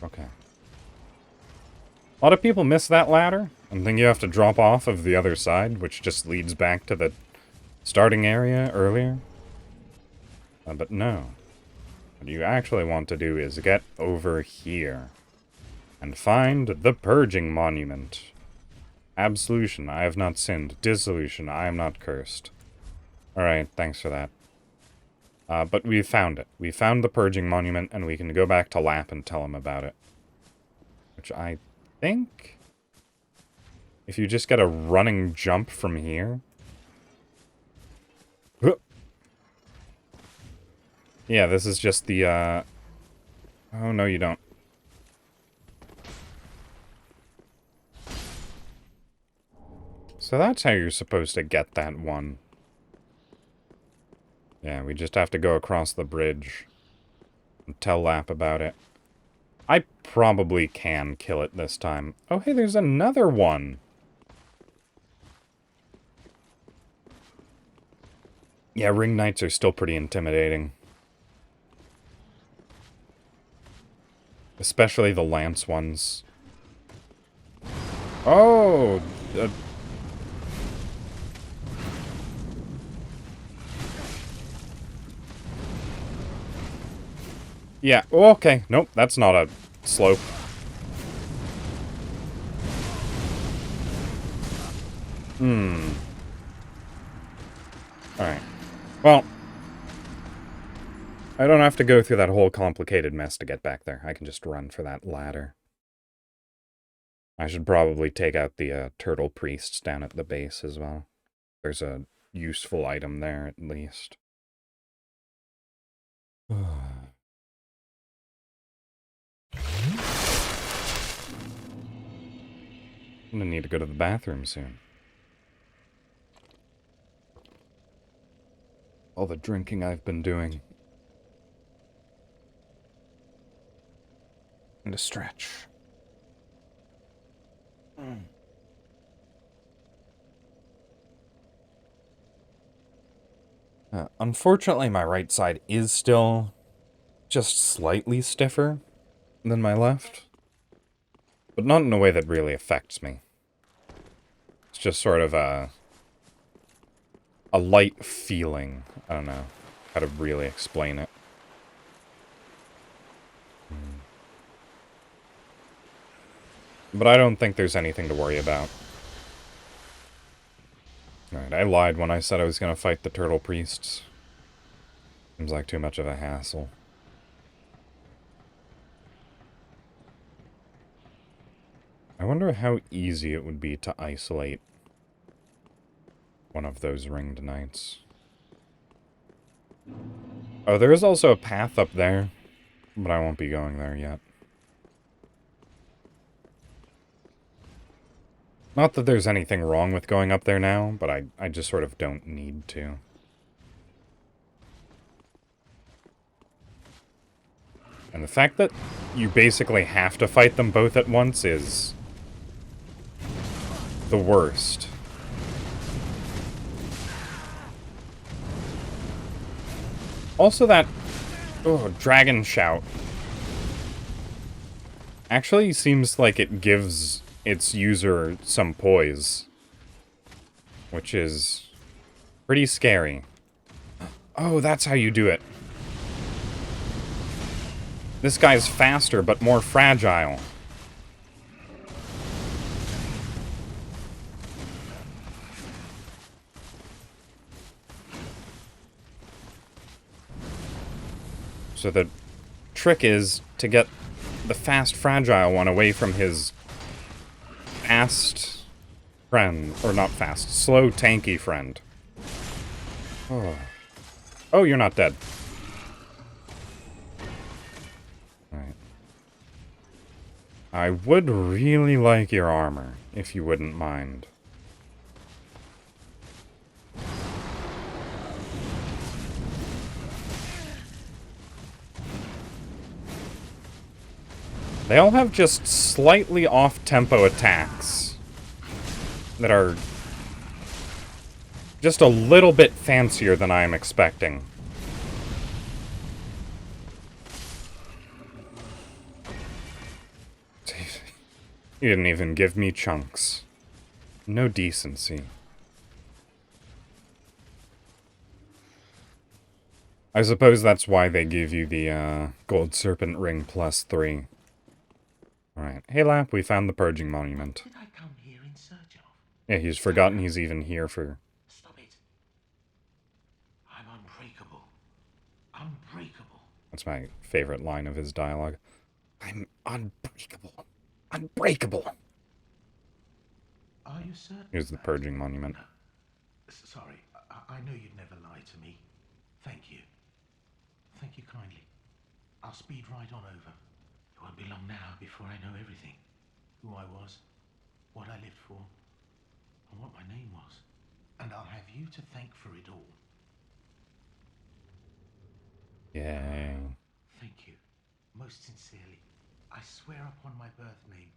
Okay. A lot of people miss that ladder and think you have to drop off of the other side, which just leads back to the starting area earlier. But no. What you actually want to do is get over here and find the Purging Monument. Absolution, I have not sinned. Dissolution, I am not cursed. Alright, thanks for that. But we found it. We found the Purging Monument, and we can go back to Lap and tell him about it. Which I think... if you just get a running jump from here... yeah, this is just the, oh, no, you don't. So that's how you're supposed to get that one. Yeah, we just have to go across the bridge. and tell Lap about it. I probably can kill it this time. Oh, hey, there's another one. Yeah, ring knights are still pretty intimidating. Especially the lance ones. Oh! Yeah, oh, okay. Nope, that's not a slope. Alright. Well, I don't have to go through that whole complicated mess to get back there. I can just run for that ladder. I should probably take out the turtle priests down at the base as well. There's a useful item there, at least. I'm gonna need to go to the bathroom soon. All the drinking I've been doing. And a stretch. Unfortunately, my right side is still just slightly stiffer than my left. But not in a way that really affects me. It's just sort of a light feeling. I don't know how to really explain it. But I don't think there's anything to worry about. Alright, I lied when I said I was going to fight the turtle priests. Seems like too much of a hassle. I wonder how easy it would be to isolate one of those ringed knights. Oh, there is also a path up there, but I won't be going there yet. Not that there's anything wrong with going up there now, but I just sort of don't need to. And the fact that you basically have to fight them both at once is the worst. Also that dragon shout actually seems like it gives its user some poise, which is pretty scary. Oh, that's how you do it. This guy's faster, but more fragile. So the trick is to get the fast, fragile one away from his fast friend. Or not fast, slow, tanky friend. Oh, oh, you're not dead. Alright. I would really like your armor, if you wouldn't mind. They all have just slightly off-tempo attacks that are just a little bit fancier than I'm expecting. He didn't even give me chunks. No decency. I suppose that's why they give you the Gold Serpent Ring +3. Alright. Hey, Lap, we found the Purging Monument. Did I come here in search of? Yeah, he's forgotten he's even here for... Stop it. I'm unbreakable. Unbreakable. That's my favorite line of his dialogue. I'm unbreakable. Unbreakable! Are you certain? Here's the Purging Monument. Sorry, I know you'd never lie to me. Thank you. Thank you kindly. I'll speed right on over. It won't be long now before I know everything. Who I was, what I lived for, and what my name was. And I'll have you to thank for it all. Yay. thank you, most sincerely. I swear upon my birth name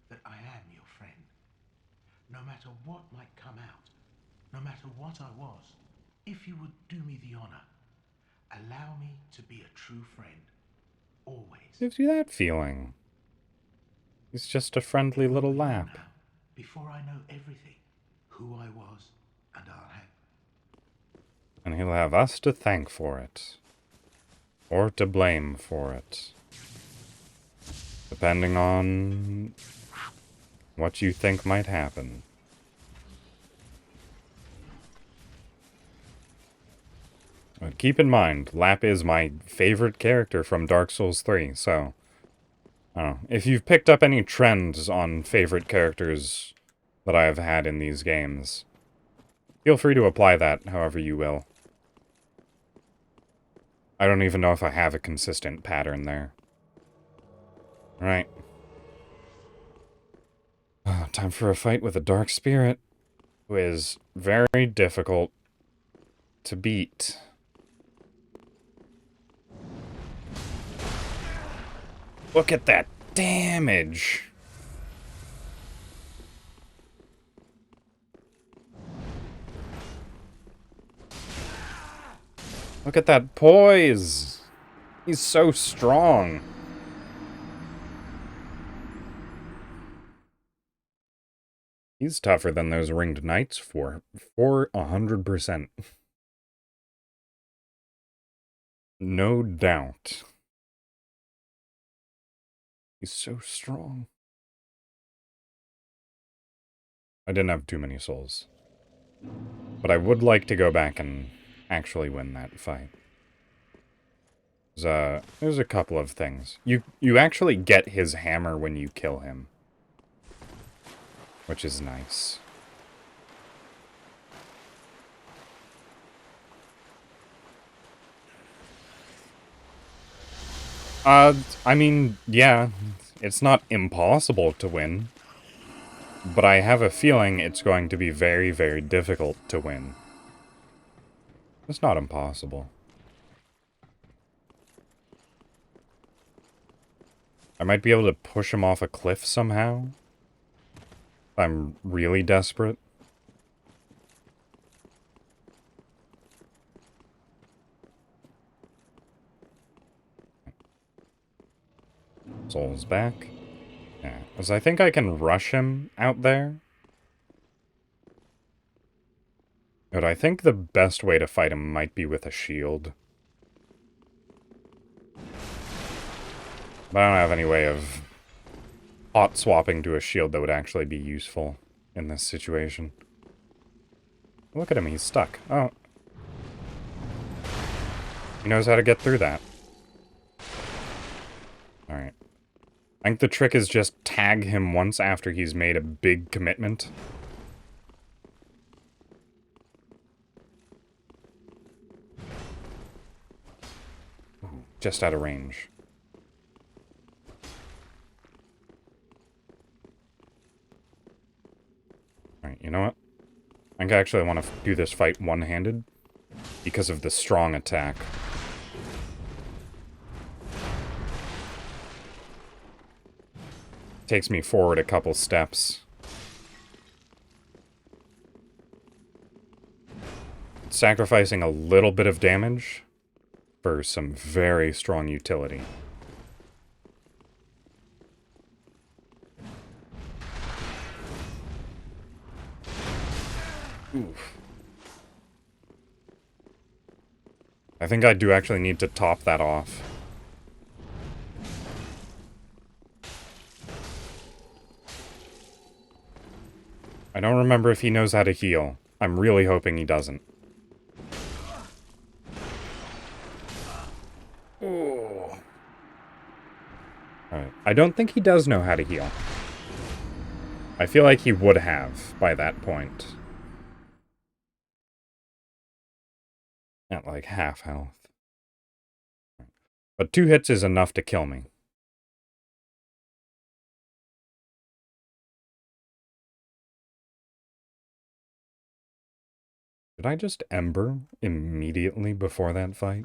that I am your friend. No matter what might come out, no matter what I was, if you would do me the honor, allow me to be a true friend, always. Gives you that feeling. He's just a friendly It will little be long lap. now, before I know everything, who I was, and I'll have. And he'll have us to thank for it. Or to blame for it. Depending on what you think might happen. But keep in mind, Lap is my favorite character from Dark Souls 3, so... I don't know. If you've picked up any trends on favorite characters that I have had in these games, feel free to apply that however you will. I don't even know if I have a consistent pattern there. Right. Time for a fight with a dark spirit, who is very difficult to beat. Look at that damage! Look at that poise! He's so strong! He's tougher than those ringed knights for 100%. No doubt. He's so strong. I didn't have too many souls. But I would like to go back and actually win that fight. There's a couple of things. You actually get his hammer when you kill him. Which is nice. I mean, yeah, it's not impossible to win. But I have a feeling it's going to be very, very difficult to win. It's not impossible. I might be able to push him off a cliff somehow. If I'm really desperate. Soul's back. Yeah, because I think I can rush him out there. But I think the best way to fight him might be with a shield. But I don't have any way of hot swapping to a shield that would actually be useful in this situation. Look at him, he's stuck. Oh. He knows how to get through that. Alright. I think the trick is just tag him once after he's made a big commitment. Ooh, just out of range. Alright, you know what? I think I actually want to do this fight one-handed because of the strong attack. Takes me forward a couple steps. Sacrificing a little bit of damage for some very strong utility. Oof. I think I do actually need to top that off. I don't remember if he knows how to heal. I'm really hoping he doesn't. Oh. Alright. I don't think he does know how to heal. I feel like he would have by that point. At like half health. But 2 hits is enough to kill me. Did I just Ember immediately before that fight?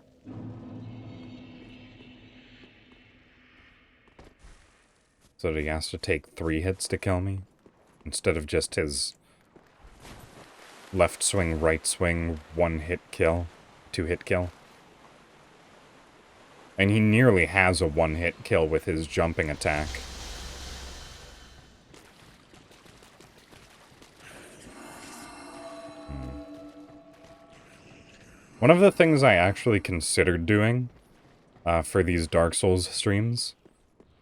So that he has to take 3 hits to kill me, instead of just his left swing, right swing, 1-hit kill, 2-hit kill. And he nearly has a 1-hit kill with his jumping attack. One of the things I actually considered doing for these Dark Souls streams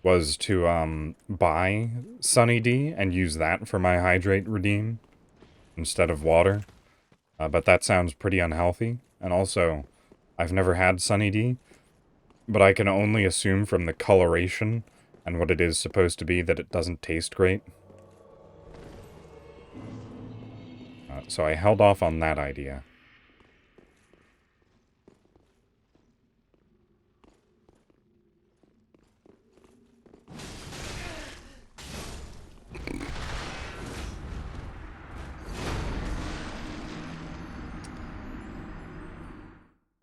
was to buy Sunny D and use that for my Hydrate Redeem instead of water. But that sounds pretty unhealthy. And also, I've never had Sunny D, but I can only assume from the coloration and what it is supposed to be that it doesn't taste great. So I held off on that idea.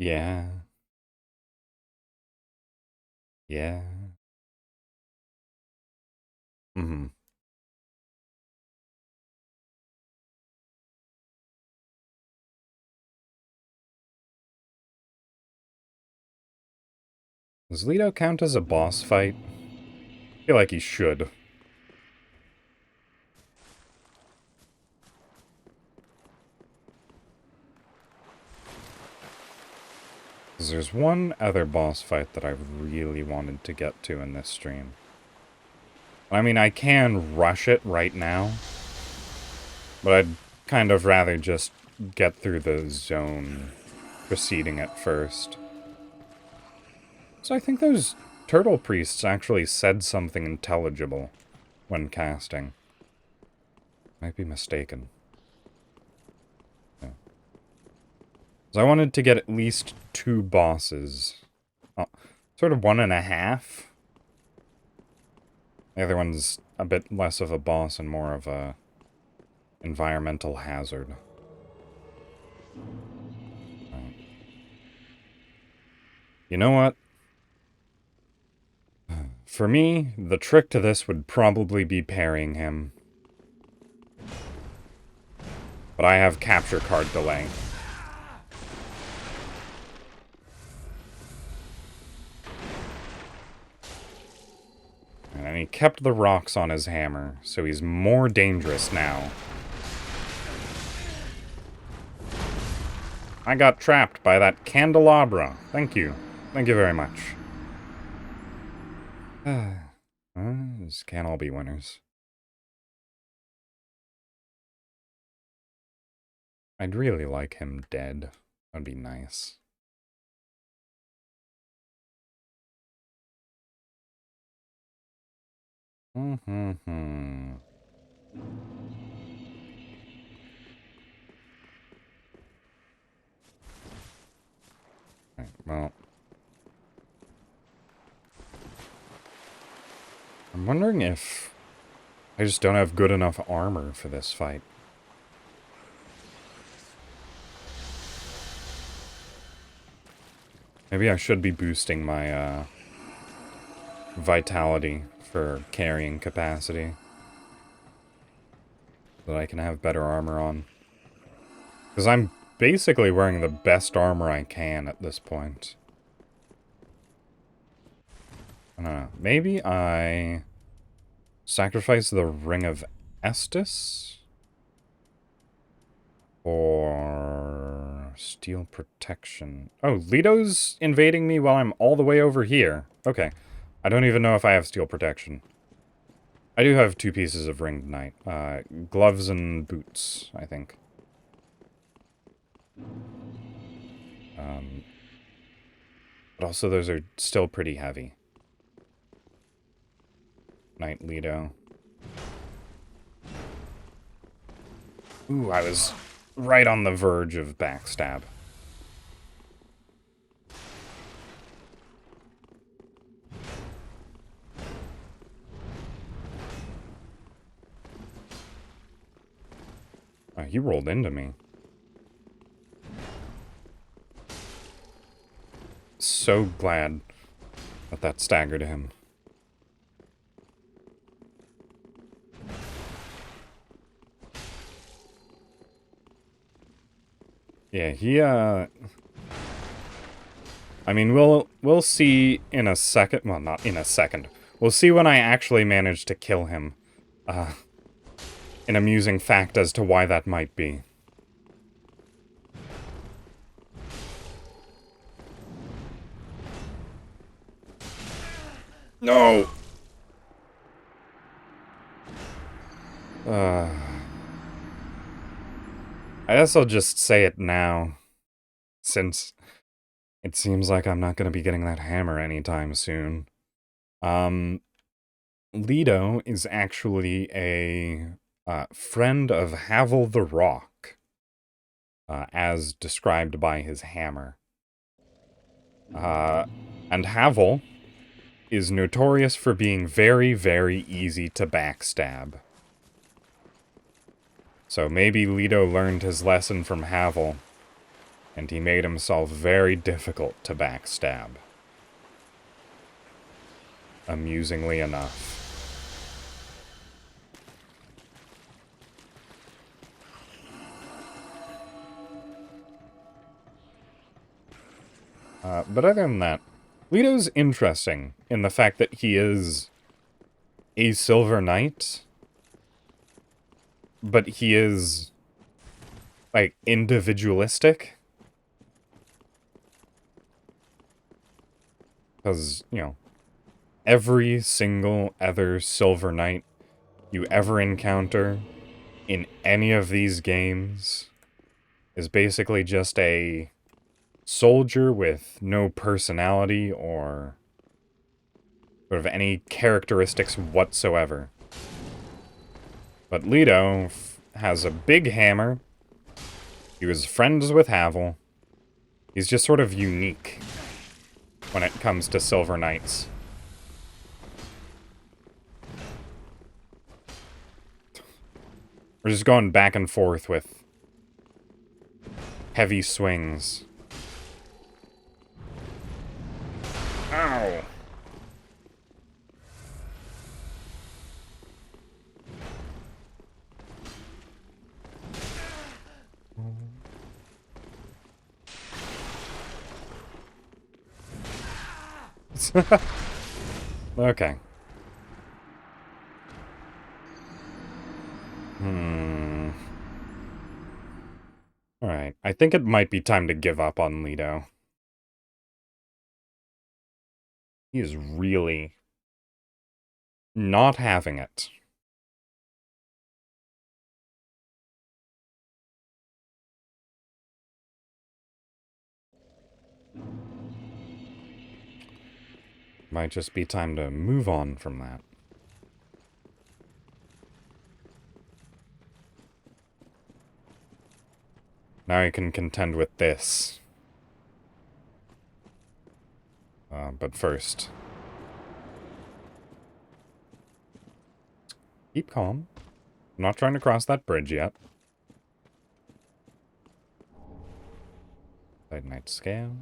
Yeah. Yeah. Mm-hmm. Does Leto count as a boss fight? I feel like he should. Because there's one other boss fight that I really wanted to get to in this stream. I mean, I can rush it right now, but I'd kind of rather just get through the zone preceding it first. So I think those turtle priests actually said something intelligible when casting. Might be mistaken. Yeah. So I wanted to get at least 2 bosses. Oh, sort of 1.5. The other one's a bit less of a boss and more of a environmental hazard. Right. You know what? For me, the trick to this would probably be parrying him. But I have capture card delay. And he kept the rocks on his hammer, so he's more dangerous now. I got trapped by that candelabra. Thank you. Thank you very much. This can't all be winners. I'd really like him dead. That'd be nice. Right, well. I'm wondering if I just don't have good enough armor for this fight. Maybe I should be boosting my, vitality for carrying capacity. So that I can have better armor on. Because I'm basically wearing the best armor I can at this point. I don't know. Maybe I sacrifice the Ring of Estus? Or Steel Protection. Oh, Leto's invading me while I'm all the way over here. Okay. I don't even know if I have Steel Protection. I do have 2 pieces of Ringed Knight. Gloves and boots, I think. But also those are still pretty heavy. Knight Leto. Ooh, I was right on the verge of backstab. Oh, he rolled into me. So glad that that staggered him. Yeah, he, I mean, we'll see in a second. Well, not in a second. We'll see when I actually manage to kill him. An amusing fact as to why that might be. No! I guess I'll just say it now, since it seems like I'm not going to be getting that hammer anytime soon. Leto is actually a friend of Havel the Rock, as described by his hammer. And Havel is notorious for being very, very easy to backstab. So maybe Leto learned his lesson from Havel, and he made himself very difficult to backstab. Amusingly enough. But other than that, Leto's interesting in the fact that he is a Silver Knight, but he is, like, individualistic. Because, you know, every single other Silver Knight you ever encounter in any of these games is basically just a soldier with no personality or sort of any characteristics whatsoever. But Leto has a big hammer. He was friends with Havel. He's just sort of unique when it comes to Silver Knights. We're just going back and forth with heavy swings. Ow! Okay. Alright, I think it might be time to give up on Leto. He is really not having it. Might just be time to move on from that. Now I can contend with this. But first... keep calm. I'm not trying to cross that bridge yet. Titanite scale.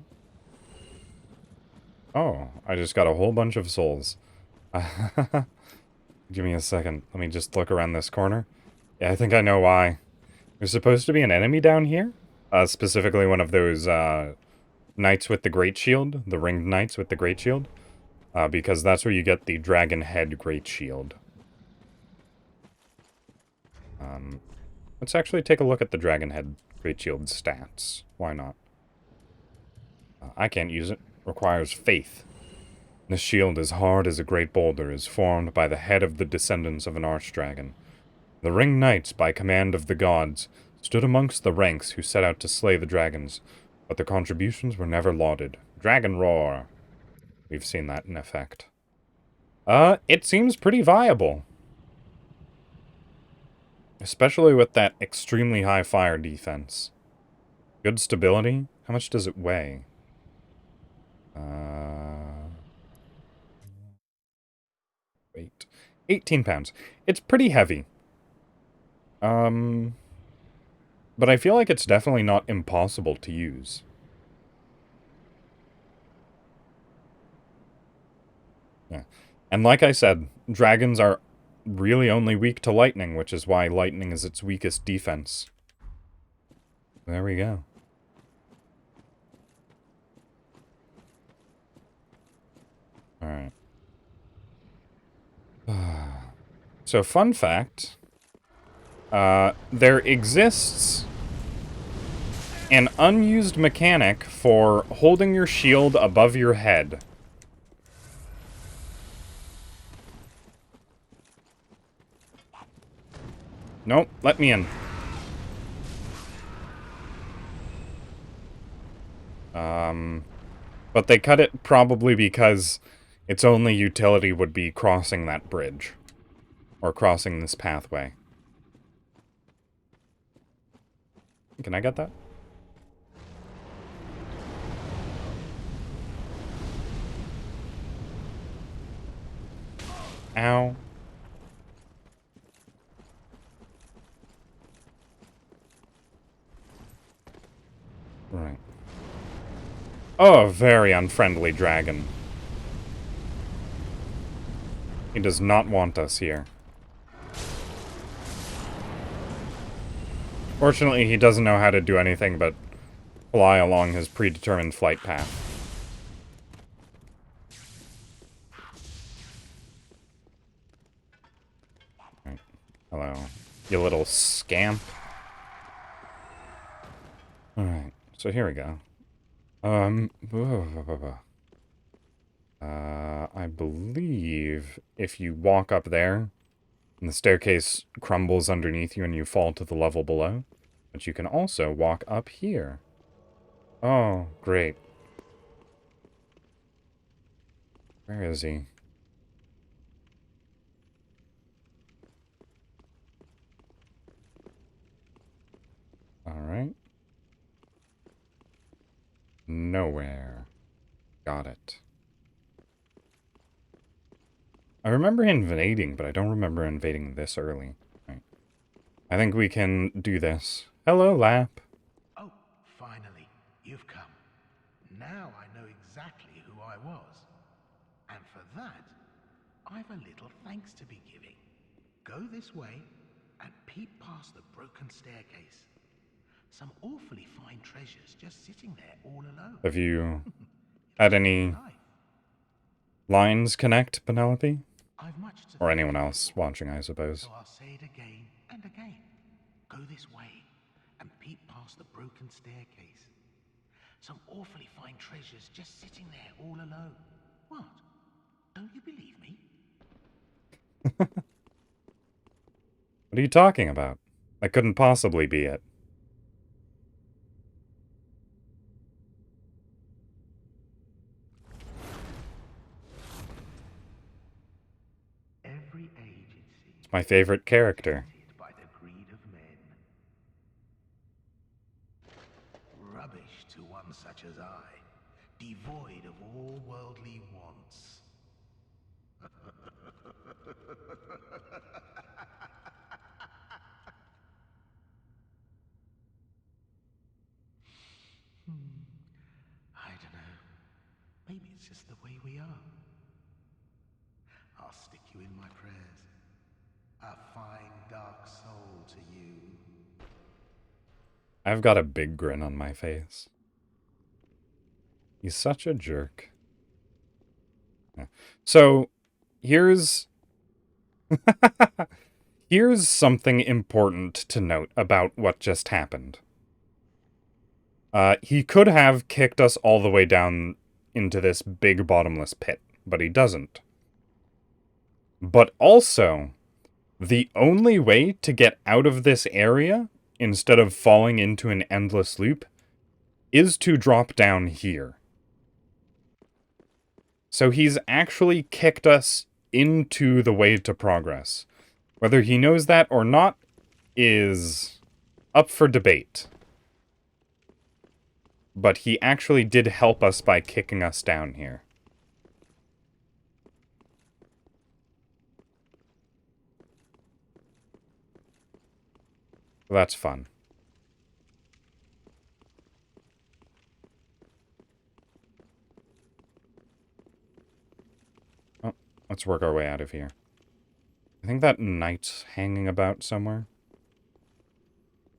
Oh, I just got a whole bunch of souls. Give me a second. Let me just look around this corner. Yeah, I think I know why. There's supposed to be an enemy down here. Specifically one of those, knights with the great shield. The ringed knights with the great shield. Because that's where you get the dragon head great shield. Let's actually take a look at the dragon head great shield stats. Why not? I can't use it. Requires faith. This shield, as hard as a great boulder, is formed by the head of the descendants of an archdragon. The ringed knights, by command of the gods, stood amongst the ranks who set out to slay the dragons, but their contributions were never lauded. Dragon roar. We've seen that in effect. It seems pretty viable. Especially with that extremely high fire defense. Good stability. How much does it weigh? Weight. 18 pounds. It's pretty heavy. But I feel like it's definitely not impossible to use. Yeah. And like I said, dragons are really only weak to lightning, which is why lightning is its weakest defense. There we go. Alright. So, fun fact. There exists an unused mechanic for holding your shield above your head. Nope, let me in. But they cut it probably because its only utility would be crossing that bridge. Or crossing this pathway. Can I get that? Ow. Right. Oh, a very unfriendly dragon. He does not want us here. Fortunately, he doesn't know how to do anything but fly along his predetermined flight path. Right. Hello, you little scamp. Alright, so here we go. I believe if you walk up there, and the staircase crumbles underneath you and you fall to the level below, but you can also walk up here. Oh, great. Where is he? Alright. Nowhere. Got it. I remember invading, but I don't remember invading this early. Right. I think we can do this. Hello, Lap. Oh, finally, you've come. Now I know exactly who I was. And for that, I've a little thanks to be giving. Go this way and peep past the broken staircase. Some awfully fine treasures just sitting there all alone. Have you had any lines connect, Penelope? I've much to Or thank anyone you else for, watching, I suppose. so I'll say it again and again. Go this way and peep past the broken staircase. Some awfully fine treasures just sitting there all alone. What? Don't you believe me? What are you talking about? That couldn't possibly be it. Every agency It's my favorite character. by the greed of men. Rubbish to one such as I, devoid of all worldly wants. I don't know. Maybe it's just the way we are. I'll stick you in my prayers. A fine dark soul to you. I've got a big grin on my face. He's such a jerk. Yeah. So, here's... here's something important to note about what just happened. He could have kicked us all the way down into this big bottomless pit, but he doesn't. But also, the only way to get out of this area, instead of falling into an endless loop, is to drop down here. So he's actually kicked us into the way to progress. Whether he knows that or not is up for debate. But he actually did help us by kicking us down here. That's fun. Oh, let's work our way out of here. I think that knight's hanging about somewhere.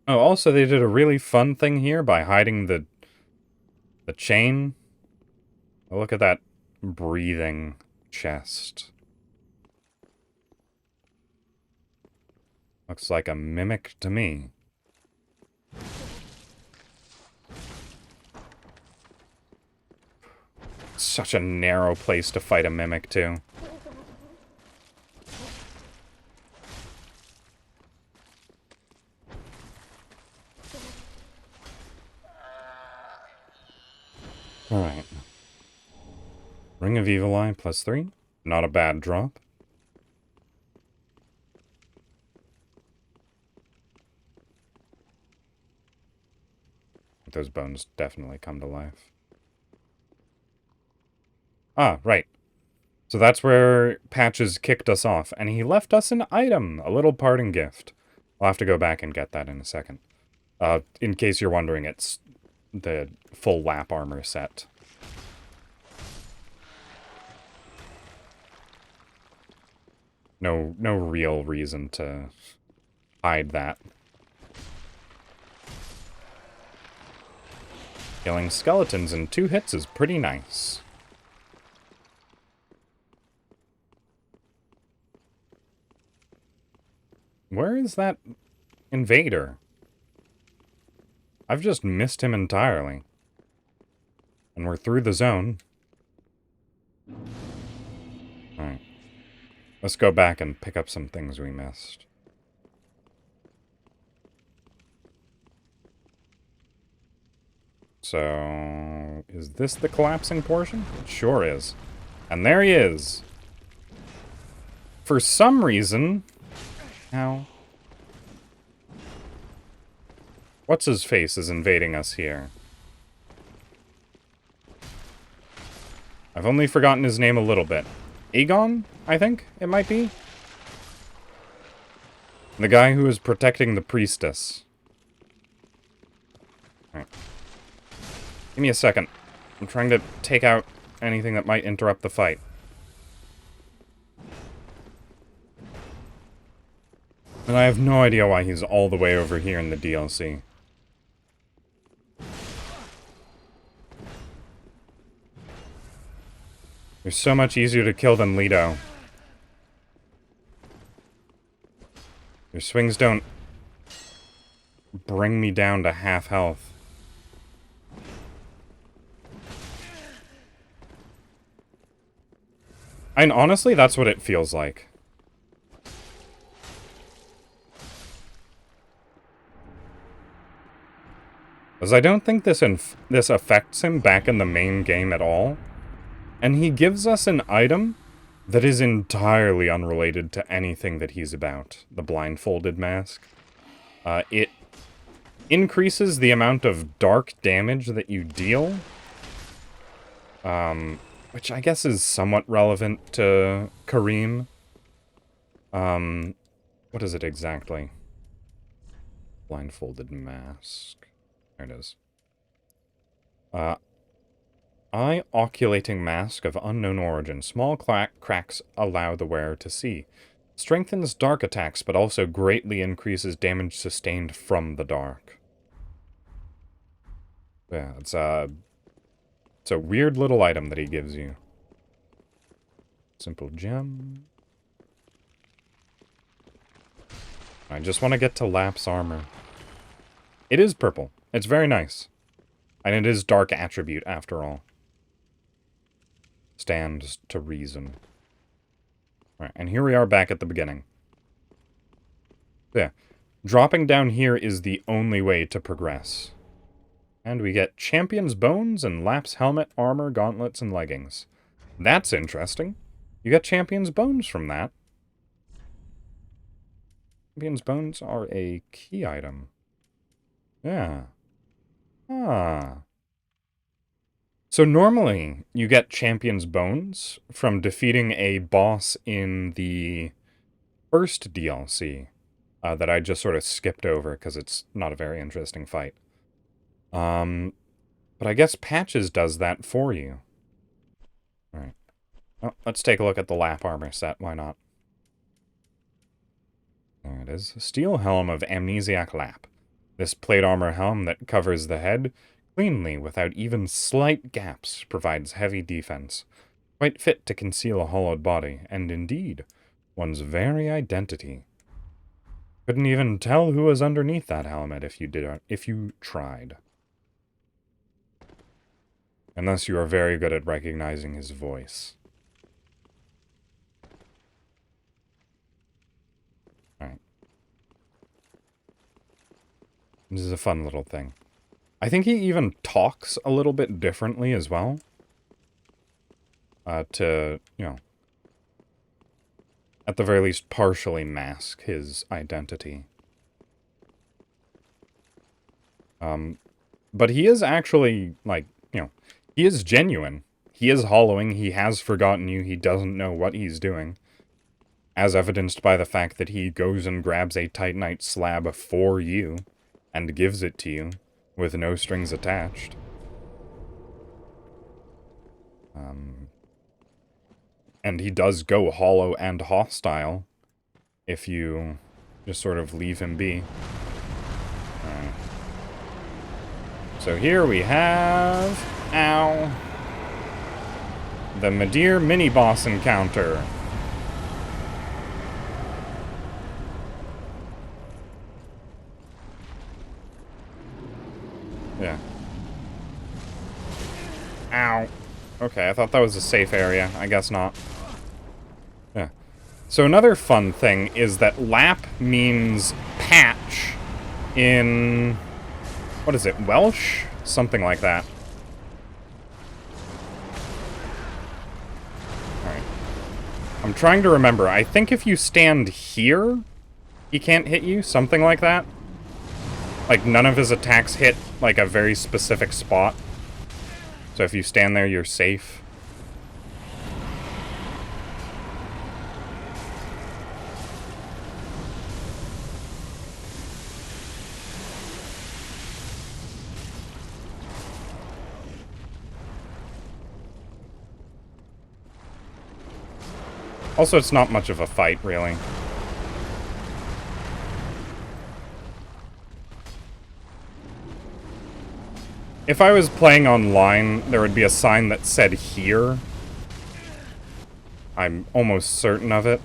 Oh, also they did a really fun thing here by hiding the chain. Oh, look at that breathing chest. Looks like a mimic to me. Such a narrow place to fight a mimic, too. Alright. Ring of Evil Eye +3. Not a bad drop. Those bones definitely come to life. Ah, right. So that's where Patches kicked us off, and he left us an item, a little parting gift. I'll have to go back and get that in a second. In case you're wondering, it's the full lap armor set. No real reason to hide that. Killing skeletons in 2 hits is pretty nice. Where is that invader? I've just missed him entirely. And we're through the zone. Alright. Let's go back and pick up some things we missed. So, is this the collapsing portion? It sure is. And there he is. For some reason... Ow. What's his face is invading us here. I've only forgotten his name a little bit. Aegon, I think it might be? The guy who is protecting the priestess. Alright. Give me a second. I'm trying to take out anything that might interrupt the fight. And I have no idea why he's all the way over here in the DLC. They're so much easier to kill than Leto. Your swings don't bring me down to half health. And honestly, that's what it feels like. Because I don't think this affects him back in the main game at all. And he gives us an item that is entirely unrelated to anything that he's about. The Blindfolded Mask. It increases the amount of dark damage that you deal. Which I guess is somewhat relevant to Kareem. What is it exactly? Blindfolded Mask. There it is. Eye Oculating Mask of Unknown Origin. Small cracks allow the wearer to see. Strengthens dark attacks, but also greatly increases damage sustained from the dark. Yeah, it's a weird little item that he gives you. Simple gem. I just want to get to Lap's armor. It is purple. It's very nice. And it is dark attribute, after all. Stands to reason. Alright, and here we are back at the beginning. Yeah. Dropping down here is the only way to progress. And we get Champion's Bones and Lap's helmet, armor, gauntlets, and leggings. That's interesting. You get Champion's Bones from that. Champion's Bones are a key item. Yeah. Ah. So normally, you get Champion's Bones from defeating a boss in the first DLC that I just sort of skipped over because it's not a very interesting fight. But I guess Patches does that for you. Alright. Well, let's take a look at the Lap armor set. Why not? There it is. Steel Helm of Amnesiac Lap. This plate armor helm that covers the head cleanly without even slight gaps provides heavy defense. quite fit to conceal a hollowed body, and indeed, one's very identity. Couldn't even tell who was underneath that helmet if you tried. Unless you are very good at recognizing his voice. Alright. This is a fun little thing. I think he even talks a little bit differently as well. To, you know, at the very least partially mask his identity. But he is actually, like, you know, he is genuine. He is hollowing, he has forgotten you, he doesn't know what he's doing. As evidenced by the fact that he goes and grabs a Titanite slab for you, and gives it to you, with no strings attached. And he does go hollow and hostile, if you just sort of leave him be. Alright. So here we have... Ow! The Midir mini-boss encounter. Yeah. Ow. Okay, I thought that was a safe area. I guess not. Yeah. So another fun thing is that lap means patch in... What is it? Welsh? Something like that. Alright. I'm trying to remember. I think if you stand here, he can't hit you. Something like that. Like, none of his attacks hit, like, a very specific spot. So if you stand there, you're safe. Also, it's not much of a fight, really. If I was playing online, there would be a sign that said here. I'm almost certain of it.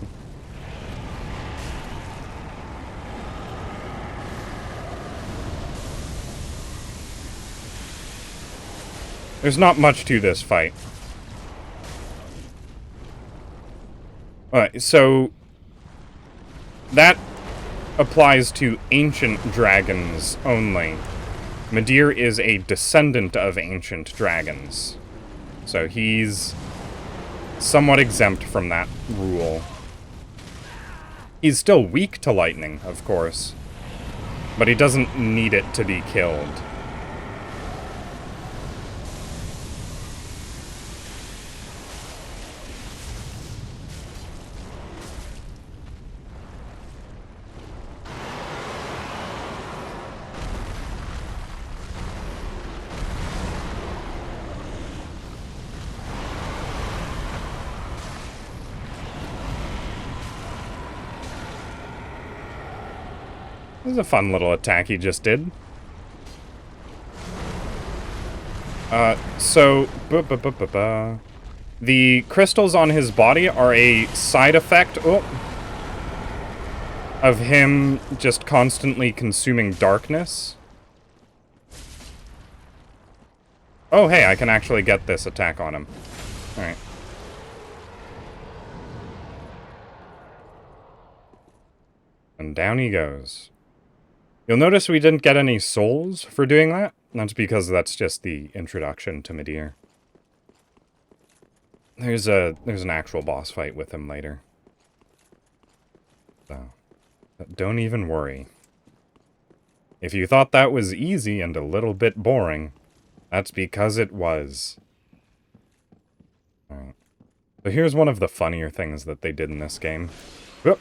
There's not much to this fight. Alright, so... that applies to ancient dragons only. Midir is a descendant of ancient dragons. So he's somewhat exempt from that rule. He's still weak to lightning, of course. But he doesn't need it to be killed. This is a fun little attack he just did. The crystals on his body are a side effect of him just constantly consuming darkness. Oh, hey, I can actually get this attack on him. Alright. And down he goes. You'll notice we didn't get any souls for doing that. That's because that's just the introduction to Midir. There's an actual boss fight with him later. So, don't even worry. If you thought that was easy and a little bit boring, that's because it was. Alright. So here's one of the funnier things that they did in this game. Whoop.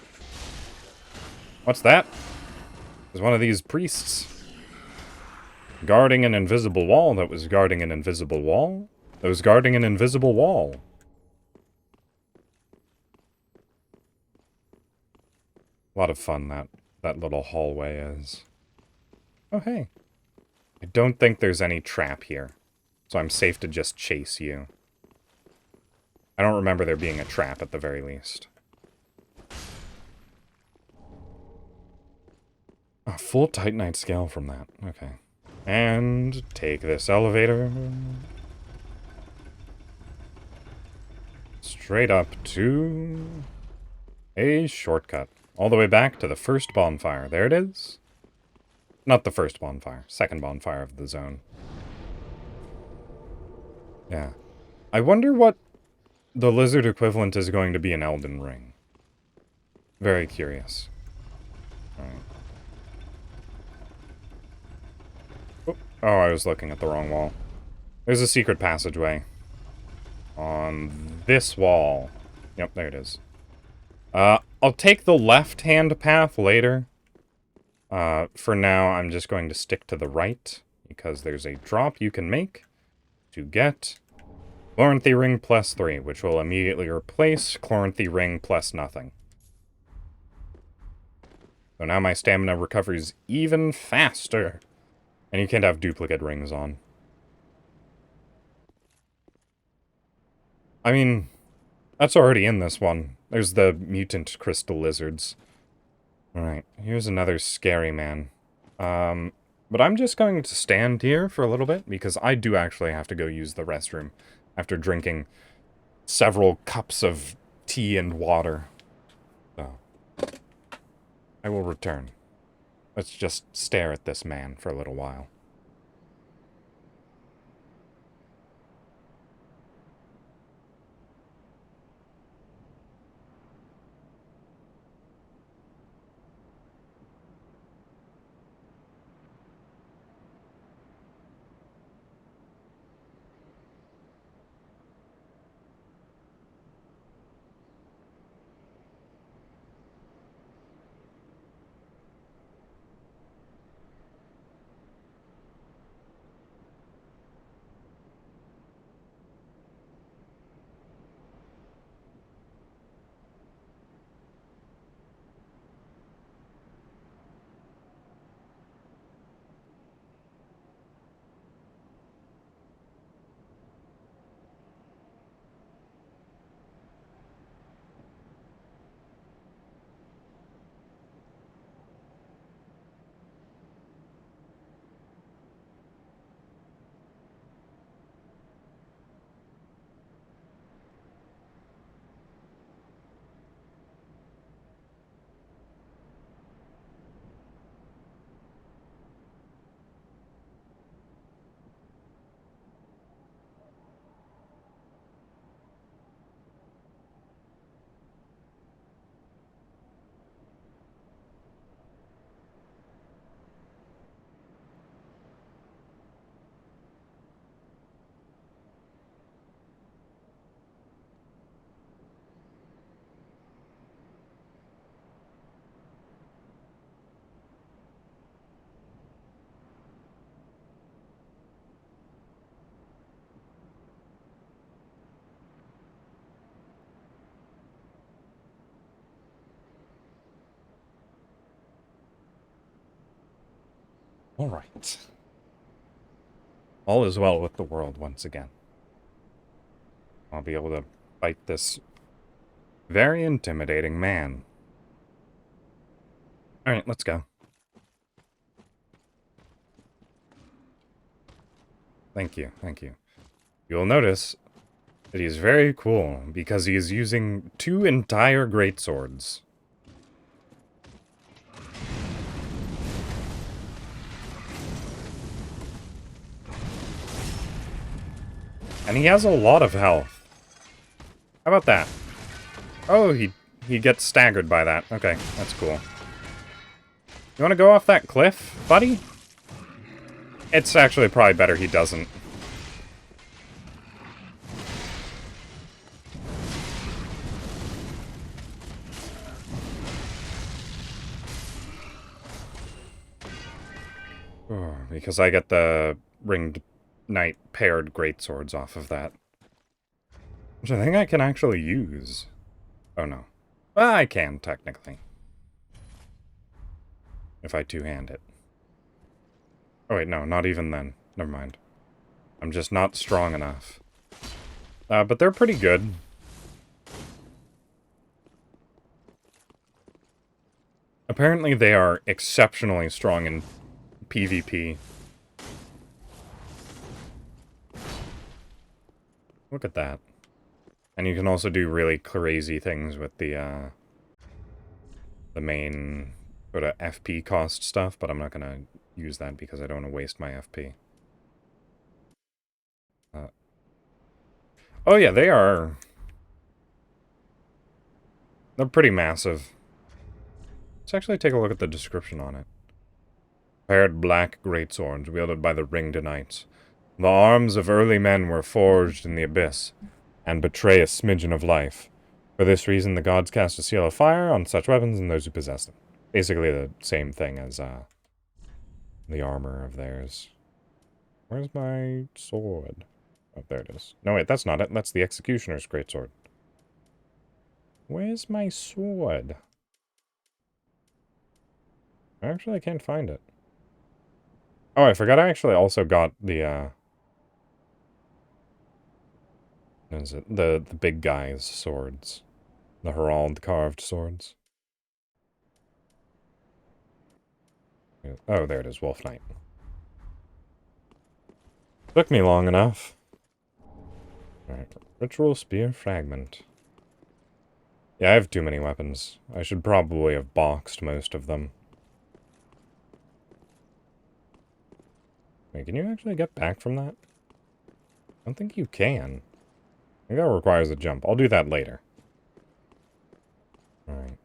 What's that? There's one of these priests guarding an invisible wall that was guarding an invisible wall that was guarding an invisible wall. A lot of fun that little hallway is. Oh, hey. I don't think there's any trap here, so I'm safe to just chase you. I don't remember there being a trap at the very least. A full Titanite scale from that. Okay. And take this elevator straight up to a shortcut. All the way back to the first bonfire. There it is. Not the first bonfire. Second bonfire of the zone. Yeah. I wonder what the lizard equivalent is going to be in Elden Ring. Very curious. Alright. Oh, I was looking at the wrong wall. There's a secret passageway. On this wall. Yep, there it is. I'll take the left-hand path later. For now, I'm just going to stick to the right, because there's a drop you can make to get Chloranthy Ring plus 3, which will immediately replace Chloranthy Ring plus nothing. So now my stamina recovers even faster. And you can't have duplicate rings on. I mean, that's already in this one. There's the mutant crystal lizards. Alright, here's another scary man. But I'm just going to stand here for a little bit, because I do actually have to go use the restroom after drinking several cups of tea and water. So, I will return. Let's just stare at this man for a little while. Alright. All is well with the world once again. I'll be able to fight this very intimidating man. Alright, let's go. Thank you, thank you. You'll notice that he's very cool, because he is using 2 entire greatswords. And he has a lot of health. How about that? Oh, he gets staggered by that. Okay, that's cool. You want to go off that cliff, buddy? It's actually probably better he doesn't. Oh, because I get the ringed knight paired greatswords off of that. Which I think I can actually use. Oh no. Well, I can, technically. If I two-hand it. Oh wait, no, not even then. Never mind. I'm just not strong enough. But they're pretty good. Apparently they are exceptionally strong in PvP. Look at that. And you can also do really crazy things with the main sort of FP cost stuff, but I'm not going to use that because I don't want to waste my FP. Oh yeah, they are... They're pretty massive. Let's actually take a look at the description on it. Paired black greatswords wielded by the ringed knights. The arms of early men were forged in the abyss, and betray a smidgen of life. For this reason, the gods cast a seal of fire on such weapons and those who possess them. Basically the same thing as the armor of theirs. Where's my sword? Oh, there it is. No, wait, that's not it. That's the executioner's greatsword. Where's my sword? Actually, I can't find it. Oh, I forgot I actually also got the, what is it? The big guy's swords. The herald carved swords. Oh, there it is, Wolf Knight. Took me long enough. Alright, Ritual Spear Fragment. Yeah, I have too many weapons. I should probably have boxed most of them. Wait, can you actually get back from that? I don't think you can. I think that requires a jump. I'll do that later. Alright.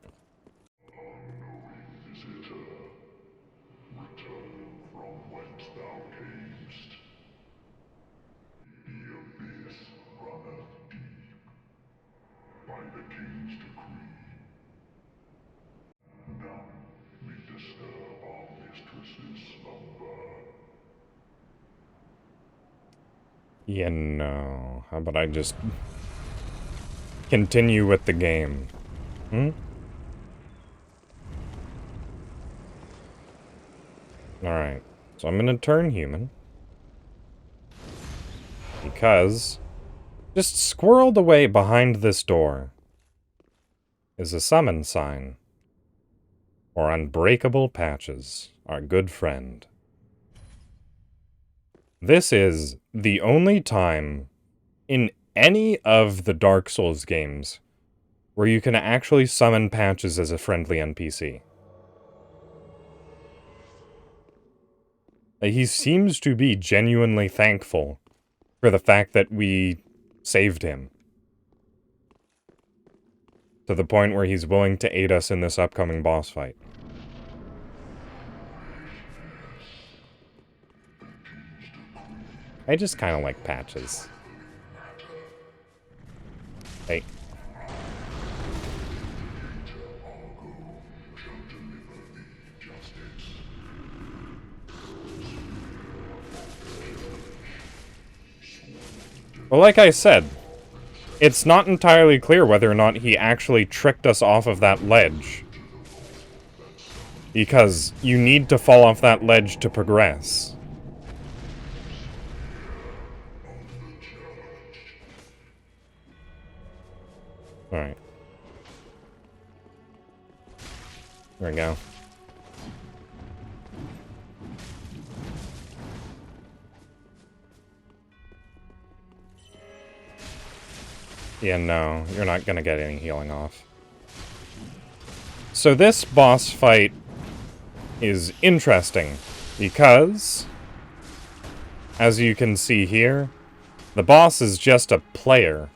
Yeah, no. How about I just continue with the game? Hmm? Alright. So I'm gonna turn human. Because just squirreled away behind this door is a summon sign. Or Unbreakable Patches, our good friend. This is the only time in any of the Dark Souls games where you can actually summon Patches as a friendly NPC. He seems to be genuinely thankful for the fact that we saved him. To the point where he's willing to aid us in this upcoming boss fight. I just kind of like Patches. Hey. Well, like I said, it's not entirely clear whether or not he actually tricked us off of that ledge. Because you need to fall off that ledge to progress. Alright. There we go. Yeah, no, you're not gonna get any healing off. So this boss fight is interesting, because, as you can see here, the boss is just a player.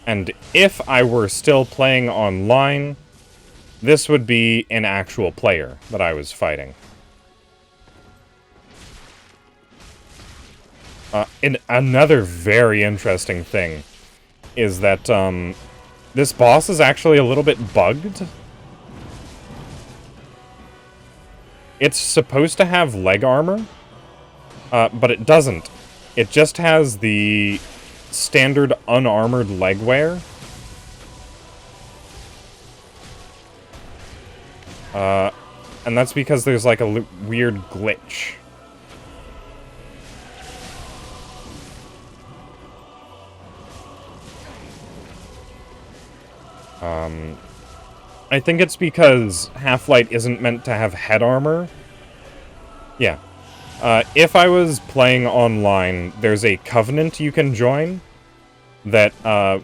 And if I were still playing online, this would be an actual player that I was fighting. And another very interesting thing is that this boss is actually a little bit bugged. It's supposed to have leg armor, but it doesn't. It just has the standard unarmored leg wear. And that's because there's like a weird glitch. I think it's because Half-Light isn't meant to have head armor. Yeah. If I was playing online, there's a covenant you can join that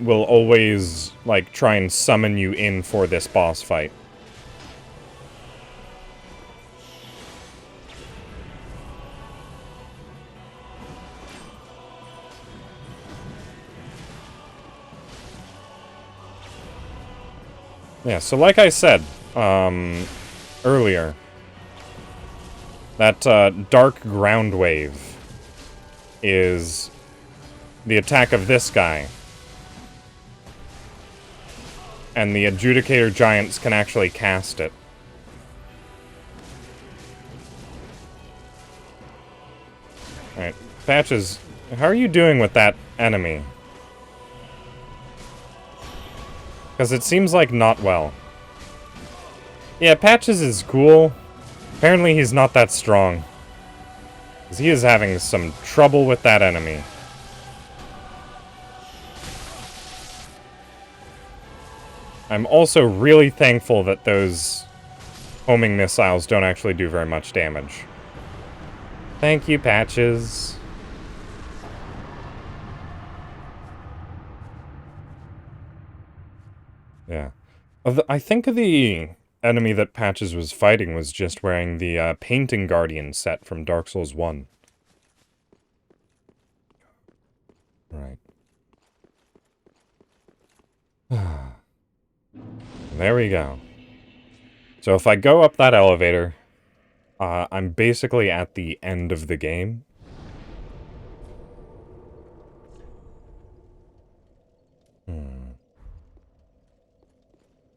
will always, like, try and summon you in for this boss fight. Yeah, so like I said, earlier, that, dark ground wave is the attack of this guy. And the Adjudicator Giants can actually cast it. Alright, Patches, how are you doing with that enemy? Because it seems like not well. Yeah, Patches is cool. Apparently he's not that strong. Because he is having some trouble with that enemy. I'm also really thankful that those homing missiles don't actually do very much damage. Thank you, Patches. Yeah. I think the enemy that Patches was fighting was just wearing the Painting Guardian set from Dark Souls 1. Right. There we go. So if I go up that elevator, I'm basically at the end of the game.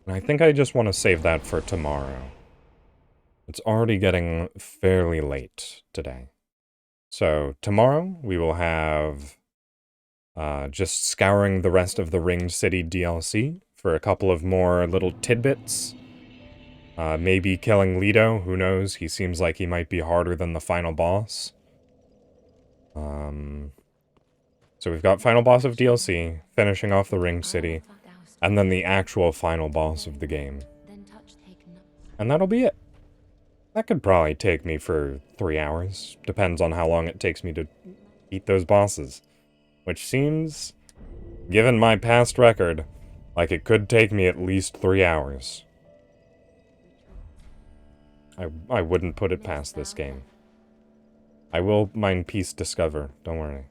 And I think I just want to save that for tomorrow. It's already getting fairly late today. So tomorrow we will have just scouring the rest of the Ringed City DLC for a couple of more little tidbits. Maybe killing Leto, who knows? He seems like he might be harder than the final boss. So we've got final boss of DLC, finishing off the Ringed City, and then the actual final boss of the game. And that'll be it. That could probably take me for 3 hours. Depends on how long it takes me to beat those bosses. Which seems, given my past record, like it could take me at least 3 hours. I wouldn't put it past this game. I will mine Peace Discover, don't worry.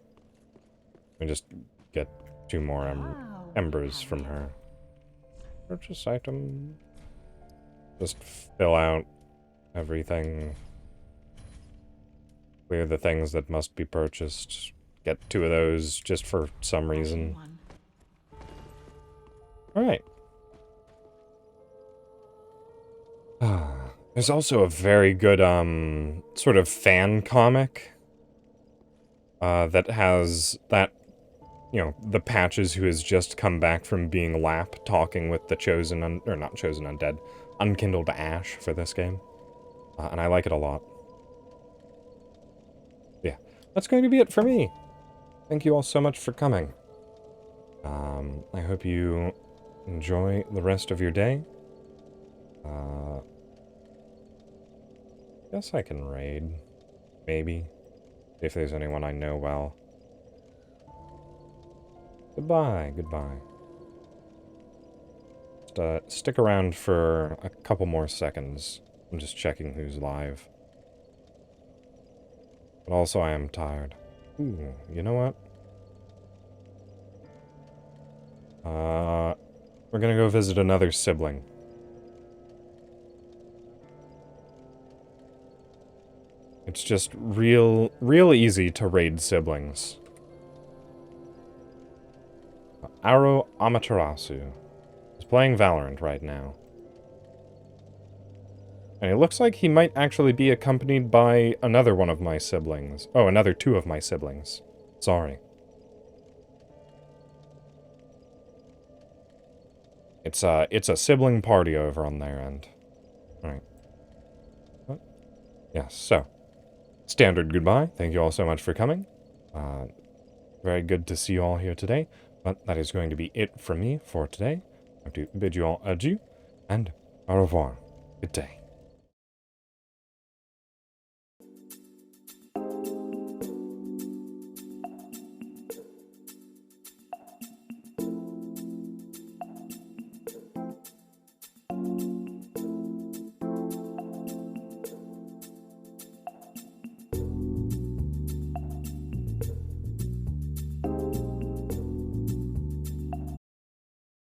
Let me just get 2 more embers from her. Purchase item. Just fill out everything. Clear the things that must be purchased. Get 2 of those just for some reason. Alright. There's also a very good, sort of fan comic. That has that, you know, the Patches who has just come back from being Lap talking with the Chosen, or not Chosen Undead, Unkindled Ash for this game. And I like it a lot. Yeah, that's going to be it for me. Thank you all so much for coming. I hope you enjoy the rest of your day. Guess I can raid. Maybe. If there's anyone I know well. Goodbye, goodbye. Just, stick around for a couple more seconds. I'm just checking who's live. But also I am tired. Ooh, you know what? We're gonna go visit another sibling. It's just real easy to raid siblings. Aro Amaterasu is playing Valorant right now. And it looks like he might actually be accompanied by another one of my siblings. Oh, another 2 of my siblings. Sorry. It's a sibling party over on their end. Alright. What? Yes, so. Standard goodbye. Thank you all so much for coming. Very good to see you all here today. But that is going to be it from me for today. I have to bid you all adieu, and Au revoir. Good day.